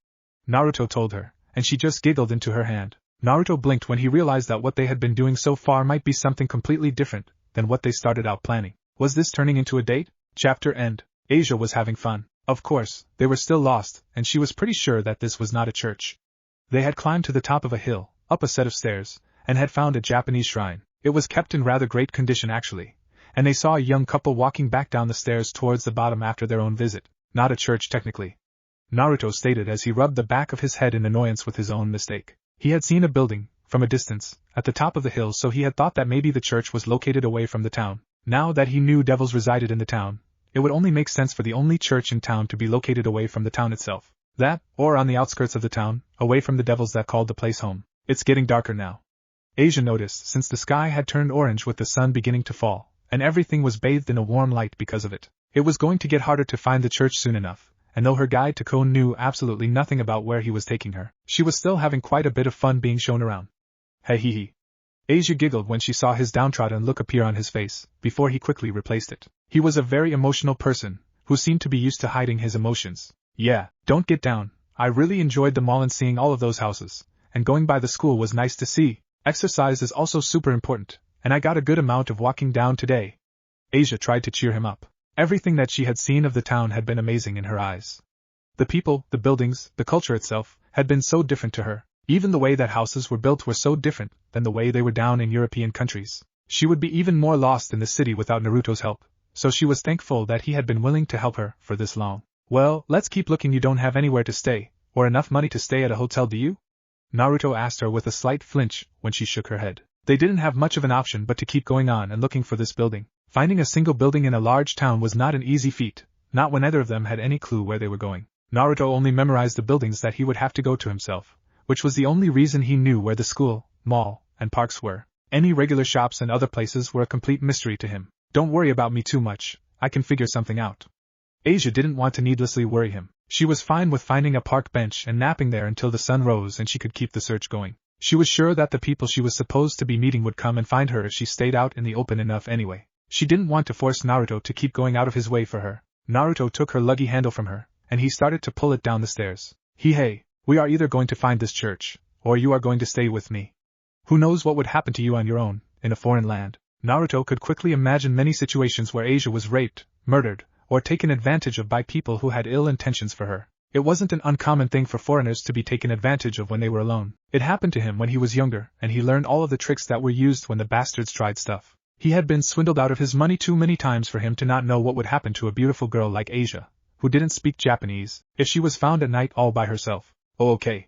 Naruto told her, and she just giggled into her hand. Naruto blinked when he realized that what they had been doing so far might be something completely different than what they started out planning. Was this turning into a date? Chapter end. Asia was having fun. Of course, they were still lost, and she was pretty sure that this was not a church. They had climbed to the top of a hill, up a set of stairs, and had found a Japanese shrine. It was kept in rather great condition actually, and they saw a young couple walking back down the stairs towards the bottom after their own visit. Not a church technically, Naruto stated as he rubbed the back of his head in annoyance with his own mistake. He had seen a building, from a distance, at the top of the hill, so he had thought that maybe the church was located away from the town. Now that he knew devils resided in the town, it would only make sense for the only church in town to be located away from the town itself. That, or on the outskirts of the town, away from the devils that called the place home. It's getting darker now, Asia noticed, since the sky had turned orange with the sun beginning to fall, and everything was bathed in a warm light because of it. It was going to get harder to find the church soon enough, and though her guide to Kuoh knew absolutely nothing about where he was taking her, she was still having quite a bit of fun being shown around. Hey hee hee. Asia giggled when she saw his downtrodden look appear on his face, before he quickly replaced it. He was a very emotional person, who seemed to be used to hiding his emotions. Yeah, don't get down. I really enjoyed the mall and seeing all of those houses, and going by the school was nice to see. Exercise is also super important, and I got a good amount of walking down today. Asia tried to cheer him up. Everything that she had seen of the town had been amazing in her eyes. The people, the buildings, the culture itself, had been so different to her. Even the way that houses were built were so different than the way they were down in European countries. She would be even more lost in the city without Naruto's help, so she was thankful that he had been willing to help her for this long. Well, let's keep looking. You don't have anywhere to stay, or enough money to stay at a hotel, do you? Naruto asked her with a slight flinch when she shook her head. They didn't have much of an option but to keep going on and looking for this building. Finding a single building in a large town was not an easy feat, not when either of them had any clue where they were going. Naruto only memorized the buildings that he would have to go to himself, which was the only reason he knew where the school, mall, and parks were. Any regular shops and other places were a complete mystery to him. Don't worry about me too much, I can figure something out. Asia didn't want to needlessly worry him. She was fine with finding a park bench and napping there until the sun rose and she could keep the search going. She was sure that the people she was supposed to be meeting would come and find her if she stayed out in the open enough anyway. She didn't want to force Naruto to keep going out of his way for her. Naruto took her luggy handle from her, and he started to pull it down the stairs. Hey, we are either going to find this church, or you are going to stay with me. Who knows what would happen to you on your own, in a foreign land. Naruto could quickly imagine many situations where Asia was raped, murdered, or taken advantage of by people who had ill intentions for her. It wasn't an uncommon thing for foreigners to be taken advantage of when they were alone. It happened to him when he was younger, and he learned all of the tricks that were used when the bastards tried stuff. He had been swindled out of his money too many times for him to not know what would happen to a beautiful girl like Asia, who didn't speak Japanese, if she was found at night all by herself. Oh, okay.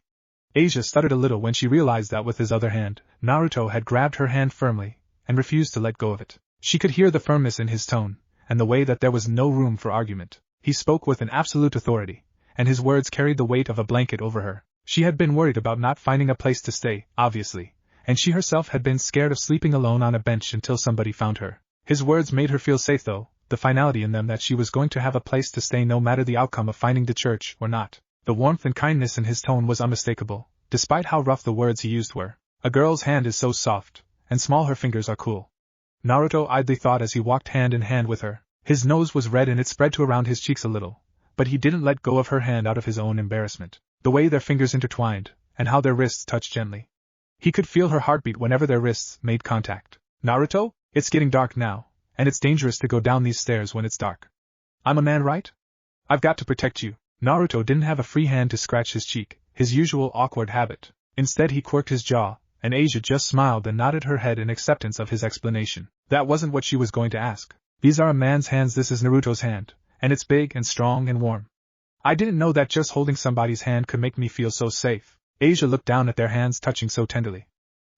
Asia stuttered a little when she realized that with his other hand, Naruto had grabbed her hand firmly, and refused to let go of it. She could hear the firmness in his tone, and the way that there was no room for argument. He spoke with an absolute authority, and his words carried the weight of a blanket over her. She had been worried about not finding a place to stay, obviously, and she herself had been scared of sleeping alone on a bench until somebody found her. His words made her feel safe though, the finality in them that she was going to have a place to stay no matter the outcome of finding the church or not. The warmth and kindness in his tone was unmistakable, despite how rough the words he used were. A girl's hand is so soft, and small her fingers are cool. Naruto idly thought as he walked hand in hand with her. His nose was red and it spread to around his cheeks a little, but he didn't let go of her hand out of his own embarrassment. The way their fingers intertwined, and how their wrists touched gently. He could feel her heartbeat whenever their wrists made contact. Naruto, it's getting dark now, and it's dangerous to go down these stairs when it's dark. I'm a man, right? I've got to protect you. Naruto didn't have a free hand to scratch his cheek, his usual awkward habit. Instead he quirked his jaw, and Asia just smiled and nodded her head in acceptance of his explanation. That wasn't what she was going to ask. These are a man's hands, this is Naruto's hand, and it's big and strong and warm. I didn't know that just holding somebody's hand could make me feel so safe. Asia looked down at their hands touching so tenderly.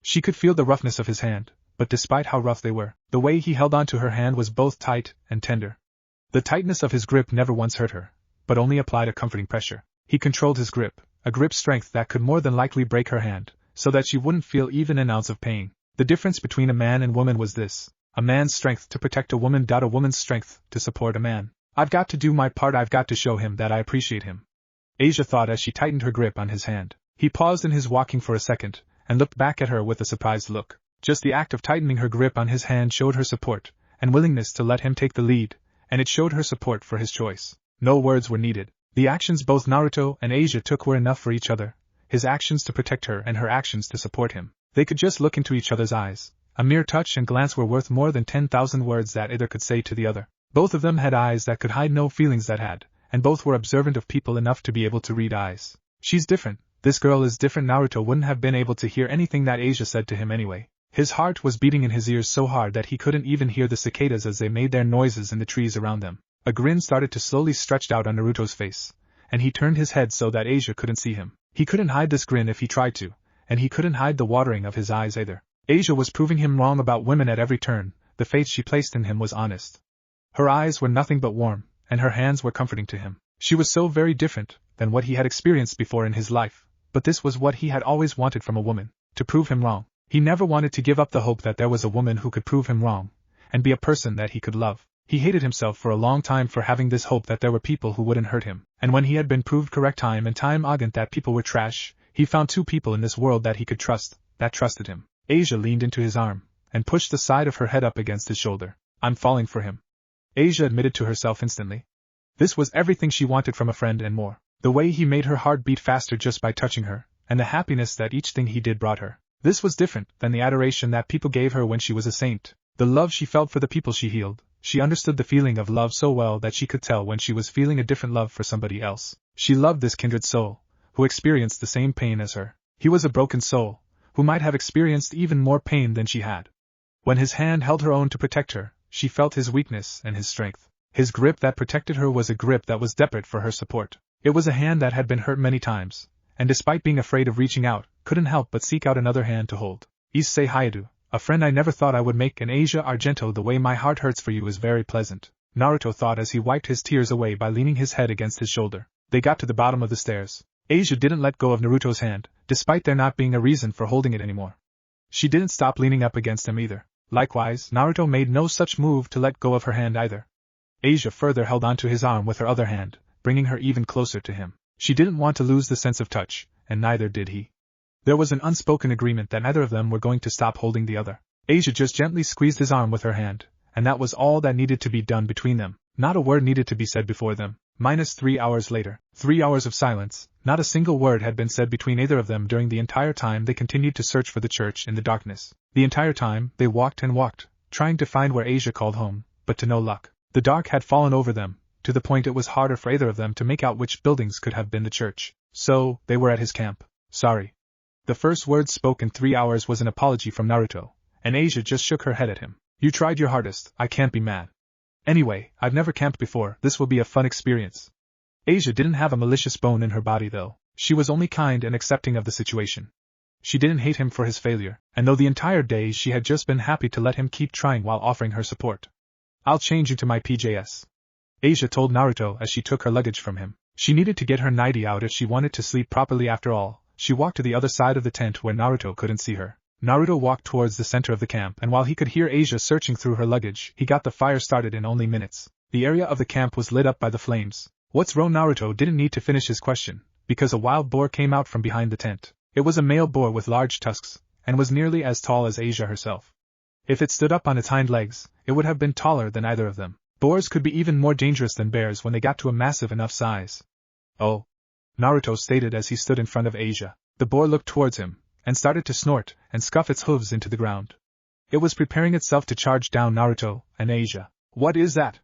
She could feel the roughness of his hand, but despite how rough they were, the way he held onto her hand was both tight and tender. The tightness of his grip never once hurt her, but only applied a comforting pressure. He controlled his grip, a grip strength that could more than likely break her hand, so that she wouldn't feel even an ounce of pain. The difference between a man and woman was this: a man's strength to protect a woman, a woman's strength to support a man. I've got to do my part, I've got to show him that I appreciate him. Asia thought as she tightened her grip on his hand. He paused in his walking for a second, and looked back at her with a surprised look. Just the act of tightening her grip on his hand showed her support, and willingness to let him take the lead, and it showed her support for his choice. No words were needed. The actions both Naruto and Asia took were enough for each other, his actions to protect her and her actions to support him. They could just look into each other's eyes. A mere touch and glance were worth more than 10,000 words that either could say to the other. Both of them had eyes that could hide no feelings that had, and both were observant of people enough to be able to read eyes. She's different, this girl is different. Naruto wouldn't have been able to hear anything that Asia said to him anyway. His heart was beating in his ears so hard that he couldn't even hear the cicadas as they made their noises in the trees around them. A grin started to slowly stretch out on Naruto's face, and he turned his head so that Asia couldn't see him. He couldn't hide this grin if he tried to, and he couldn't hide the watering of his eyes either. Asia was proving him wrong about women at every turn. The faith she placed in him was honest. Her eyes were nothing but warm, and her hands were comforting to him. She was so very different than what he had experienced before in his life, but this was what he had always wanted from a woman, to prove him wrong. He never wanted to give up the hope that there was a woman who could prove him wrong, and be a person that he could love. He hated himself for a long time for having this hope that there were people who wouldn't hurt him, and when he had been proved correct time and time again that people were trash, he found two people in this world that he could trust, that trusted him. Asia leaned into his arm, and pushed the side of her head up against his shoulder. I'm falling for him, Asia admitted to herself instantly. This was everything she wanted from a friend and more. The way he made her heart beat faster just by touching her, and the happiness that each thing he did brought her. This was different than the adoration that people gave her when she was a saint. The love she felt for the people she healed. She understood the feeling of love so well that she could tell when she was feeling a different love for somebody else. She loved this kindred soul, who experienced the same pain as her. He was a broken soul, who might have experienced even more pain than she had. When his hand held her own to protect her, she felt his weakness and his strength. His grip that protected her was a grip that was desperate for her support. It was a hand that had been hurt many times, and despite being afraid of reaching out, couldn't help but seek out another hand to hold. Issei Hyoudou, a friend I never thought I would make, and Asia Argento, the way my heart hurts for you is very pleasant, Naruto thought as he wiped his tears away by leaning his head against his shoulder. They got to the bottom of the stairs. Asia didn't let go of Naruto's hand, despite there not being a reason for holding it anymore. She didn't stop leaning up against him either. Likewise, Naruto made no such move to let go of her hand either. Asia further held onto his arm with her other hand, bringing her even closer to him. She didn't want to lose the sense of touch, and neither did he. There was an unspoken agreement that neither of them were going to stop holding the other. Asia just gently squeezed his arm with her hand, and that was all that needed to be done between them. Not a word needed to be said before them. -3 hours later, 3 hours of silence, not a single word had been said between either of them during the entire time they continued to search for the church in the darkness. The entire time, they walked and walked, trying to find where Asia called home, but to no luck. The dark had fallen over them, to the point it was harder for either of them to make out which buildings could have been the church. So, they were at his camp. Sorry. The first word spoken 3 hours was an apology from Naruto, and Asia just shook her head at him. You tried your hardest, I can't be mad. Anyway, I've never camped before, this will be a fun experience. Asia didn't have a malicious bone in her body though, she was only kind and accepting of the situation. She didn't hate him for his failure, and though the entire day she had just been happy to let him keep trying while offering her support. I'll change into my PJs. Asia told Naruto as she took her luggage from him. She needed to get her nightie out if she wanted to sleep properly after all. She walked to the other side of the tent where Naruto couldn't see her. Naruto walked towards the center of the camp, and while he could hear Asia searching through her luggage, he got the fire started in only minutes. The area of the camp was lit up by the flames. What's wrong? Naruto didn't need to finish his question, because a wild boar came out from behind the tent. It was a male boar with large tusks, and was nearly as tall as Asia herself. If it stood up on its hind legs, it would have been taller than either of them. Boars could be even more dangerous than bears when they got to a massive enough size. Oh, Naruto stated as he stood in front of Asia. The boar looked towards him, and started to snort and scuff its hooves into the ground. It was preparing itself to charge down Naruto and Asia. What is that?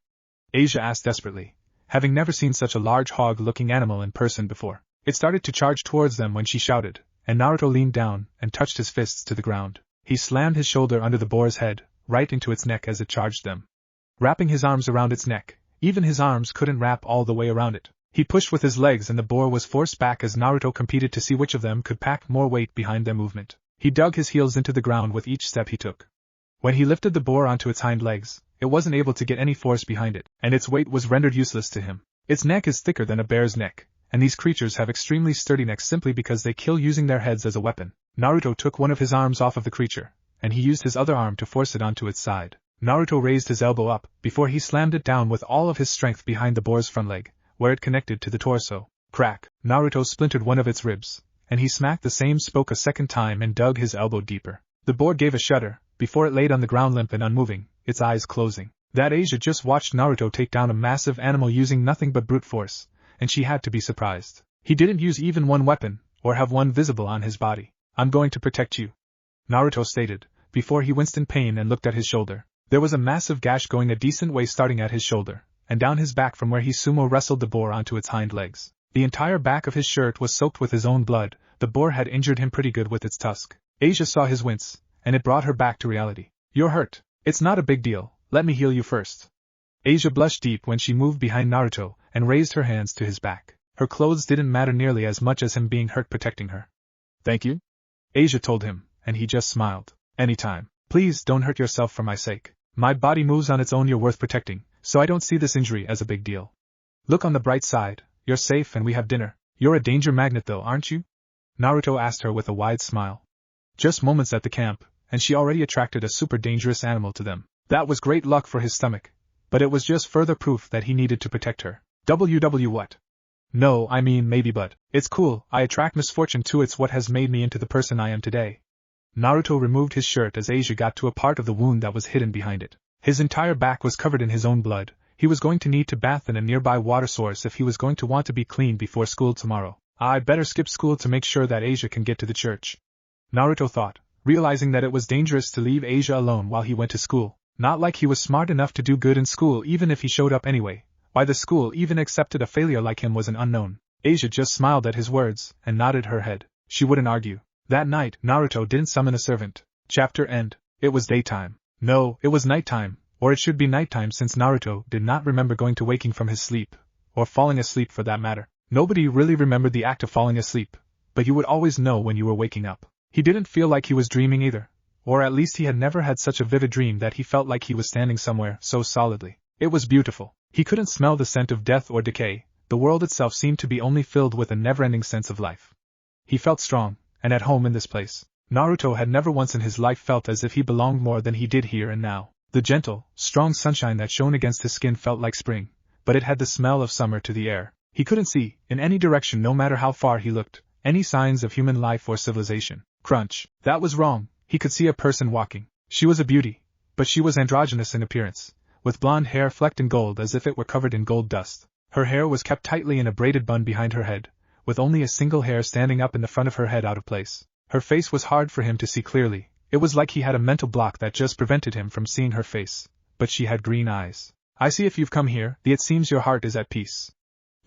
Asia asked desperately, having never seen such a large hog-looking animal in person before. It started to charge towards them when she shouted, and Naruto leaned down and touched his fists to the ground. He slammed his shoulder under the boar's head, right into its neck as it charged them. Wrapping his arms around its neck, even his arms couldn't wrap all the way around it. He pushed with his legs and the boar was forced back as Naruto competed to see which of them could pack more weight behind their movement. He dug his heels into the ground with each step he took. When he lifted the boar onto its hind legs, it wasn't able to get any force behind it, and its weight was rendered useless to him. Its neck is thicker than a bear's neck, and these creatures have extremely sturdy necks simply because they kill using their heads as a weapon. Naruto took one of his arms off of the creature, and he used his other arm to force it onto its side. Naruto raised his elbow up, before he slammed it down with all of his strength behind the boar's front leg, where it connected to the torso. Crack! Naruto splintered one of its ribs, and he smacked the same spoke a second time and dug his elbow deeper. The boar gave a shudder, before it laid on the ground limp and unmoving, its eyes closing. That Asia just watched Naruto take down a massive animal using nothing but brute force, and she had to be surprised. He didn't use even one weapon, or have one visible on his body. I'm going to protect you, Naruto stated, before he winced in pain and looked at his shoulder. There was a massive gash going a decent way starting at his shoulder, and down his back from where he sumo wrestled the boar onto its hind legs. The entire back of his shirt was soaked with his own blood. The boar had injured him pretty good with its tusk. Asia saw his wince, and it brought her back to reality. You're hurt. It's not a big deal, let me heal you first. Asia blushed deep when she moved behind Naruto, and raised her hands to his back. Her clothes didn't matter nearly as much as him being hurt protecting her. Thank you? Asia told him, and he just smiled. Anytime. Please don't hurt yourself for my sake. My body moves on its own, you're worth protecting, so I don't see this injury as a big deal. Look on the bright side, you're safe and we have dinner. You're a danger magnet though, aren't you? Naruto asked her with a wide smile. Just moments at the camp, and she already attracted a super dangerous animal to them. That was great luck for his stomach, but it was just further proof that he needed to protect her. WW what? No, I mean maybe, but it's cool, I attract misfortune too, it's what has made me into the person I am today. Naruto removed his shirt as Asia got to a part of the wound that was hidden behind it. His entire back was covered in his own blood. He was going to need to bath in a nearby water source if he was going to want to be clean before school tomorrow. I'd better skip school to make sure that Asia can get to the church, Naruto thought, realizing that it was dangerous to leave Asia alone while he went to school. Not like he was smart enough to do good in school even if he showed up anyway. Why the school even accepted a failure like him was an unknown. Asia just smiled at his words and nodded her head. She wouldn't argue. That night, Naruto didn't summon a servant. Chapter end. It was daytime. No, it was nighttime, or it should be nighttime since Naruto did not remember going to waking from his sleep, or falling asleep for that matter. Nobody really remembered the act of falling asleep, but you would always know when you were waking up. He didn't feel like he was dreaming either, or at least he had never had such a vivid dream that he felt like he was standing somewhere so solidly. It was beautiful. He couldn't smell the scent of death or decay. The world itself seemed to be only filled with a never-ending sense of life. He felt strong, and at home in this place. Naruto had never once in his life felt as if he belonged more than he did here and now. The gentle, strong sunshine that shone against his skin felt like spring, but it had the smell of summer to the air. He couldn't see, in any direction no matter how far he looked, any signs of human life or civilization. Crunch. That was wrong. He could see a person walking. She was a beauty, but she was androgynous in appearance, with blonde hair flecked in gold as if it were covered in gold dust. Her hair was kept tightly in a braided bun behind her head, with only a single hair standing up in the front of her head out of place. Her face was hard for him to see clearly. It was like he had a mental block that just prevented him from seeing her face, but she had green eyes. I see if you've come here, it seems your heart is at peace.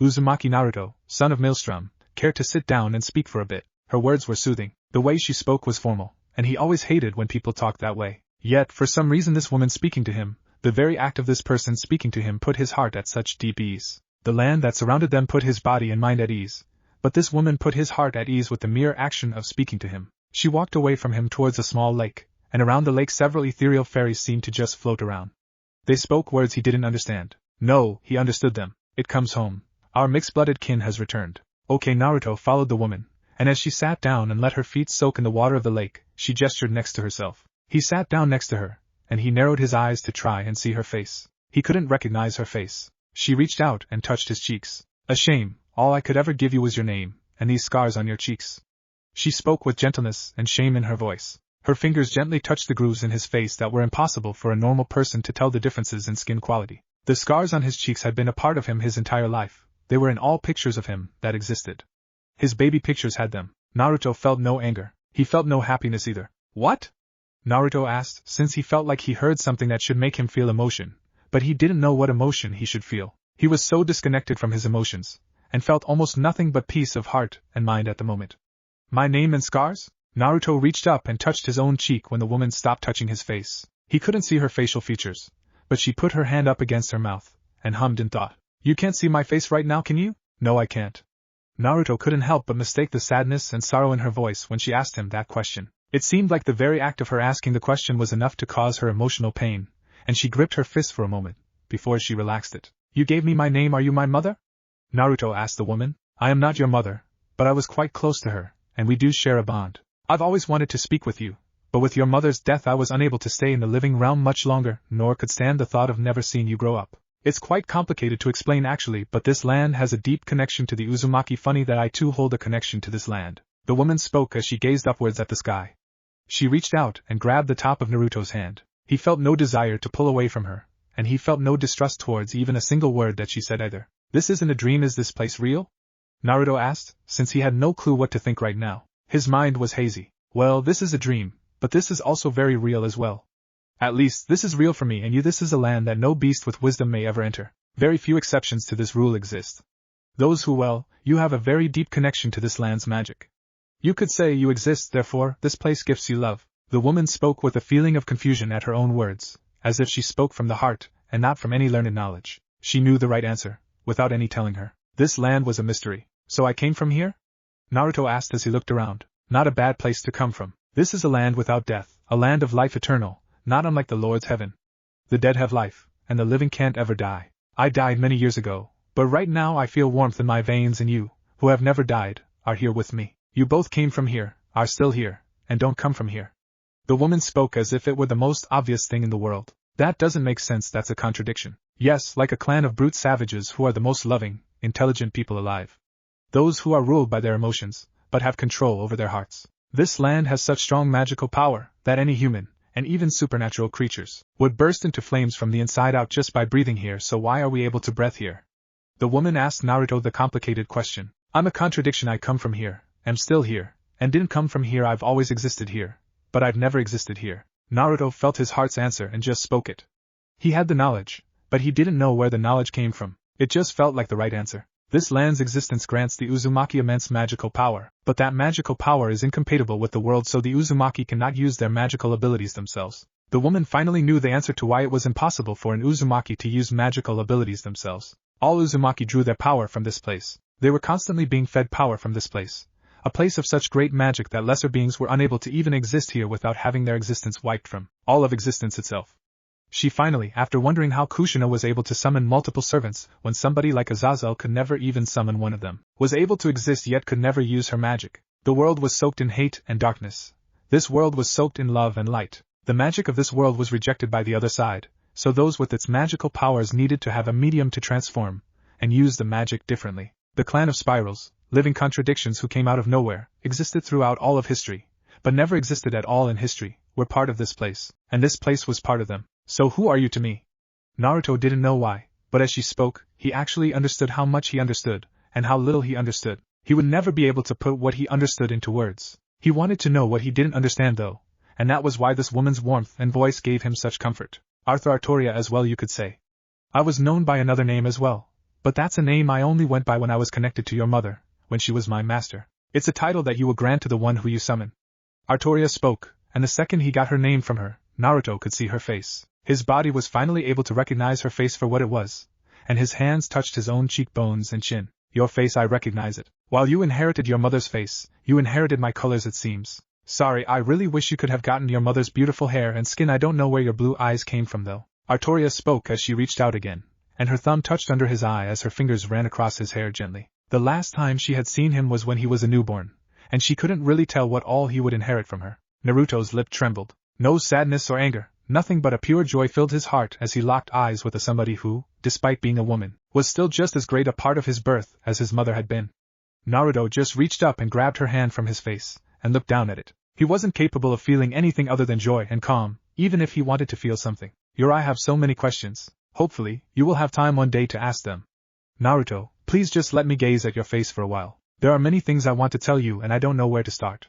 Uzumaki Naruto, son of Maelstrom, cared to sit down and speak for a bit. Her words were soothing. The way she spoke was formal, and he always hated when people talked that way. Yet, for some reason this woman speaking to him, the very act of this person speaking to him put his heart at such deep ease. The land that surrounded them put his body and mind at ease, but this woman put his heart at ease with the mere action of speaking to him. She walked away from him towards a small lake, and around the lake several ethereal fairies seemed to just float around. They spoke words he didn't understand. No, he understood them. It comes home. Our mixed-blooded kin has returned. Okay, Naruto followed the woman, and as she sat down and let her feet soak in the water of the lake, she gestured next to herself. He sat down next to her, and he narrowed his eyes to try and see her face. He couldn't recognize her face. She reached out and touched his cheeks. A shame, all I could ever give you was your name, and these scars on your cheeks. She spoke with gentleness and shame in her voice. Her fingers gently touched the grooves in his face that were impossible for a normal person to tell the differences in skin quality. The scars on his cheeks had been a part of him his entire life. They were in all pictures of him that existed. His baby pictures had them. Naruto felt no anger. He felt no happiness either. What? Naruto asked, since he felt like he heard something that should make him feel emotion, but he didn't know what emotion he should feel. He was so disconnected from his emotions, and felt almost nothing but peace of heart and mind at the moment. My name and scars? Naruto reached up and touched his own cheek when the woman stopped touching his face. He couldn't see her facial features, but she put her hand up against her mouth, and hummed in thought. You can't see my face right now, can you? No, I can't. Naruto couldn't help but mistake the sadness and sorrow in her voice when she asked him that question. It seemed like the very act of her asking the question was enough to cause her emotional pain, and she gripped her fist for a moment, before she relaxed it. You gave me my name, are you my mother? Naruto asked the woman. I am not your mother, but I was quite close to her, and we do share a bond. I've always wanted to speak with you, but with your mother's death I was unable to stay in the living realm much longer, nor could stand the thought of never seeing you grow up. It's quite complicated to explain actually, but this land has a deep connection to the Uzumaki. Funny that I too hold a connection to this land. The woman spoke as she gazed upwards at the sky. She reached out and grabbed the top of Naruto's hand. He felt no desire to pull away from her, and he felt no distrust towards even a single word that she said either. This isn't a dream, is this place real? Naruto asked, since he had no clue what to think right now. His mind was hazy. Well, this is a dream, but this is also very real as well. At least, this is real for me and you. This is a land that no beast with wisdom may ever enter. Very few exceptions to this rule exist. Those who, well, you have a very deep connection to this land's magic. You could say you exist, therefore, this place gives you love. The woman spoke with a feeling of confusion at her own words, as if she spoke from the heart, and not from any learned knowledge. She knew the right answer, without any telling her. This land was a mystery. So I came from here? Naruto asked as he looked around. Not a bad place to come from. This is a land without death, a land of life eternal, not unlike the Lord's heaven. The dead have life, and the living can't ever die. I died many years ago, but right now I feel warmth in my veins, and you, who have never died, are here with me. You both came from here, are still here, and don't come from here. The woman spoke as if it were the most obvious thing in the world. That doesn't make sense, that's a contradiction. Yes, like a clan of brute savages who are the most loving, intelligent people alive. Those who are ruled by their emotions, but have control over their hearts. This land has such strong magical power, that any human, and even supernatural creatures, would burst into flames from the inside out just by breathing here. So why are we able to breathe here? The woman asked Naruto the complicated question. I'm a contradiction. I come from here, am still here, and didn't come from here. I've always existed here, but I've never existed here. Naruto felt his heart's answer and just spoke it. He had the knowledge, but he didn't know where the knowledge came from. It just felt like the right answer. This land's existence grants the Uzumaki immense magical power, but that magical power is incompatible with the world, so the Uzumaki cannot use their magical abilities themselves. The woman finally knew the answer to why it was impossible for an Uzumaki to use magical abilities themselves. All Uzumaki drew their power from this place. They were constantly being fed power from this place. A place of such great magic that lesser beings were unable to even exist here without having their existence wiped from all of existence itself. She finally, after wondering how Kushina was able to summon multiple servants when somebody like Azazel could never even summon one of them, was able to exist yet could never use her magic. The world was soaked in hate and darkness. This world was soaked in love and light. The magic of this world was rejected by the other side, so those with its magical powers needed to have a medium to transform, and use the magic differently. The clan of spirals, living contradictions who came out of nowhere, existed throughout all of history, but never existed at all in history, were part of this place, and this place was part of them. So who are you to me? Naruto didn't know why, but as she spoke, he actually understood how much he understood, and how little he understood. He would never be able to put what he understood into words. He wanted to know what he didn't understand though, and that was why this woman's warmth and voice gave him such comfort. Artoria as well, you could say. I was known by another name as well, but that's a name I only went by when I was connected to your mother, when she was my master. It's a title that you will grant to the one who you summon. Artoria spoke, and the second he got her name from her, Naruto could see her face. His body was finally able to recognize her face for what it was, and his hands touched his own cheekbones and chin. Your face, I recognize it. While you inherited your mother's face, you inherited my colors, it seems. Sorry, I really wish you could have gotten your mother's beautiful hair and skin. I don't know where your blue eyes came from though. Artoria spoke as she reached out again, and her thumb touched under his eye as her fingers ran across his hair gently. The last time she had seen him was when he was a newborn, and she couldn't really tell what all he would inherit from her. Naruto's lip trembled. No sadness or anger, nothing but a pure joy filled his heart as he locked eyes with somebody who, despite being a woman, was still just as great a part of his birth as his mother had been. Naruto just reached up and grabbed her hand from his face, and looked down at it. He wasn't capable of feeling anything other than joy and calm, even if he wanted to feel something. I have so many questions. Hopefully, you will have time one day to ask them. Naruto, please just let me gaze at your face for a while. There are many things I want to tell you and I don't know where to start.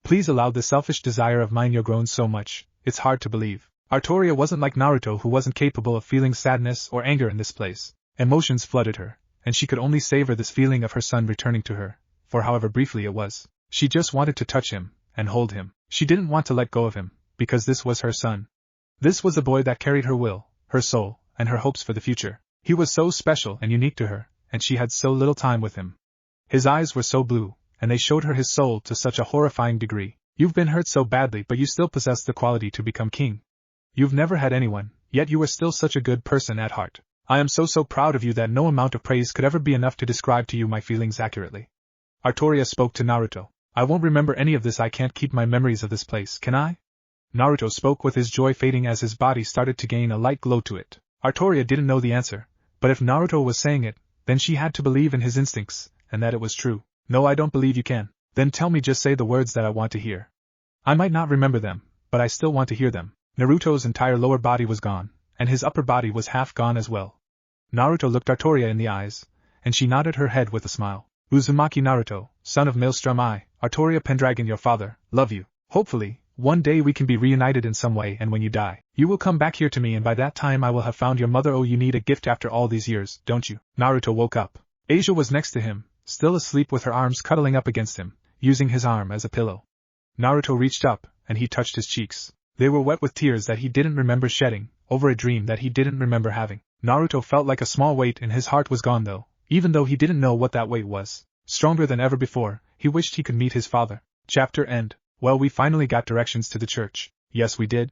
Please allow this selfish desire of mine. You're grown so much, it's hard to believe. Artoria wasn't like Naruto, who wasn't capable of feeling sadness or anger in this place. Emotions flooded her, and she could only savor this feeling of her son returning to her, for however briefly it was. She just wanted to touch him, and hold him. She didn't want to let go of him, because this was her son. This was a boy that carried her will, her soul, and her hopes for the future. He was so special and unique to her, and she had so little time with him. His eyes were so blue, and they showed her his soul to such a horrifying degree. You've been hurt so badly, but you still possess the quality to become king. You've never had anyone, yet you were still such a good person at heart. I am so proud of you that no amount of praise could ever be enough to describe to you my feelings accurately. Artoria spoke to Naruto. I won't remember any of this. I can't keep my memories of this place, can I? Naruto spoke with his joy fading as his body started to gain a light glow to it. Artoria didn't know the answer, but if Naruto was saying it, then she had to believe in his instincts, and that it was true. No, I don't believe you can. Then tell me, just say the words that I want to hear. I might not remember them, but I still want to hear them. Naruto's entire lower body was gone, and his upper body was half gone as well. Naruto looked Artoria in the eyes, and she nodded her head with a smile. Uzumaki Naruto, son of Maelstrom, I, Artoria Pendragon, your father, love you. Hopefully, one day we can be reunited in some way, and when you die, you will come back here to me, and by that time I will have found your mother. Oh, you need a gift after all these years, don't you? Naruto woke up. Asia was next to him, still asleep with her arms cuddling up against him, using his arm as a pillow. Naruto reached up, and he touched his cheeks. They were wet with tears that he didn't remember shedding, over a dream that he didn't remember having. Naruto felt like a small weight in his heart was gone though, even though he didn't know what that weight was. Stronger than ever before, he wished he could meet his father. Chapter end. Well, we finally got directions to the church. Yes, we did.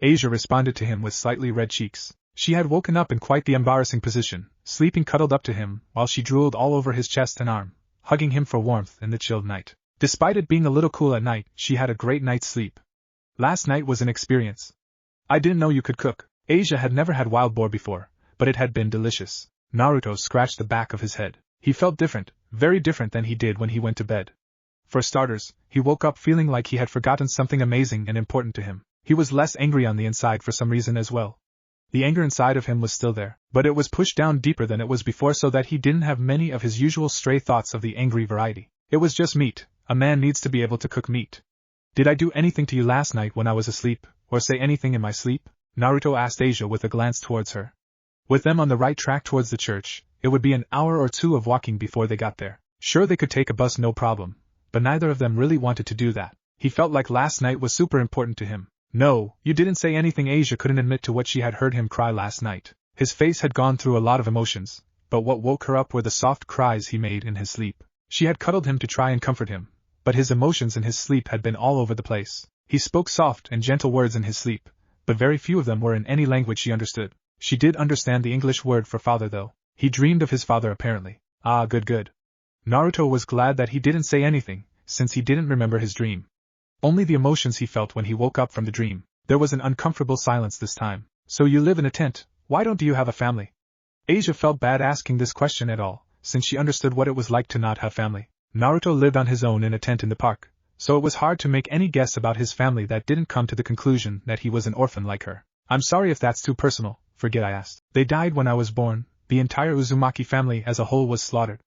Asia responded to him with slightly red cheeks. She had woken up in quite the embarrassing position, sleeping cuddled up to him, while she drooled all over his chest and arm, hugging him for warmth in the chilled night. Despite it being a little cool at night, she had a great night's sleep. Last night was an experience. I didn't know you could cook. Asia had never had wild boar before, but it had been delicious. Naruto scratched the back of his head. He felt different, very different than he did when he went to bed. For starters, he woke up feeling like he had forgotten something amazing and important to him. He was less angry on the inside for some reason as well. The anger inside of him was still there, but it was pushed down deeper than it was before so that he didn't have many of his usual stray thoughts of the angry variety. It was just meat. A man needs to be able to cook meat. Did I do anything to you last night when I was asleep, or say anything in my sleep? Naruto asked Asia with a glance towards her. With them on the right track towards the church, it would be an hour or two of walking before they got there. Sure, they could take a bus no problem, but neither of them really wanted to do that. He felt like last night was super important to him. No, you didn't say anything. Asia couldn't admit to what she had heard him cry last night. His face had gone through a lot of emotions, but what woke her up were the soft cries he made in his sleep. She had cuddled him to try and comfort him, but his emotions in his sleep had been all over the place. He spoke soft and gentle words in his sleep, but very few of them were in any language she understood. She did understand the English word for father though. He dreamed of his father apparently. Ah, good. Naruto was glad that he didn't say anything, since he didn't remember his dream. Only the emotions he felt when he woke up from the dream. There was an uncomfortable silence this time. So you live in a tent, why don't you have a family? Asia felt bad asking this question at all, since she understood what it was like to not have family. Naruto lived on his own in a tent in the park, so it was hard to make any guess about his family that didn't come to the conclusion that he was an orphan like her. I'm sorry if that's too personal, forget I asked. They died when I was born, the entire Uzumaki family as a whole was slaughtered.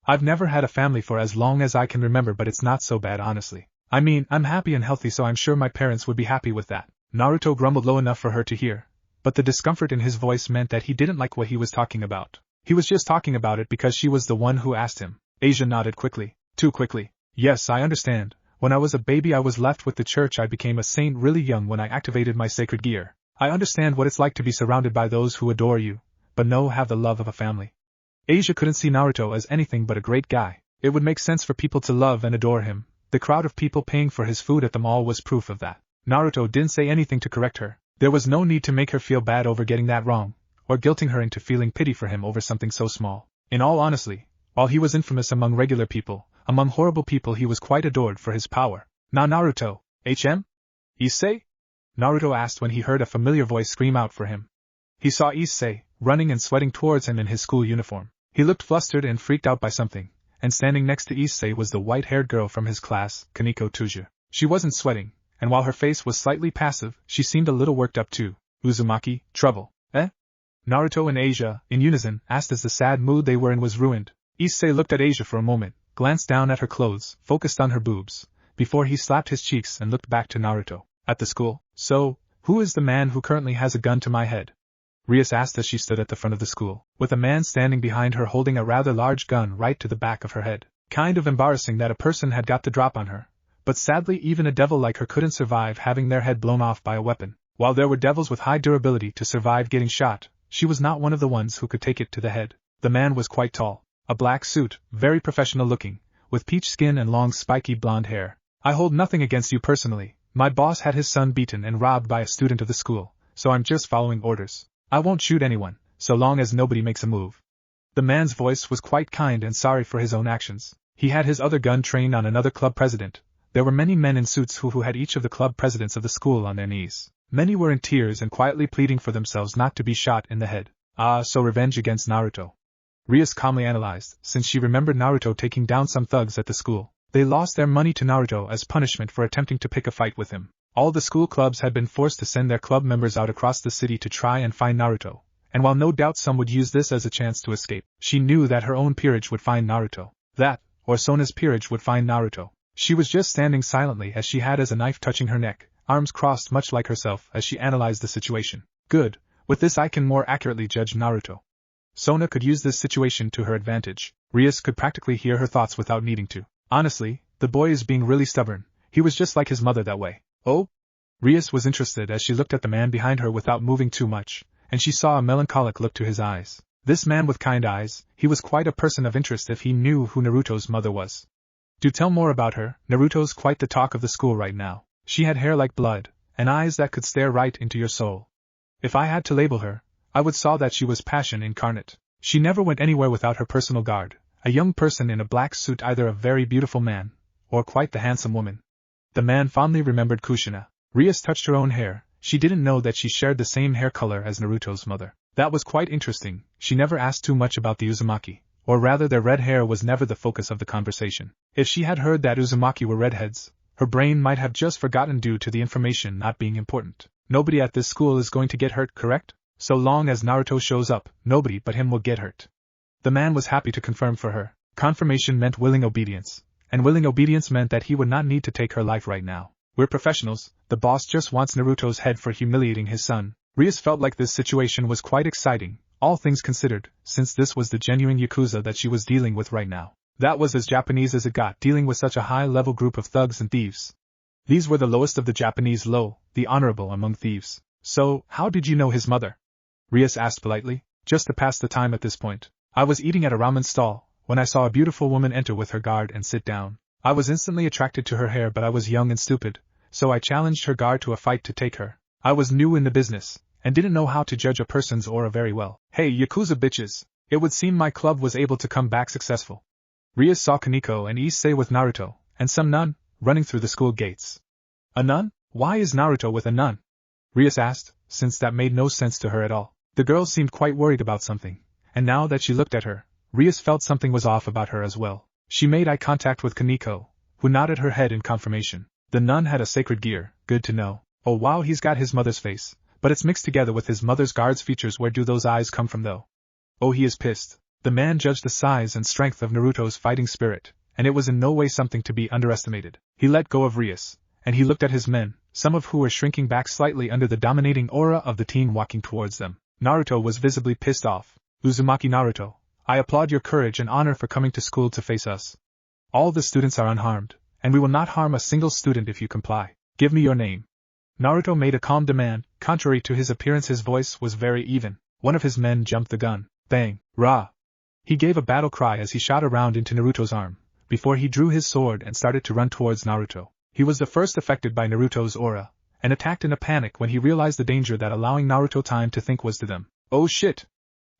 I've never had a family for as long as I can remember, but it's not so bad honestly. I mean, I'm happy and healthy, so I'm sure my parents would be happy with that. Naruto grumbled low enough for her to hear, but the discomfort in his voice meant that he didn't like what he was talking about. He was just talking about it because she was the one who asked him. Asia nodded quickly. Too quickly. Yes, I understand. When I was a baby I was left with the church. I became a saint really young when I activated my sacred gear. I understand what it's like to be surrounded by those who adore you, but no have the love of a family. Asia couldn't see Naruto as anything but a great guy. It would make sense for people to love and adore him. The crowd of people paying for his food at the mall was proof of that. Naruto didn't say anything to correct her. There was no need to make her feel bad over getting that wrong, or guilting her into feeling pity for him over something so small. In all honesty, while he was infamous among regular people, among horrible people he was quite adored for his power. "Now Naruto, HM? Issei?" Naruto asked when he heard a familiar voice scream out for him. He saw Issei, running and sweating towards him in his school uniform. He looked flustered and freaked out by something, and standing next to Issei was the white-haired girl from his class, Kaneko Tuja. She wasn't sweating, and while her face was slightly passive, she seemed a little worked up too. "Uzumaki, trouble, eh?" Naruto and Asia, in unison, asked as the sad mood they were in was ruined. Issei looked at Asia for a moment, glanced down at her clothes, focused on her boobs, before he slapped his cheeks and looked back to Naruto. "At the school? So, who is the man who currently has a gun to my head?" Rias asked as she stood at the front of the school, with a man standing behind her holding a rather large gun right to the back of her head. Kind of embarrassing that a person had got the drop on her, but sadly even a devil like her couldn't survive having their head blown off by a weapon. While there were devils with high durability to survive getting shot, she was not one of the ones who could take it to the head. The man was quite tall, a black suit, very professional looking, with peach skin and long spiky blonde hair. "I hold nothing against you personally. My boss had his son beaten and robbed by a student of the school, so I'm just following orders. I won't shoot anyone, so long as nobody makes a move." The man's voice was quite kind and sorry for his own actions. He had his other gun trained on another club president. There were many men in suits who had each of the club presidents of the school on their knees. Many were in tears and quietly pleading for themselves not to be shot in the head. So revenge against Naruto. Rias calmly analyzed, since she remembered Naruto taking down some thugs at the school. They lost their money to Naruto as punishment for attempting to pick a fight with him. All the school clubs had been forced to send their club members out across the city to try and find Naruto, and while no doubt some would use this as a chance to escape, she knew that her own peerage would find Naruto. That, or Sona's peerage would find Naruto. She was just standing silently as she had as a knife touching her neck, arms crossed much like herself as she analyzed the situation. Good, with this I can more accurately judge Naruto. Sona could use this situation to her advantage. Rias could practically hear her thoughts without needing to. Honestly, the boy is being really stubborn. He was just like his mother that way. "Oh?" Rias was interested as she looked at the man behind her without moving too much, and she saw a melancholic look to his eyes. This man with kind eyes, he was quite a person of interest if he knew who Naruto's mother was. "Do tell more about her. Naruto's quite the talk of the school right now. She had hair like blood, and eyes that could stare right into your soul. If I had to label her, I would say that she was passion incarnate. She never went anywhere without her personal guard, a young person in a black suit, either a very beautiful man, or quite the handsome woman." The man fondly remembered Kushina. Rias touched her own hair. She didn't know that she shared the same hair color as Naruto's mother. That was quite interesting. She never asked too much about the Uzumaki, or rather their red hair was never the focus of the conversation. If she had heard that Uzumaki were redheads, her brain might have just forgotten due to the information not being important. Nobody at this school is going to get hurt, correct? So long as Naruto shows up, nobody but him will get hurt. The man was happy to confirm for her. Confirmation meant willing obedience, and willing obedience meant that he would not need to take her life right now. "We're professionals, the boss just wants Naruto's head for humiliating his son." Rias felt like this situation was quite exciting, all things considered, since this was the genuine Yakuza that she was dealing with right now. That was as Japanese as it got, dealing with such a high-level group of thugs and thieves. These were the lowest of the Japanese low, the honorable among thieves. "So, how did you know his mother?" Rias asked politely. "Just to pass the time at this point. I was eating at a ramen stall, when I saw a beautiful woman enter with her guard and sit down. I was instantly attracted to her hair, but I was young and stupid, so I challenged her guard to a fight to take her. I was new in the business, and didn't know how to judge a person's aura very well. Hey, Yakuza bitches! It would seem my club was able to come back successful." Rias saw Kaneko and Issei with Naruto, and some nun, running through the school gates. "A nun? Why is Naruto with a nun?" Rias asked, since that made no sense to her at all. The girl seemed quite worried about something, and now that she looked at her, Rias felt something was off about her as well. She made eye contact with Kaneko, who nodded her head in confirmation. The nun had a sacred gear, good to know. Oh wow, he's got his mother's face, but it's mixed together with his mother's guard's features. Where do those eyes come from though? Oh, he is pissed. The man judged the size and strength of Naruto's fighting spirit, and it was in no way something to be underestimated. He let go of Rias, and he looked at his men, some of who were shrinking back slightly under the dominating aura of the teen walking towards them. Naruto was visibly pissed off. "Uzumaki Naruto, I applaud your courage and honor for coming to school to face us. All the students are unharmed, and we will not harm a single student if you comply. Give me your name. Naruto made a calm demand. Contrary to his appearance, his voice was very even. One of his men jumped the gun. Bang! Rah! He gave a battle cry as he shot a round into Naruto's arm, before he drew his sword and started to run towards Naruto. He was the first affected by Naruto's aura, and attacked in a panic when he realized the danger that allowing Naruto time to think was to them. Oh shit!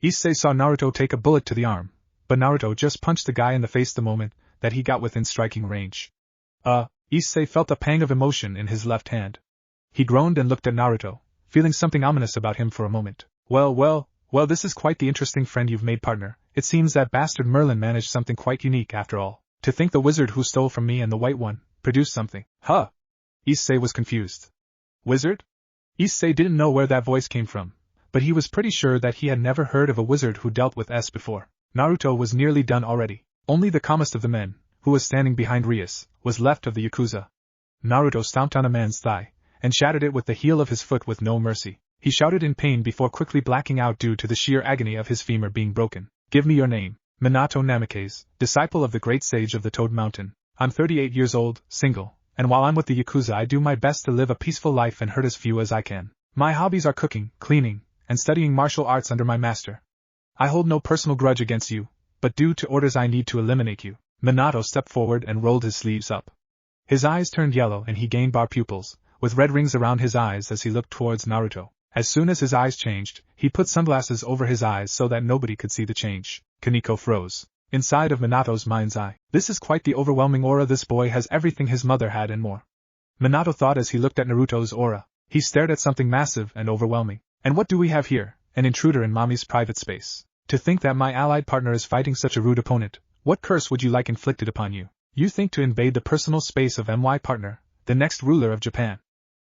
Issei saw Naruto take a bullet to the arm, but Naruto just punched the guy in the face the moment that he got within striking range. Issei felt a pang of emotion in his left hand. He groaned and looked at Naruto, feeling something ominous about him for a moment. Well, this is quite the interesting friend you've made, partner. It seems that bastard Merlin managed something quite unique after all. To think the wizard who stole from me and the white one produced something. Huh? Issei was confused. Wizard? Issei didn't know where that voice came from, but he was pretty sure that he had never heard of a wizard who dealt with S before. Naruto was nearly done already. Only the calmest of the men, who was standing behind Rias, was left of the Yakuza. Naruto stomped on a man's thigh, and shattered it with the heel of his foot with no mercy. He shouted in pain before quickly blacking out due to the sheer agony of his femur being broken. Give me your name. Minato Namikaze, disciple of the great sage of the Toad Mountain. I'm 38 years old, single, and while I'm with the Yakuza I do my best to live a peaceful life and hurt as few as I can. My hobbies are cooking, cleaning, and studying martial arts under my master. I hold no personal grudge against you, but due to orders I need to eliminate you. Minato stepped forward and rolled his sleeves up. His eyes turned yellow and he gained bar pupils, with red rings around his eyes as he looked towards Naruto. As soon as his eyes changed, he put sunglasses over his eyes so that nobody could see the change. Kaneko froze. Inside of Minato's mind's eye, this is quite the overwhelming aura. This boy has everything his mother had and more. Minato thought as he looked at Naruto's aura. He stared at something massive and overwhelming. And what do we have here? An intruder in mommy's private space. To think that my allied partner is fighting such a rude opponent. What curse would you like inflicted upon you? You think to invade the personal space of my partner, the next ruler of Japan.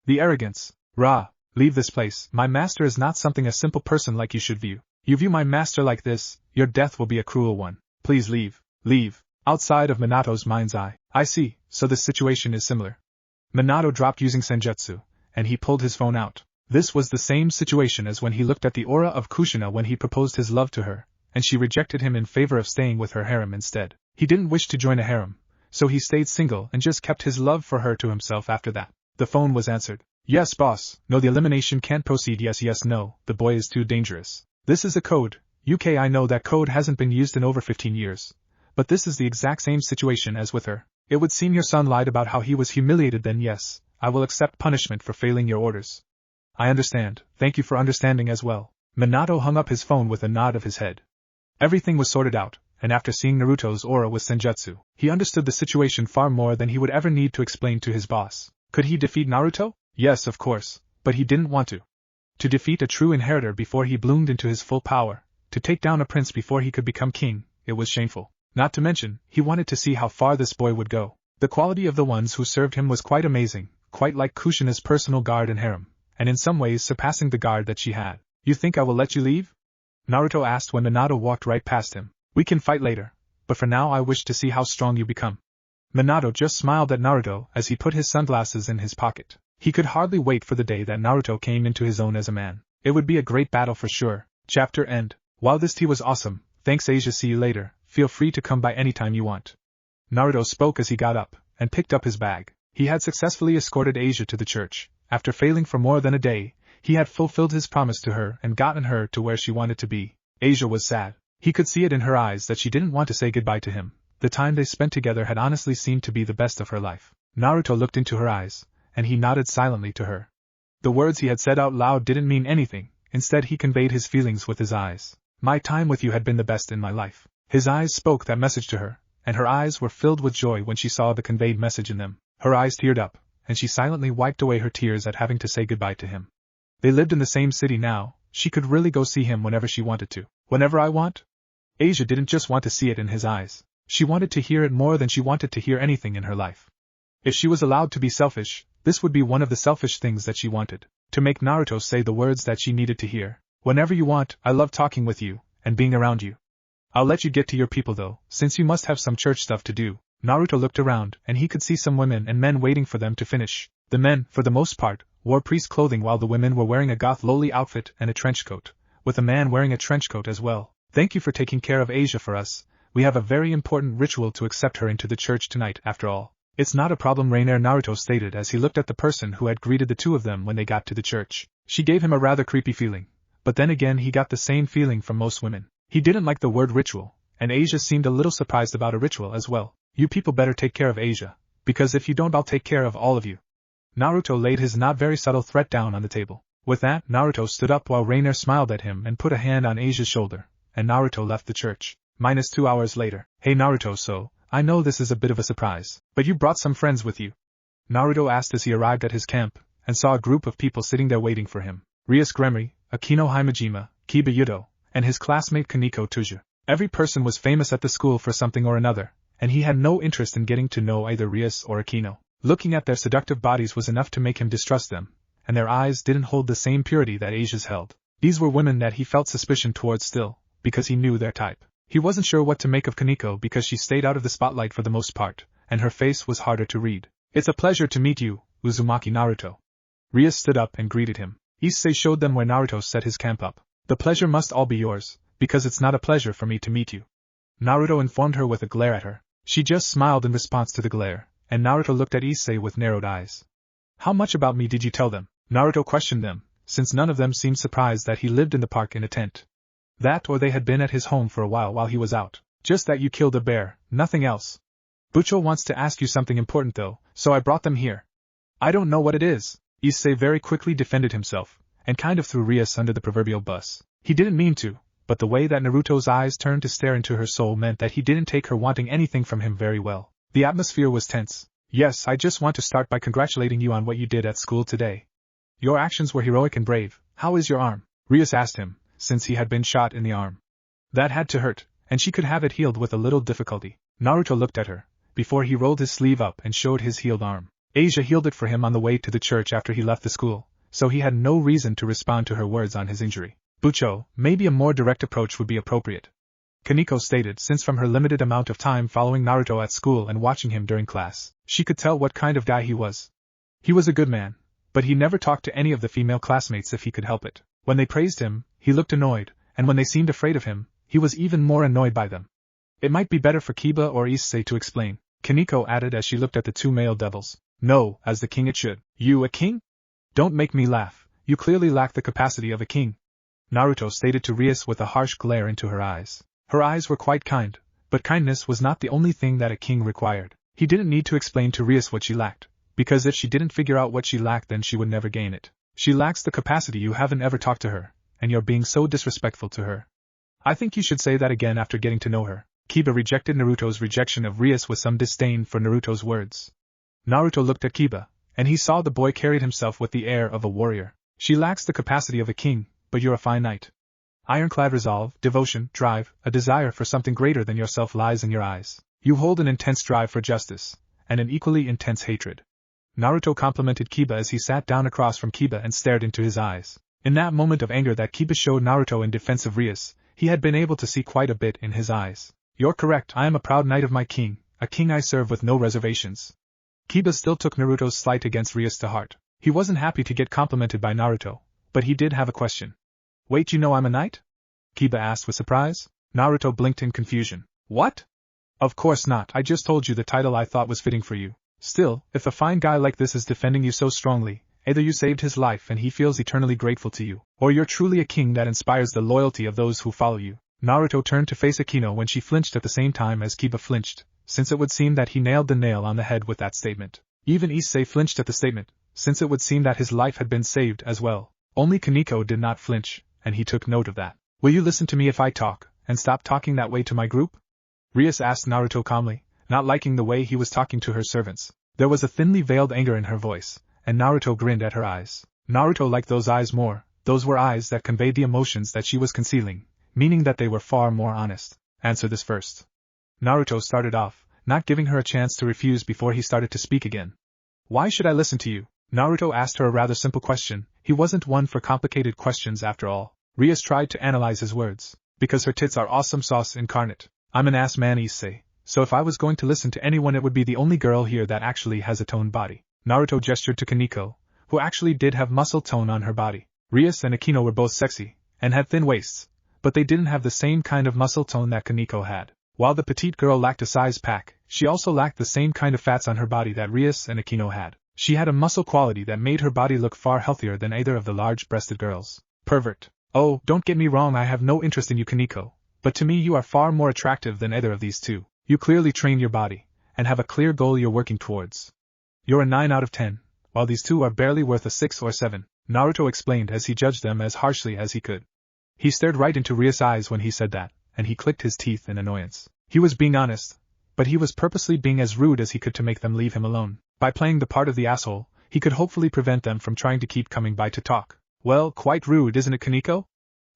The arrogance. Rah! Leave this place. My master is not something a simple person like you should view. You view my master like this, your death will be a cruel one. Please leave. Leave. Outside of Minato's mind's eye. I see, so this situation is similar. Minato dropped using senjutsu, and he pulled his phone out. This was the same situation as when he looked at the aura of Kushina when he proposed his love to her, and she rejected him in favor of staying with her harem instead. He didn't wish to join a harem, so he stayed single and just kept his love for her to himself after that. The phone was answered. Yes, boss. No, the elimination can't proceed. Yes, no, the boy is too dangerous. This is a code. UK, I know that code hasn't been used in over 15 years. But this is the exact same situation as with her. It would seem your son lied about how he was humiliated. Then yes, I will accept punishment for failing your orders. I understand. Thank you for understanding as well. Minato hung up his phone with a nod of his head. Everything was sorted out, and after seeing Naruto's aura with senjutsu, he understood the situation far more than he would ever need to explain to his boss. Could he defeat Naruto? Yes, of course, but he didn't want to. To defeat a true inheritor before he bloomed into his full power, to take down a prince before he could become king, it was shameful. Not to mention, he wanted to see how far this boy would go. The quality of the ones who served him was quite amazing, quite like Kushina's personal guard and harem, and in some ways surpassing the guard that she had. You think I will let you leave? Naruto asked when Minato walked right past him. We can fight later, but for now I wish to see how strong you become. Minato just smiled at Naruto as he put his sunglasses in his pocket. He could hardly wait for the day that Naruto came into his own as a man. It would be a great battle for sure. Chapter end. Wow, this tea was awesome. Thanks Asia, see you later. Feel free to come by anytime you want. Naruto spoke as he got up, and picked up his bag. He had successfully escorted Asia to the church. After failing for more than a day, he had fulfilled his promise to her and gotten her to where she wanted to be. Asia was sad. He could see it in her eyes that she didn't want to say goodbye to him. The time they spent together had honestly seemed to be the best of her life. Naruto looked into her eyes, and he nodded silently to her. The words he had said out loud didn't mean anything, instead he conveyed his feelings with his eyes. My time with you had been the best in my life. His eyes spoke that message to her, and her eyes were filled with joy when she saw the conveyed message in them. Her eyes teared up, and she silently wiped away her tears at having to say goodbye to him. They lived in the same city now, she could really go see him whenever she wanted to. Whenever I want? Asia didn't just want to see it in his eyes. She wanted to hear it more than she wanted to hear anything in her life. If she was allowed to be selfish, this would be one of the selfish things that she wanted. To make Naruto say the words that she needed to hear. Whenever you want, I love talking with you, and being around you. I'll let you get to your people though, since you must have some church stuff to do. Naruto looked around, and he could see some women and men waiting for them to finish. The men, for the most part, wore priest clothing while the women were wearing a goth lowly outfit and a trench coat, with a man wearing a trench coat as well. Thank you for taking care of Asia for us. We have a very important ritual to accept her into the church tonight, after all. It's not a problem, Rainier, Naruto stated as he looked at the person who had greeted the two of them when they got to the church. She gave him a rather creepy feeling, but then again he got the same feeling from most women. He didn't like the word ritual, and Asia seemed a little surprised about a ritual as well. You people better take care of Asia, because if you don't I'll take care of all of you. Naruto laid his not very subtle threat down on the table. With that, Naruto stood up while Rainier smiled at him and put a hand on Asia's shoulder, and Naruto left the church. -2 hours later. Hey Naruto, so, I know this is a bit of a surprise, but you brought some friends with you? Naruto asked as he arrived at his camp, and saw a group of people sitting there waiting for him. Rias Gremory, Akino Himejima, Kiba Hyoudou, and his classmate Kaneko Tuja. Every person was famous at the school for something or another, and he had no interest in getting to know either Rias or Akino. Looking at their seductive bodies was enough to make him distrust them, and their eyes didn't hold the same purity that Asia's held. These were women that he felt suspicion towards still, because he knew their type. He wasn't sure what to make of Kaneko because she stayed out of the spotlight for the most part, and her face was harder to read. It's a pleasure to meet you, Uzumaki Naruto. Rias stood up and greeted him. Issei showed them where Naruto set his camp up. The pleasure must all be yours, because it's not a pleasure for me to meet you. Naruto informed her with a glare at her. She just smiled in response to the glare, and Naruto looked at Issei with narrowed eyes. How much about me did you tell them? Naruto questioned them, since none of them seemed surprised that he lived in the park in a tent. That or they had been at his home for a while he was out. Just that you killed a bear, nothing else. Bucho wants to ask you something important though, so I brought them here. I don't know what it is. Issei very quickly defended himself, and kind of threw Rias under the proverbial bus. He didn't mean to, but the way that Naruto's eyes turned to stare into her soul meant that he didn't take her wanting anything from him very well. The atmosphere was tense. Yes, I just want to start by congratulating you on what you did at school today. Your actions were heroic and brave. How is your arm? Rias asked him, since he had been shot in the arm. That had to hurt, and she could have it healed with a little difficulty. Naruto looked at her, before he rolled his sleeve up and showed his healed arm. Asia healed it for him on the way to the church after he left the school, so he had no reason to respond to her words on his injury. Bucho, maybe a more direct approach would be appropriate. Kaneko stated, since from her limited amount of time following Naruto at school and watching him during class, she could tell what kind of guy he was. He was a good man, but he never talked to any of the female classmates if he could help it. When they praised him, he looked annoyed, and when they seemed afraid of him, he was even more annoyed by them. It might be better for Kiba or Issei to explain, Kaneko added as she looked at the two male devils. No, as the king it should. You a king? Don't make me laugh, you clearly lack the capacity of a king. Naruto stated to Rias with a harsh glare into her eyes. Her eyes were quite kind, but kindness was not the only thing that a king required. He didn't need to explain to Rias what she lacked, because if she didn't figure out what she lacked then she would never gain it. She lacks the capacity. You haven't ever talked to her, and you're being so disrespectful to her. I think you should say that again after getting to know her. Kiba rejected Naruto's rejection of Rias with some disdain for Naruto's words. Naruto looked at Kiba, and he saw the boy carried himself with the air of a warrior. She lacks the capacity of a king, but you're a fine knight. Ironclad resolve, devotion, drive, a desire for something greater than yourself lies in your eyes. You hold an intense drive for justice, and an equally intense hatred. Naruto complimented Kiba as he sat down across from Kiba and stared into his eyes. In that moment of anger that Kiba showed Naruto in defense of Rias, he had been able to see quite a bit in his eyes. You're correct, I am a proud knight of my king, a king I serve with no reservations. Kiba still took Naruto's slight against Rias to heart. He wasn't happy to get complimented by Naruto, but he did have a question. Wait, you know I'm a knight? Kiba asked with surprise. Naruto blinked in confusion. What? Of course not, I just told you the title I thought was fitting for you. Still, if a fine guy like this is defending you so strongly, either you saved his life and he feels eternally grateful to you, or you're truly a king that inspires the loyalty of those who follow you. Naruto turned to face Akino when she flinched at the same time as Kiba flinched, since it would seem that he nailed the nail on the head with that statement. Even Issei flinched at the statement, since it would seem that his life had been saved as well. Only Kaneko did not flinch, and he took note of that. Will you listen to me if I talk, and stop talking that way to my group? Rias asked Naruto calmly, not liking the way he was talking to her servants. There was a thinly veiled anger in her voice, and Naruto grinned at her eyes. Naruto liked those eyes more. Those were eyes that conveyed the emotions that she was concealing, meaning that they were far more honest. Answer this first. Naruto started off, not giving her a chance to refuse before he started to speak again. Why should I listen to you? Naruto asked her a rather simple question. He wasn't one for complicated questions after all. Rias tried to analyze his words. Because her tits are awesome sauce incarnate. I'm an ass man, Issei, so if I was going to listen to anyone it would be the only girl here that actually has a toned body. Naruto gestured to Kaneko, who actually did have muscle tone on her body. Rias and Akino were both sexy, and had thin waists, but they didn't have the same kind of muscle tone that Kaneko had. While the petite girl lacked a size pack, she also lacked the same kind of fats on her body that Rias and Akino had. She had a muscle quality that made her body look far healthier than either of the large-breasted girls. Pervert. Oh, don't get me wrong, I have no interest in you, Kaneko, but to me you are far more attractive than either of these two. You clearly train your body, and have a clear goal you're working towards. You're a 9 out of 10, while these two are barely worth a 6 or 7, Naruto explained as he judged them as harshly as he could. He stared right into Rias' eyes when he said that, and he clicked his teeth in annoyance. He was being honest, but he was purposely being as rude as he could to make them leave him alone. By playing the part of the asshole, he could hopefully prevent them from trying to keep coming by to talk. Well, quite rude, isn't it, Kaneko?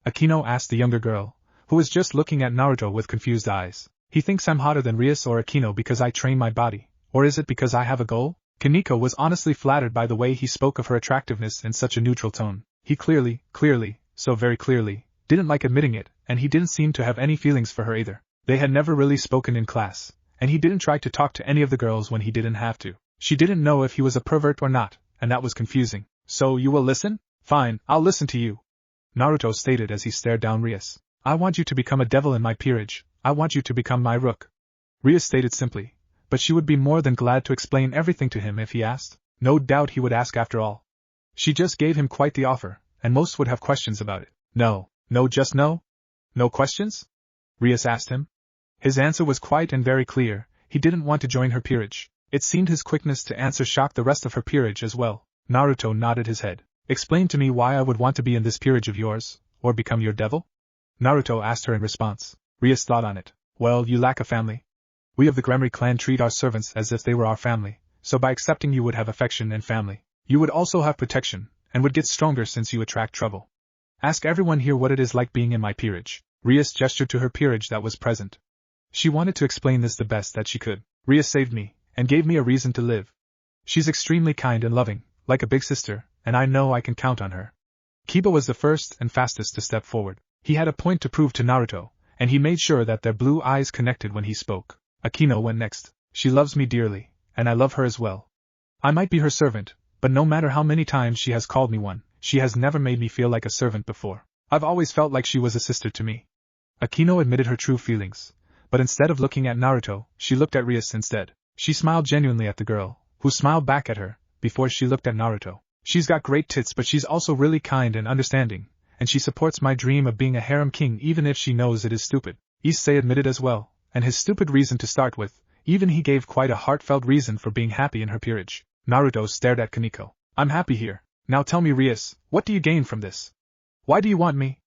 Akino asked the younger girl, who was just looking at Naruto with confused eyes. He thinks I'm hotter than Rias or Akino because I train my body, or is it because I have a goal? Kaneko was honestly flattered by the way he spoke of her attractiveness in such a neutral tone. He clearly, so very clearly, didn't like admitting it, and he didn't seem to have any feelings for her either. They had never really spoken in class, and he didn't try to talk to any of the girls when he didn't have to. She didn't know if he was a pervert or not, and that was confusing. So you will listen? Fine, I'll listen to you, Naruto stated as he stared down Rias. I want you to become a devil in my peerage. I want you to become my rook, Rias stated simply, but she would be more than glad to explain everything to him if he asked. No doubt he would ask after all. She just gave him quite the offer, and most would have questions about it. No, just no? No questions? Rias asked him. His answer was quite and very clear. He didn't want to join her peerage. It seemed his quickness to answer shocked the rest of her peerage as well. Naruto nodded his head. Explain to me why I would want to be in this peerage of yours, or become your devil? Naruto asked her in response. Rias thought on it. Well, you lack a family. We of the Gremory clan treat our servants as if they were our family, so by accepting you would have affection and family. You would also have protection, and would get stronger since you attract trouble. Ask everyone here what it is like being in my peerage. Rias gestured to her peerage that was present. She wanted to explain this the best that she could. Rias saved me, and gave me a reason to live. She's extremely kind and loving, like a big sister, and I know I can count on her. Kiba was the first and fastest to step forward. He had a point to prove to Naruto, and he made sure that their blue eyes connected when he spoke. Akino went next. She loves me dearly, and I love her as well. I might be her servant, but no matter how many times she has called me one, she has never made me feel like a servant before. I've always felt like she was a sister to me. Akino admitted her true feelings, but instead of looking at Naruto, she looked at Rias instead. She smiled genuinely at the girl, who smiled back at her, before she looked at Naruto. She's got great tits, but she's also really kind and understanding, and she supports my dream of being a harem king even if she knows it is stupid. Issei admitted as well, and his stupid reason to start with, even he gave quite a heartfelt reason for being happy in her peerage. Naruto stared at Kaneko. I'm happy here. Now tell me, Rias, what do you gain from this? Why do you want me?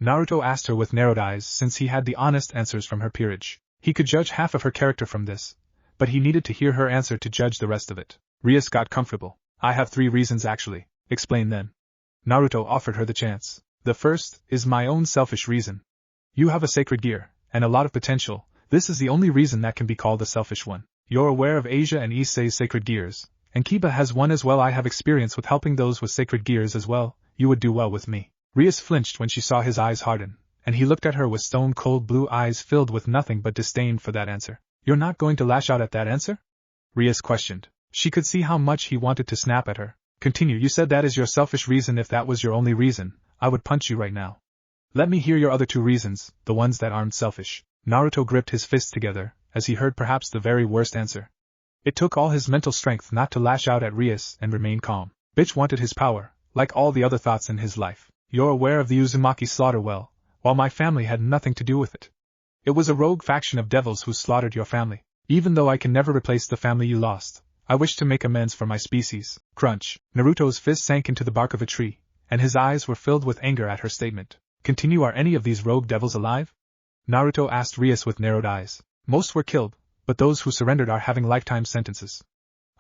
Naruto asked her with narrowed eyes since he had the honest answers from her peerage. He could judge half of her character from this, but he needed to hear her answer to judge the rest of it. Rias got comfortable. I have 3 reasons actually. Explain then. Naruto offered her the chance. The first is my own selfish reason. You have a sacred gear, and a lot of potential. This is the only reason that can be called a selfish one. You're aware of Asia and Issei's sacred gears, and Kiba has one as well. I have experience with helping those with sacred gears as well. You would do well with me. Rias flinched when she saw his eyes harden, and he looked at her with stone-cold blue eyes filled with nothing but disdain for that answer. You're not going to lash out at that answer? Rias questioned. She could see how much he wanted to snap at her. Continue. You said that is your selfish reason. If that was your only reason, I would punch you right now. Let me hear your other 2 reasons, the ones that aren't selfish. Naruto gripped his fists together, as he heard perhaps the very worst answer. It took all his mental strength not to lash out at Rias and remain calm. Bitch wanted his power, like all the other thoughts in his life. You're aware of the Uzumaki slaughter well, while my family had nothing to do with it. It was a rogue faction of devils who slaughtered your family. Even though I can never replace the family you lost, I wish to make amends for my species. Crunch. Naruto's fist sank into the bark of a tree, and his eyes were filled with anger at her statement. Continue. Are any of these rogue devils alive? Naruto asked Rias with narrowed eyes. Most were killed, but those who surrendered are having lifetime sentences.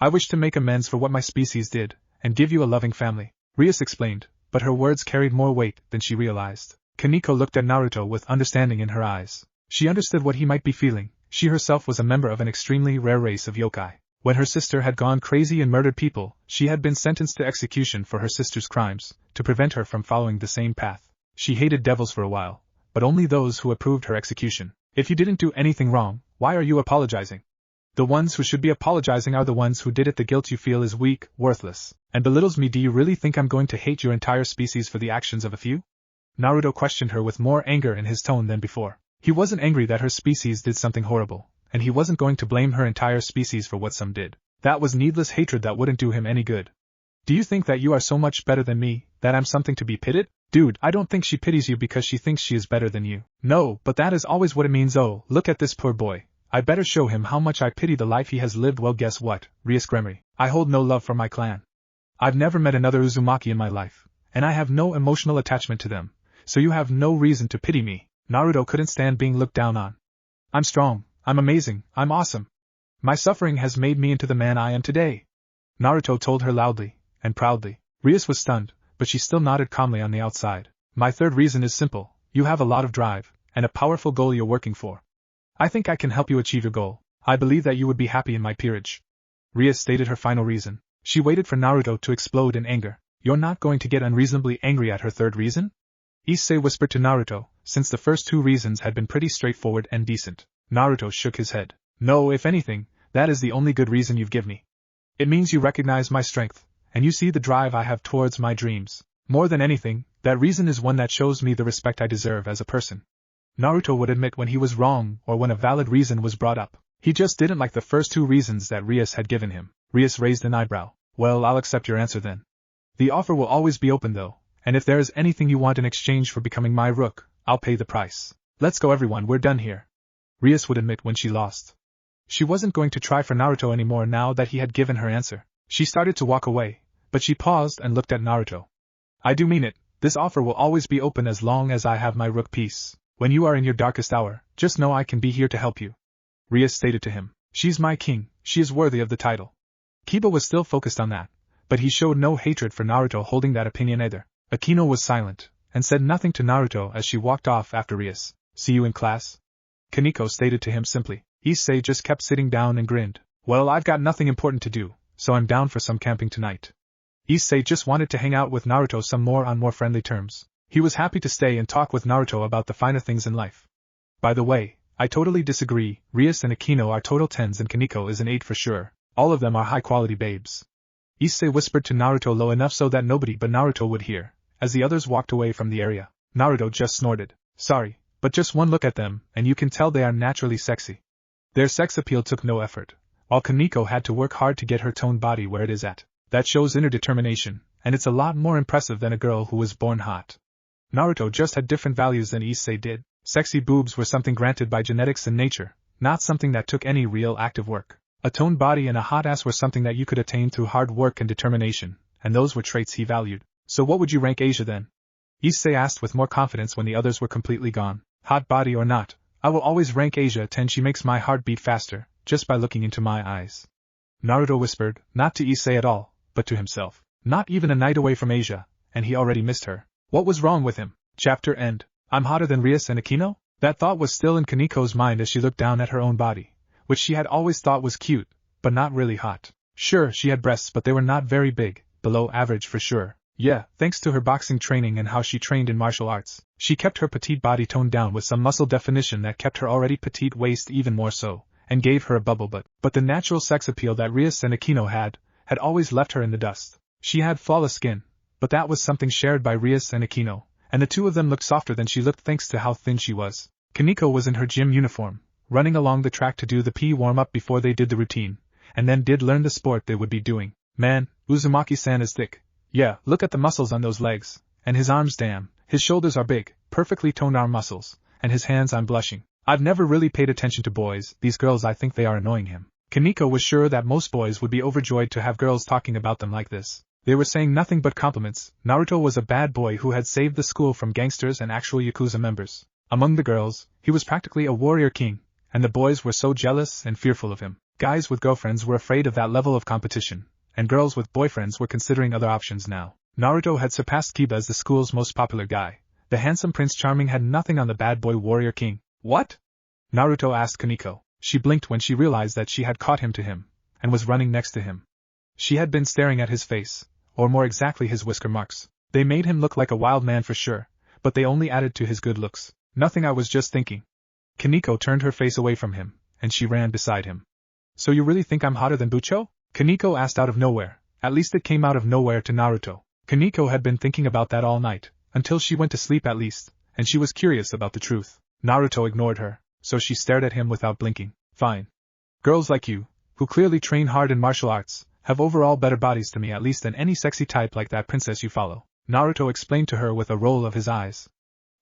I wish to make amends for what my species did, and give you a loving family, Rias explained, but her words carried more weight than she realized. Kaneko looked at Naruto with understanding in her eyes. She understood what he might be feeling. She herself was a member of an extremely rare race of yokai. When her sister had gone crazy and murdered people, she had been sentenced to execution for her sister's crimes, to prevent her from following the same path. She hated devils for a while, but only those who approved her execution. If you didn't do anything wrong, why are you apologizing? The ones who should be apologizing are the ones who did it. The guilt you feel is weak, worthless, and belittles me. Do you really think I'm going to hate your entire species for the actions of a few? Naruto questioned her with more anger in his tone than before. He wasn't angry that her species did something horrible, and he wasn't going to blame her entire species for what some did. That was needless hatred that wouldn't do him any good. Do you think that you are so much better than me, that I'm something to be pitied? Dude, I don't think she pities you because she thinks she is better than you. No, but that is always what it means. Oh, look at this poor boy. I better show him how much I pity the life he has lived. Well, guess what, Rias Gremory, I hold no love for my clan. I've never met another Uzumaki in my life, and I have no emotional attachment to them, so you have no reason to pity me. Naruto couldn't stand being looked down on. I'm strong, I'm amazing, I'm awesome. My suffering has made me into the man I am today. Naruto told her loudly and proudly. Rias was stunned, but she still nodded calmly on the outside. My third reason is simple. You have a lot of drive, and a powerful goal you're working for. I think I can help you achieve your goal. I believe that you would be happy in my peerage. Rias stated her final reason. She waited for Naruto to explode in anger. You're not going to get unreasonably angry at her third reason? Issei whispered to Naruto, since the first two reasons had been pretty straightforward and decent. Naruto shook his head. No, if anything, that is the only good reason you've given me. It means you recognize my strength, and you see the drive I have towards my dreams. More than anything, that reason is one that shows me the respect I deserve as a person. Naruto would admit when he was wrong or when a valid reason was brought up. He just didn't like the first two reasons that Rias had given him. Rias raised an eyebrow. Well, I'll accept your answer then. The offer will always be open though, and if there is anything you want in exchange for becoming my rook, I'll pay the price. Let's go everyone, we're done here. Rias would admit when she lost. She wasn't going to try for Naruto anymore now that he had given her answer. She started to walk away, but she paused and looked at Naruto. I do mean it, this offer will always be open as long as I have my rook piece. When you are in your darkest hour, just know I can be here to help you. Rias stated to him. She's my king, she is worthy of the title. Kiba was still focused on that, but he showed no hatred for Naruto holding that opinion either. Akino was silent, and said nothing to Naruto as she walked off after Rias. See you in class? Kaneko stated to him simply. Issei just kept sitting down and grinned. Well, I've got nothing important to do, so I'm down for some camping tonight. Issei just wanted to hang out with Naruto some more on more friendly terms. He was happy to stay and talk with Naruto about the finer things in life. By the way, I totally disagree, Rias and Akino are total 10s and Kaneko is an 8 for sure. All of them are high-quality babes. Issei whispered to Naruto low enough so that nobody but Naruto would hear, as the others walked away from the area. Naruto just snorted. Sorry, but just one look at them, and you can tell they are naturally sexy. Their sex appeal took no effort, while Kaneko had to work hard to get her toned body where it is at. That shows inner determination, and it's a lot more impressive than a girl who was born hot. Naruto just had different values than Issei did. Sexy boobs were something granted by genetics and nature, not something that took any real active work. A toned body and a hot ass were something that you could attain through hard work and determination, and those were traits he valued. So what would you rank Asia then? Issei asked with more confidence when the others were completely gone. Hot body or not, I will always rank Asia 10. She makes my heart beat faster, just by looking into my eyes. Naruto whispered, not to Issei at all, but to himself. Not even a night away from Asia, and he already missed her. What was wrong with him? Chapter end. I'm hotter than Rias and Akino? That thought was still in Kaneko's mind as she looked down at her own body, which she had always thought was cute, but not really hot. Sure, she had breasts, but they were not very big, below average for sure. Yeah, thanks to her boxing training and how she trained in martial arts, she kept her petite body toned down with some muscle definition that kept her already petite waist even more so, and gave her a bubble butt. But the natural sex appeal that Rias and Akino had always left her in the dust. She had flawless skin, but that was something shared by Rias and Akino, and the two of them looked softer than she looked thanks to how thin she was. Kaneko was in her gym uniform, running along the track to do the P warm-up before they did the routine, and then did learn the sport they would be doing. Man, Uzumaki-san is thick. Yeah, look at the muscles on those legs, and his arms damn, his shoulders are big, perfectly toned arm muscles, and his hands I'm blushing. I've never really paid attention to boys, these girls I think they are annoying him. Kaneko was sure that most boys would be overjoyed to have girls talking about them like this. They were saying nothing but compliments. Naruto was a bad boy who had saved the school from gangsters and actual Yakuza members. Among the girls, he was practically a warrior king, and the boys were so jealous and fearful of him. Guys with girlfriends were afraid of that level of competition, and girls with boyfriends were considering other options now. Naruto had surpassed Kiba as the school's most popular guy. The handsome Prince Charming had nothing on the bad boy warrior king. What? Naruto asked Kaneko. She blinked when she realized that she had caught him to him, and was running next to him. She had been staring at his face, or more exactly his whisker marks. They made him look like a wild man for sure, but they only added to his good looks. Nothing, I was just thinking. Kaneko turned her face away from him, and she ran beside him. So you really think I'm hotter than Bucho? Kaneko asked out of nowhere. At least it came out of nowhere to Naruto. Kaneko had been thinking about that all night, until she went to sleep at least, and she was curious about the truth. Naruto ignored her, so she stared at him without blinking. Fine. Girls like you, who clearly train hard in martial arts, have overall better bodies to me at least than any sexy type like that princess you follow, Naruto explained to her with a roll of his eyes.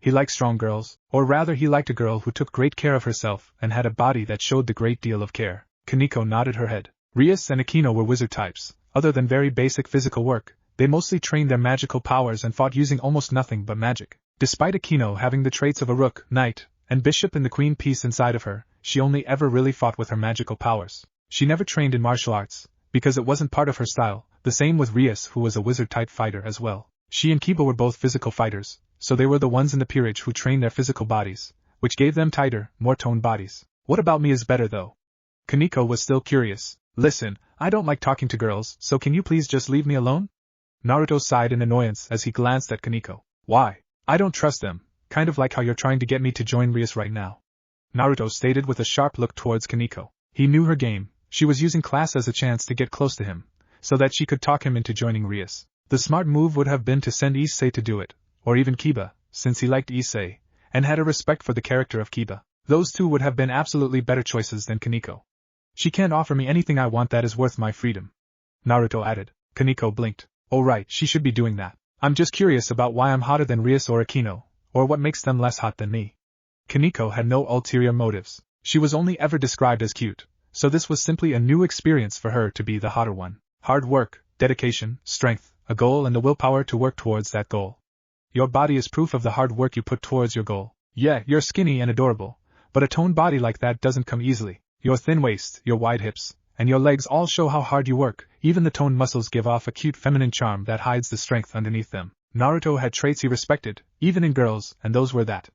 He liked strong girls, or rather he liked a girl who took great care of herself and had a body that showed the great deal of care. Kaneko nodded her head. Rias and Akino were wizard types. Other than very basic physical work, they mostly trained their magical powers and fought using almost nothing but magic. Despite Akino having the traits of a rook, knight, and bishop in the queen piece inside of her, she only ever really fought with her magical powers. She never trained in martial arts, because it wasn't part of her style, the same with Rias who was a wizard-type fighter as well. She and Kiba were both physical fighters, so they were the ones in the peerage who trained their physical bodies, which gave them tighter, more toned bodies. What about me is better though? Kaneko was still curious. Listen, I don't like talking to girls, so can you please just leave me alone? Naruto sighed in annoyance as he glanced at Kaneko. Why? I don't trust them, kind of like how you're trying to get me to join Rias right now. Naruto stated with a sharp look towards Kaneko. He knew her game. She was using class as a chance to get close to him, so that she could talk him into joining Rias. The smart move would have been to send Issei to do it, or even Kiba, since he liked Issei, and had a respect for the character of Kiba. Those two would have been absolutely better choices than Kaneko. She can't offer me anything I want that is worth my freedom, Naruto added. Kaneko blinked. Oh right, she should be doing that. I'm just curious about why I'm hotter than Rias or Akino, or what makes them less hot than me. Kaneko had no ulterior motives. She was only ever described as cute, so this was simply a new experience for her to be the hotter one. Hard work, dedication, strength, a goal and the willpower to work towards that goal. Your body is proof of the hard work you put towards your goal. Yeah, you're skinny and adorable, but a toned body like that doesn't come easily. Your thin waist, your wide hips, and your legs all show how hard you work. Even the toned muscles give off a cute feminine charm that hides the strength underneath them. Naruto had traits he respected, even in girls, and those were that.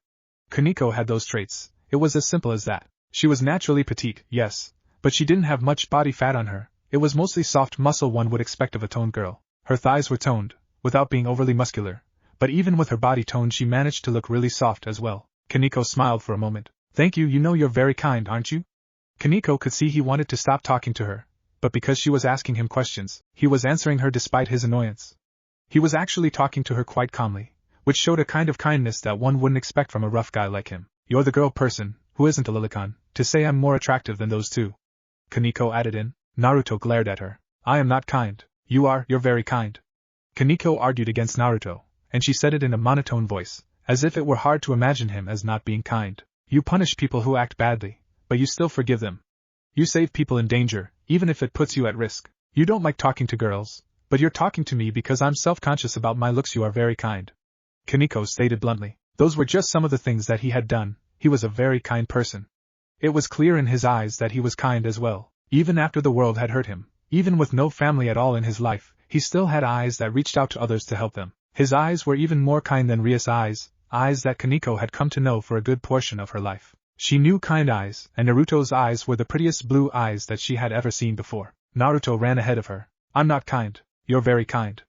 Kaneko had those traits. It was as simple as that. She was naturally petite, yes, but she didn't have much body fat on her. It was mostly soft muscle one would expect of a toned girl. Her thighs were toned, without being overly muscular, but even with her body toned she managed to look really soft as well. Kaneko smiled for a moment. Thank you, you know you're very kind, aren't you? Kaneko could see he wanted to stop talking to her, but because she was asking him questions, he was answering her despite his annoyance. He was actually talking to her quite calmly, which showed a kind of kindness that one wouldn't expect from a rough guy like him. You're the girl person, who isn't a lilicon, to say I'm more attractive than those two. Kaneko added in. Naruto glared at her. I am not kind. You're very kind. Kaneko argued against Naruto, and she said it in a monotone voice, as if it were hard to imagine him as not being kind. You punish people who act badly, but you still forgive them. You save people in danger, even if it puts you at risk. You don't like talking to girls, but you're talking to me because I'm self-conscious about my looks. You are very kind. Kaneko stated bluntly. Those were just some of the things that he had done. He was a very kind person. It was clear in his eyes that he was kind as well. Even after the world had hurt him, even with no family at all in his life, he still had eyes that reached out to others to help them. His eyes were even more kind than Rias' eyes that Kaneko had come to know for a good portion of her life. She knew kind eyes, and Naruto's eyes were the prettiest blue eyes that she had ever seen before. Naruto ran ahead of her. I'm not kind. You're very kind.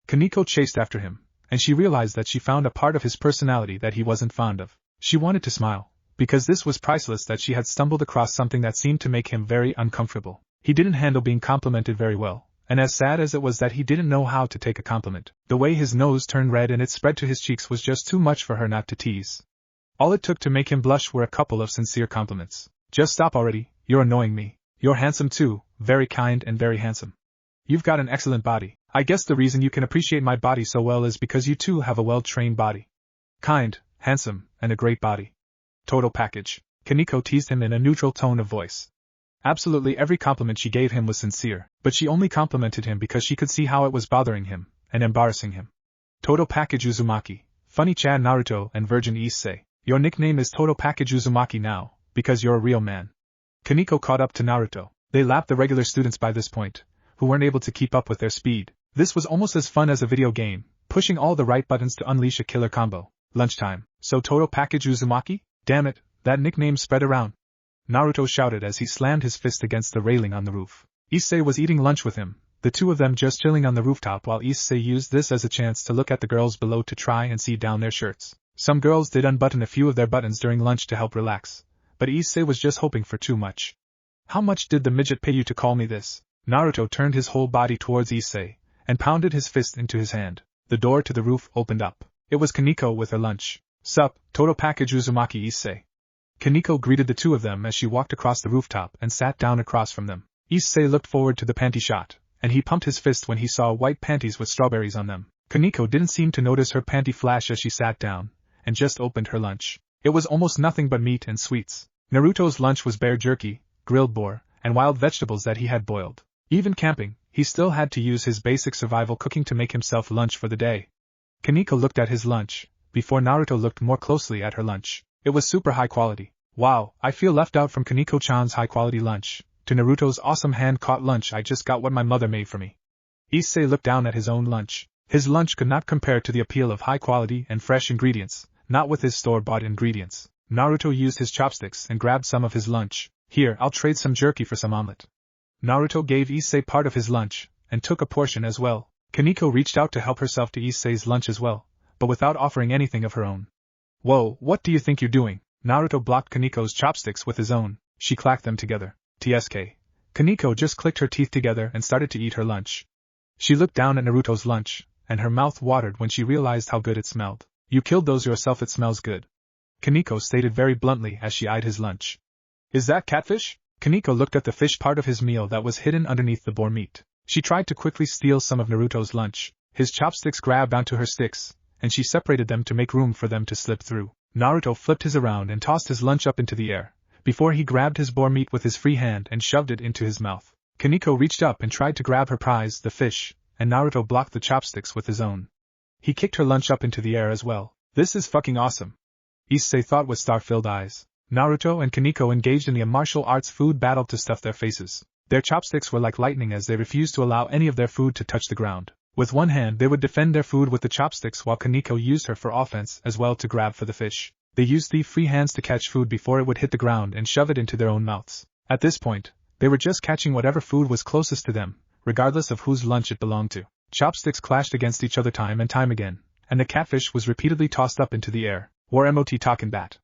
Kaneko chased after him, and she realized that she found a part of his personality that he wasn't fond of. She wanted to smile, because this was priceless that she had stumbled across something that seemed to make him very uncomfortable. He didn't handle being complimented very well, and as sad as it was that he didn't know how to take a compliment, the way his nose turned red and it spread to his cheeks was just too much for her not to tease. All it took to make him blush were a couple of sincere compliments. Just stop already, you're annoying me. You're handsome too, very kind and very handsome. You've got an excellent body. I guess the reason you can appreciate my body so well is because you too have a well-trained body. Kind, handsome, and a great body. Total package. Kaneko teased him in a neutral tone of voice. Absolutely every compliment she gave him was sincere, but she only complimented him because she could see how it was bothering him, and embarrassing him. Total package Uzumaki, funny Chad Naruto and virgin Issei. Your nickname is Total Package Uzumaki now, because you're a real man. Kaneko caught up to Naruto. They lapped the regular students by this point, who weren't able to keep up with their speed. This was almost as fun as a video game, pushing all the right buttons to unleash a killer combo. Lunchtime. So Total Package Uzumaki? Damn it, that nickname spread around. Naruto shouted as he slammed his fist against the railing on the roof. Issei was eating lunch with him, the two of them just chilling on the rooftop while Issei used this as a chance to look at the girls below to try and see down their shirts. Some girls did unbutton a few of their buttons during lunch to help relax, but Issei was just hoping for too much. How much did the midget pay you to call me this? Naruto turned his whole body towards Issei, and pounded his fist into his hand. The door to the roof opened up. It was Kaneko with her lunch. Sup, Total Package Uzumaki Issei. Kaneko greeted the two of them as she walked across the rooftop and sat down across from them. Issei looked forward to the panty shot, and he pumped his fist when he saw white panties with strawberries on them. Kaneko didn't seem to notice her panty flash as she sat down, and just opened her lunch. It was almost nothing but meat and sweets. Naruto's lunch was bear jerky, grilled boar, and wild vegetables that he had boiled. Even camping, he still had to use his basic survival cooking to make himself lunch for the day. Kaneko looked at his lunch, before Naruto looked more closely at her lunch. It was super high quality. Wow, I feel left out from Kaneko-chan's high quality lunch. To Naruto's awesome hand-caught lunch, I just got what my mother made for me. Issei looked down at his own lunch. His lunch could not compare to the appeal of high quality and fresh ingredients, not with his store-bought ingredients. Naruto used his chopsticks and grabbed some of his lunch. Here, I'll trade some jerky for some omelet. Naruto gave Issei part of his lunch, and took a portion as well. Kaneko reached out to help herself to Issei's lunch as well, but without offering anything of her own. Whoa, what do you think you're doing? Naruto blocked Kaneko's chopsticks with his own. She clacked them together. TSK. Kaneko just clicked her teeth together and started to eat her lunch. She looked down at Naruto's lunch, and her mouth watered when she realized how good it smelled. You killed those yourself, it smells good. Kaneko stated very bluntly as she eyed his lunch. Is that catfish? Kaneko looked at the fish part of his meal that was hidden underneath the boar meat. She tried to quickly steal some of Naruto's lunch. His chopsticks grabbed onto her sticks, and she separated them to make room for them to slip through. Naruto flipped his around and tossed his lunch up into the air, before he grabbed his boar meat with his free hand and shoved it into his mouth. Kaneko reached up and tried to grab her prize, the fish, and Naruto blocked the chopsticks with his own. He kicked her lunch up into the air as well. This is fucking awesome, Issei thought with star-filled eyes. Naruto and Kaneko engaged in the martial arts food battle to stuff their faces. Their chopsticks were like lightning as they refused to allow any of their food to touch the ground. With one hand they would defend their food with the chopsticks while Kaneko used her for offense as well to grab for the fish. They used the free hands to catch food before it would hit the ground and shove it into their own mouths. At this point, they were just catching whatever food was closest to them, regardless of whose lunch it belonged to. Chopsticks clashed against each other time and time again, and the catfish was repeatedly tossed up into the air. War MOT talkin' bat.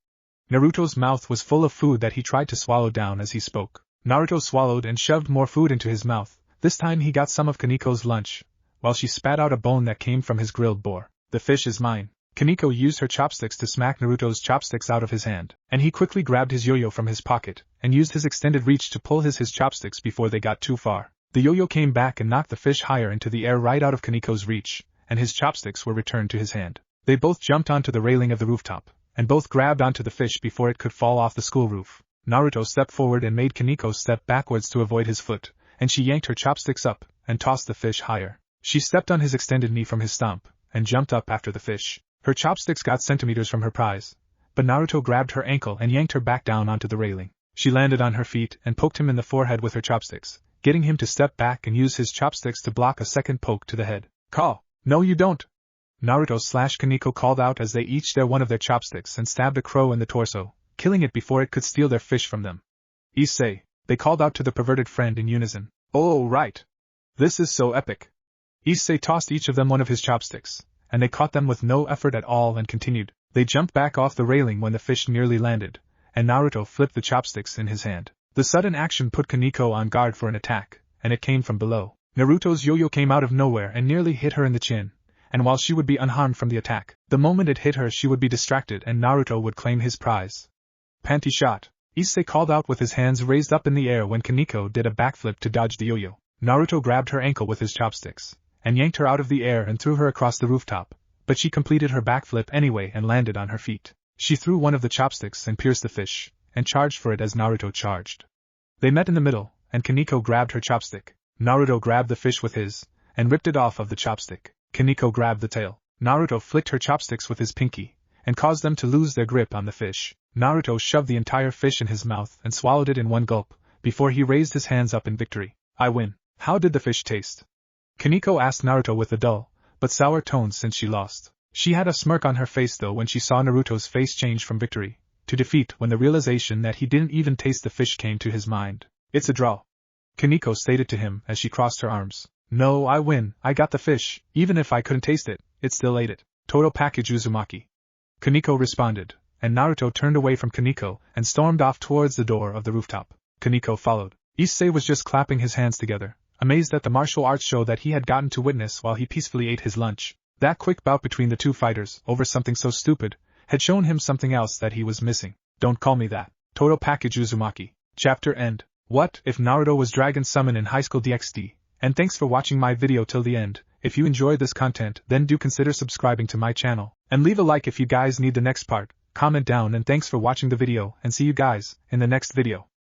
Naruto's mouth was full of food that he tried to swallow down as he spoke. Naruto swallowed and shoved more food into his mouth. This time he got some of Kaneko's lunch, while she spat out a bone that came from his grilled boar. The fish is mine. Kaneko used her chopsticks to smack Naruto's chopsticks out of his hand, and he quickly grabbed his yo-yo from his pocket, and used his extended reach to pull his chopsticks before they got too far. The yo-yo came back and knocked the fish higher into the air right out of Kaneko's reach, and his chopsticks were returned to his hand. They both jumped onto the railing of the rooftop, and both grabbed onto the fish before it could fall off the school roof. Naruto stepped forward and made Kaneko step backwards to avoid his foot, and she yanked her chopsticks up, and tossed the fish higher. She stepped on his extended knee from his stomp, and jumped up after the fish. Her chopsticks got centimeters from her prize, but Naruto grabbed her ankle and yanked her back down onto the railing. She landed on her feet and poked him in the forehead with her chopsticks, getting him to step back and use his chopsticks to block a second poke to the head. Kuoh, no you don't! Naruto/Kaneko called out as they each their one of their chopsticks and stabbed a crow in the torso, killing it before it could steal their fish from them. Issei, they called out to the perverted friend in unison. Oh right! This is so epic! Issei tossed each of them one of his chopsticks, and they caught them with no effort at all and continued. They jumped back off the railing when the fish nearly landed, and Naruto flipped the chopsticks in his hand. The sudden action put Kaneko on guard for an attack, and it came from below. Naruto's yo-yo came out of nowhere and nearly hit her in the chin, and while she would be unharmed from the attack, the moment it hit her she would be distracted and Naruto would claim his prize. Panty shot! Issei called out with his hands raised up in the air when Kaneko did a backflip to dodge the yo-yo. Naruto grabbed her ankle with his chopsticks, and yanked her out of the air and threw her across the rooftop, but she completed her backflip anyway and landed on her feet. She threw one of the chopsticks and pierced the fish, and charged for it as Naruto charged. They met in the middle, and Kaneko grabbed her chopstick. Naruto grabbed the fish with his, and ripped it off of the chopstick. Kaneko grabbed the tail. Naruto flicked her chopsticks with his pinky, and caused them to lose their grip on the fish. Naruto shoved the entire fish in his mouth and swallowed it in one gulp, before he raised his hands up in victory. I win. How did the fish taste? Kaneko asked Naruto with a dull, but sour tone since she lost. She had a smirk on her face though when she saw Naruto's face change from victory to defeat when the realization that he didn't even taste the fish came to his mind. It's a draw, Kaneko stated to him as she crossed her arms. No, I win, I got the fish, even if I couldn't taste it still ate it. Total package Uzumaki. Kaneko responded, and Naruto turned away from Kaneko and stormed off towards the door of the rooftop. Kaneko followed. Issei was just clapping his hands together, amazed at the martial arts show that he had gotten to witness while he peacefully ate his lunch. That quick bout between the two fighters, over something so stupid, had shown him something else that he was missing. Don't call me that. Total Package Uzumaki. Chapter End. What if Naruto was Dragon Summon in High School DxD? And thanks for watching my video till the end. If you enjoyed this content, then do consider subscribing to my channel. And leave a like if you guys need the next part. Comment down, and thanks for watching the video, and see you guys in the next video.